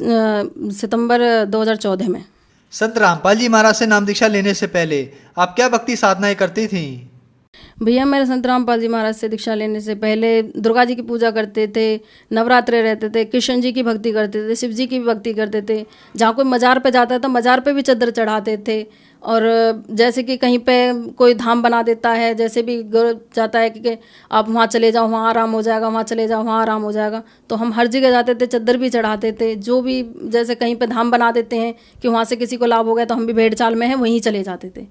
सितंबर 2014 में। संत रामपाल जी महाराज से नाम दीक्षा लेने से पहले आप क्या भक्ति साधनाएं करती थी? भैया मेरे संत रामपाल जी महाराज से दीक्षा लेने से पहले दुर्गा जी की पूजा करते थे, नवरात्रे रहते थे, कृष्ण जी की भक्ति करते थे, शिव जी की भी भक्ति करते थे। जहाँ कोई मज़ार पे जाता था मज़ार पे भी चद्दर चढ़ाते थे। और जैसे कि कहीं पे कोई धाम बना देता है, जैसे भी जाता है कि आप वहाँ चले जाओ वहाँ आराम हो जाएगा, वहाँ चले जाओ वहाँ आराम हो जाएगा, तो हम हर जगह जाते थे, चद्दर भी चढ़ाते थे। जो भी जैसे कहीं पे धाम बना देते हैं कि वहाँ से किसी को लाभ हो गया, तो हम भी भेड़ चाल में हैं वहीं चले जाते थे।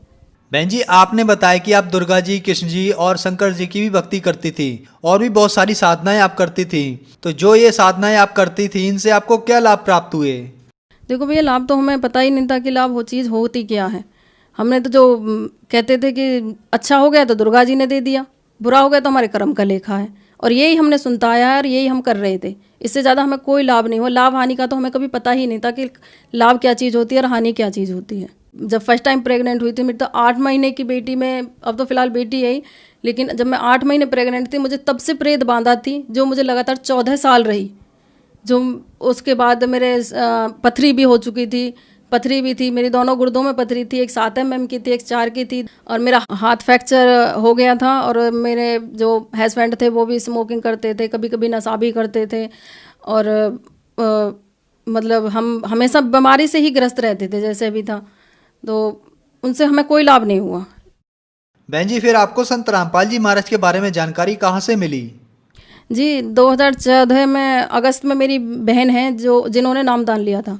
बहन जी, आपने बताया कि आप दुर्गा जी, कृष्ण जी और शंकर जी की भी भक्ति करती थी, और भी बहुत सारी साधनाएं आप करती थी। तो जो ये साधनाएं आप करती थी, इनसे आपको क्या लाभ प्राप्त हुए? देखो भैया, लाभ तो हमें पता ही नहीं था कि लाभ वो चीज़ होती क्या है। हमने तो जो कहते थे कि अच्छा हो गया तो दुर्गा जी ने दे दिया, बुरा हो गया तो हमारे कर्म का लेखा है, और यही हमने सुनता आया है और यही हम कर रहे थे। इससे ज़्यादा हमें कोई लाभ नहीं हुआ। लाभ हानि का तो हमें कभी पता ही नहीं था कि लाभ क्या चीज़ होती है और हानि क्या चीज़ होती है। जब फर्स्ट टाइम प्रेग्नेंट हुई थी, मेरी तो 8 महीने की बेटी में, अब तो फिलहाल बेटी है ही, लेकिन जब मैं 8 महीने प्रेग्नेंट थी, मुझे तब से प्रेत बांधा थी, जो मुझे लगातार 14 साल रही। जो उसके बाद मेरे पथरी भी हो चुकी थी, पथरी भी थी, मेरी दोनों गुर्दों में पथरी थी, एक 7 mm की थी, एक 4 की थी, और मेरा हाथ फ्रैक्चर हो गया था। और मेरे जो हस्बैंड थे वो भी स्मोकिंग करते थे, कभी कभी नशा भी करते थे, और मतलब हम हमेशा बीमारी से ही ग्रस्त रहते थे जैसे भी था, तो उनसे हमें कोई लाभ नहीं हुआ। बहन जी, फिर आपको संत रामपाल जी महाराज के बारे में जानकारी कहाँ से मिली? जी 2014 में अगस्त में मेरी बहन है जिन्होंने नामदान लिया था,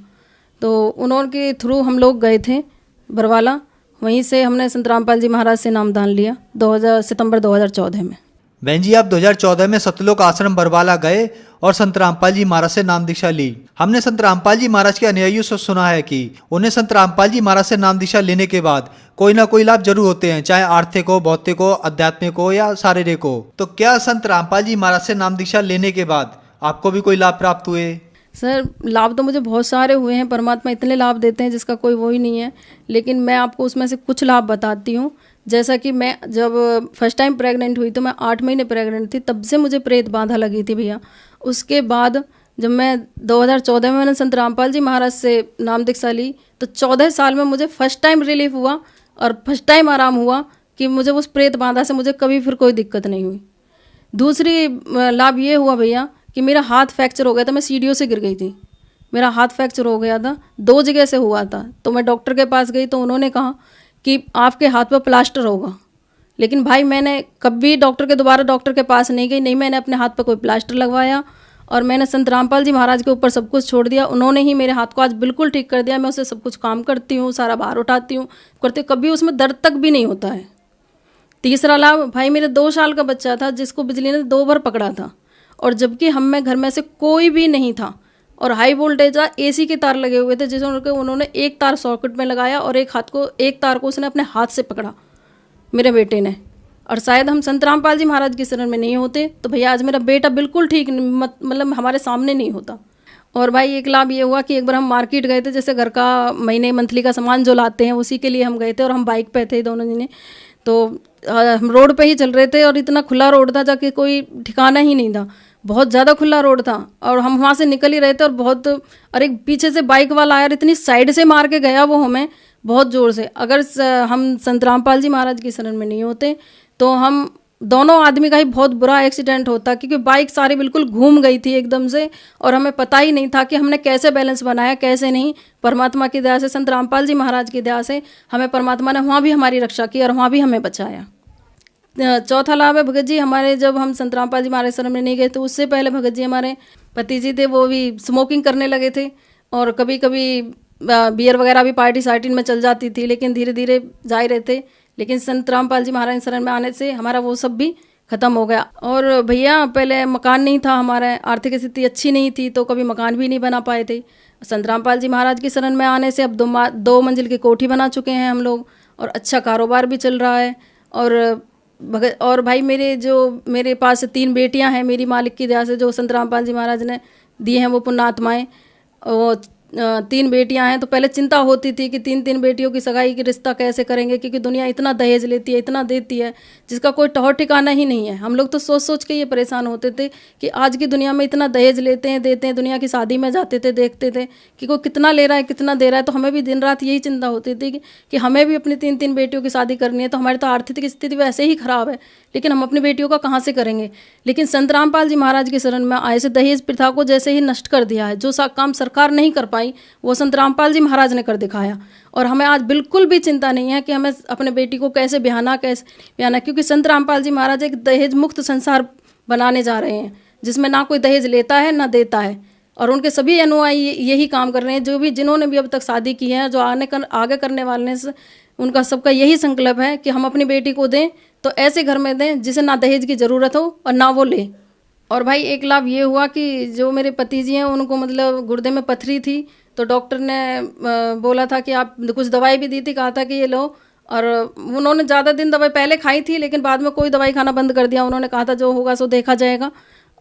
तो उन्होंने थ्रू हम लोग गए थे बरवाला, वहीं से हमने संत रामपाल जी महाराज से नामदान लिया सितंबर 2014 में। बहन जी, आप 2014 में सतलोक आश्रम बरवाला गए और संत रामपाल जी महाराज से नाम दीक्षा ली। हमने संत रामपाल जी महाराज के अनुयायियों से सुना है कि उन्हें संत रामपाल जी महाराज से नाम दीक्षा लेने के बाद कोई ना कोई लाभ जरूर होते हैं, चाहे आर्थिक हो, भौतिक हो, आध्यात्मिक हो या शारीरिक हो। तो क्या संत रामपाल जी महाराज से नाम दीक्षा लेने के बाद आपको भी कोई लाभ प्राप्त हुए? सर, लाभ तो मुझे बहुत सारे हुए हैं। परमात्मा इतने लाभ देते हैं जिसका कोई वो ही नहीं है, लेकिन मैं आपको उसमें से कुछ लाभ बताती हूँ। जैसा कि मैं जब फर्स्ट टाइम प्रेग्नेंट हुई तो मैं 8 महीने प्रेग्नेंट थी, तब से मुझे प्रेत बाधा लगी थी भैया। उसके बाद जब मैं 2014 में मैंने संत रामपाल जी महाराज से नाम दीक्षा ली, तो 14 साल में मुझे फर्स्ट टाइम रिलीफ हुआ और फर्स्ट टाइम आराम हुआ कि मुझे उस प्रेत बाधा से मुझे कभी फिर कोई दिक्कत नहीं हुई। दूसरी लाभ ये हुआ भैया कि मेरा हाथ फ्रैक्चर हो गया था, मैं सीढ़ियों से गिर गई थी, मेरा हाथ फ्रैक्चर हो गया था, 2 जगह से हुआ था। तो मैं डॉक्टर के पास गई तो उन्होंने कहा कि आपके हाथ पर प्लास्टर होगा। लेकिन भाई मैंने कभी दोबारा डॉक्टर के पास नहीं गई, नहीं मैंने अपने हाथ पर कोई प्लास्टर लगवाया, और मैंने संत रामपाल जी महाराज के ऊपर सब कुछ छोड़ दिया। उन्होंने ही मेरे हाथ को आज बिल्कुल ठीक कर दिया। मैं उससे सब कुछ काम करती हूँ, सारा भार उठाती हूँ, करती हूँ, कभी उसमें दर्द तक भी नहीं होता है। तीसरा लाभ, भाई मेरे 2 साल का बच्चा था जिसको बिजली ने 2 बार पकड़ा था, और जबकि हम में घर में से कोई भी नहीं था, और हाई वोल्टेज एसी के तार लगे हुए थे, जिसमें उन्होंने एक तार सॉकेट में लगाया और एक तार को उसने अपने हाथ से पकड़ा मेरे बेटे ने। और शायद हम संत रामपाल जी महाराज की शरण में नहीं होते तो भैया आज मेरा बेटा बिल्कुल ठीक मतलब हमारे सामने नहीं होता। और भाई एक लाभ ये हुआ कि एक बार हम मार्केट गए थे, जैसे घर का महीने मंथली का सामान जो लाते हैं उसी के लिए हम गए थे, और हम बाइक पे थे दोनों जने। तो हम रोड पे ही चल रहे थे और इतना खुला रोड था जाके कोई ठिकाना ही नहीं था, बहुत ज़्यादा खुला रोड था। और हम वहाँ से निकल ही रहे थे और बहुत, और एक पीछे से बाइक वाला आया और इतनी साइड से मार के गया वो हमें बहुत ज़ोर से। अगर हम संत रामपाल जी महाराज की शरण में नहीं होते तो हम दोनों आदमी का ही बहुत बुरा एक्सीडेंट होता, क्योंकि बाइक सारी बिल्कुल घूम गई थी एकदम से और हमें पता ही नहीं था कि हमने कैसे बैलेंस बनाया कैसे नहीं। परमात्मा की दया से, संत रामपाल जी महाराज की दया से हमें परमात्मा ने वहाँ भी हमारी रक्षा की और वहाँ भी हमें बचाया। चौथा लाभ है भगत जी, हमारे जब हम संत रामपाल जी महाराज शरण में नहीं गए तो उससे पहले भगत जी हमारे पति जी थे, वो भी स्मोकिंग करने लगे थे और कभी कभी बियर वगैरह भी पार्टी सार्टी में चल जाती थी, लेकिन धीरे धीरे जा ही रहे थे। लेकिन संत रामपाल जी महाराज शरण में आने से हमारा वो सब भी ख़त्म हो गया। और भैया पहले मकान नहीं था, हमारा आर्थिक स्थिति अच्छी नहीं थी तो कभी मकान भी नहीं बना पाए थे। संत रामपाल जी महाराज की शरण में आने से अब 2 मंजिल की कोठी बना चुके हैं हम लोग और अच्छा कारोबार भी चल रहा है। और भाई मेरे पास 3 बेटियां हैं मेरी मालिक की दया से, जो संत रामपाल जी महाराज ने दिए हैं वो पुण्यात्माएँ। वो 3 बेटियां हैं तो पहले चिंता होती थी कि 3 बेटियों की सगाई की रिश्ता कैसे करेंगे, क्योंकि दुनिया इतना दहेज लेती है, इतना देती है जिसका कोई ठौर ठिकाना ही नहीं है। हम लोग तो सोच सोच के ये परेशान होते थे कि आज की दुनिया में इतना दहेज लेते हैं देते हैं। दुनिया की शादी में जाते थे देखते थे कि कोई कितना ले रहा है कितना दे रहा है, तो हमें भी दिन रात यही चिंता होती थी कि हमें भी अपनी 3 बेटियों की शादी करनी है। तो हमारी तो आर्थिक स्थिति वैसे ही खराब है, लेकिन हम अपनी बेटियों का कहाँ से करेंगे। लेकिन संत रामपाल जी महाराज की शरण में आए से दहेज प्रथा को जैसे ही नष्ट कर दिया है। जो काम सरकार नहीं कर पाई वो संत रामपाल जी महाराज ने कर दिखाया। और हमें आज बिल्कुल भी चिंता नहीं है कि हमें अपने बेटी को कैसे ब्याहना क्योंकि संत रामपाल जी महाराज एक दहेज मुक्त संसार बनाने जा रहे हैं, जिसमें ना कोई दहेज लेता है ना देता है। और उनके सभी अनुयायी यही काम कर रहे हैं, जिन्होंने भी अब तक शादी की है, जो आगे करने वाले से उनका सबका यही संकल्प है कि हम अपनी बेटी को दें तो ऐसे घर में दें जिसे ना दहेज की ज़रूरत हो और ना वो ले। और भाई एक लाभ ये हुआ कि जो मेरे पति जी हैं उनको मतलब गुर्दे में पथरी थी, तो डॉक्टर ने बोला था कि आप कुछ दवाई भी दी थी, कहा था कि ये लो। और उन्होंने ज़्यादा दिन दवाई पहले खाई थी लेकिन बाद में कोई दवाई खाना बंद कर दिया। उन्होंने कहा था जो होगा सो देखा जाएगा।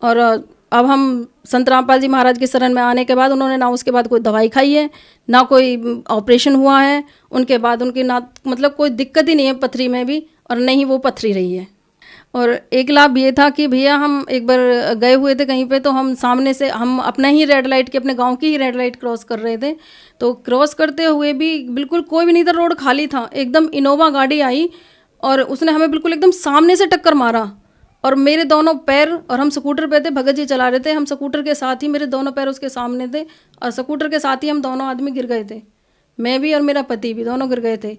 और अब हम संत रामपाल जी महाराज की शरण में आने के बाद उन्होंने ना उसके बाद कोई दवाई खाई है ना कोई ऑपरेशन हुआ है। उनके बाद उनकी ना मतलब कोई दिक्कत ही नहीं है पथरी में भी, और नहीं ही वो पथरी रही है। और एक लाभ ये था कि भैया हम एक बार गए हुए थे कहीं पे, तो हम सामने से हम अपना ही रेड लाइट की अपने गांव की ही रेड लाइट क्रॉस कर रहे थे। तो क्रॉस करते हुए भी बिल्कुल कोई भी नहीं था, रोड खाली था। एकदम इनोवा गाड़ी आई और उसने हमें बिल्कुल एकदम सामने से टक्कर मारा और मेरे दोनों पैर, और हम स्कूटर पे थे, भगत जी चला रहे थे, हम स्कूटर के साथ ही मेरे दोनों पैर उसके सामने थे और स्कूटर के साथ ही हम दोनों आदमी गिर गए थे। मैं भी और मेरा पति भी दोनों गिर गए थे।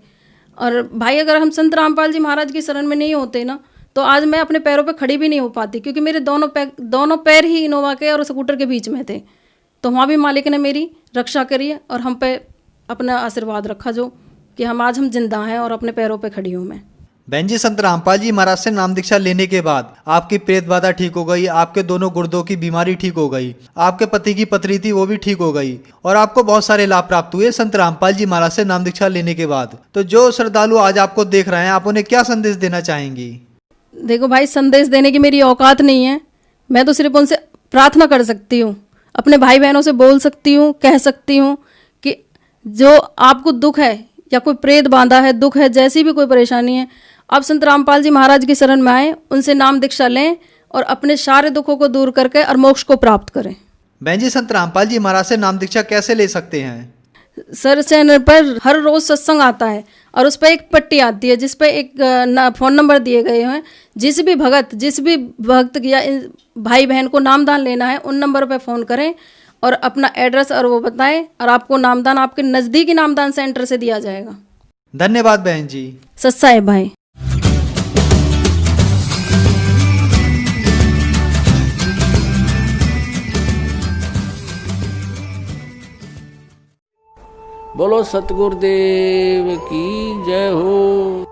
और भाई अगर हम संत रामपाल जी महाराज की शरण में नहीं होते ना तो आज मैं अपने पैरों पे खड़ी भी नहीं हो पाती, क्योंकि मेरे दोनों पैर ही इनोवा के और स्कूटर के बीच में थे। तो वहाँ भी मालिक ने मेरी रक्षा करी है और हम पे अपना आशीर्वाद रखा जो कि आज हम जिंदा हैं और अपने पैरों पे खड़ी हूँ मैं। बहन जी, संत रामपाल जी महाराज से नाम दीक्षा लेने के बाद आपकी प्रेत बाधा ठीक हो गई, आपके दोनों गुर्दों की बीमारी ठीक हो गई, आपके पति की पथरी थी वो भी ठीक हो गई और आपको बहुत सारे लाभ प्राप्त हुए संत रामपाल जी महाराज से नाम दीक्षा लेने के बाद। तो जो श्रद्धालु आज आपको देख रहे हैं, आप उन्हें क्या संदेश देना चाहेंगी? देखो भाई, संदेश देने की मेरी औकात नहीं है। मैं तो सिर्फ उनसे प्रार्थना कर सकती हूँ, अपने भाई बहनों से बोल सकती हूँ, कह सकती हूँ कि जो आपको दुख है या कोई प्रेत बांधा है, दुख है, जैसी भी कोई परेशानी है, आप संत रामपाल जी महाराज की शरण में आए, उनसे नाम दीक्षा लें और अपने सारे दुखों को दूर करके और मोक्ष को प्राप्त करें। बहन जी, संत रामपाल जी महाराज से नाम दीक्षा कैसे ले सकते हैं? सर चैनल पर हर रोज सत्संग आता है और उस पर एक पट्टी आती है जिस पर एक फ़ोन नंबर दिए गए हैं। जिस भी भक्त या भाई बहन को नामदान लेना है उन नंबर पर फ़ोन करें और अपना एड्रेस और वो बताएं और आपको नामदान आपके नज़दीकी नामदान सेंटर से दिया जाएगा। धन्यवाद बहन जी। सत्साहेब भाई। बोलो सतगुरुदेव की जय हो।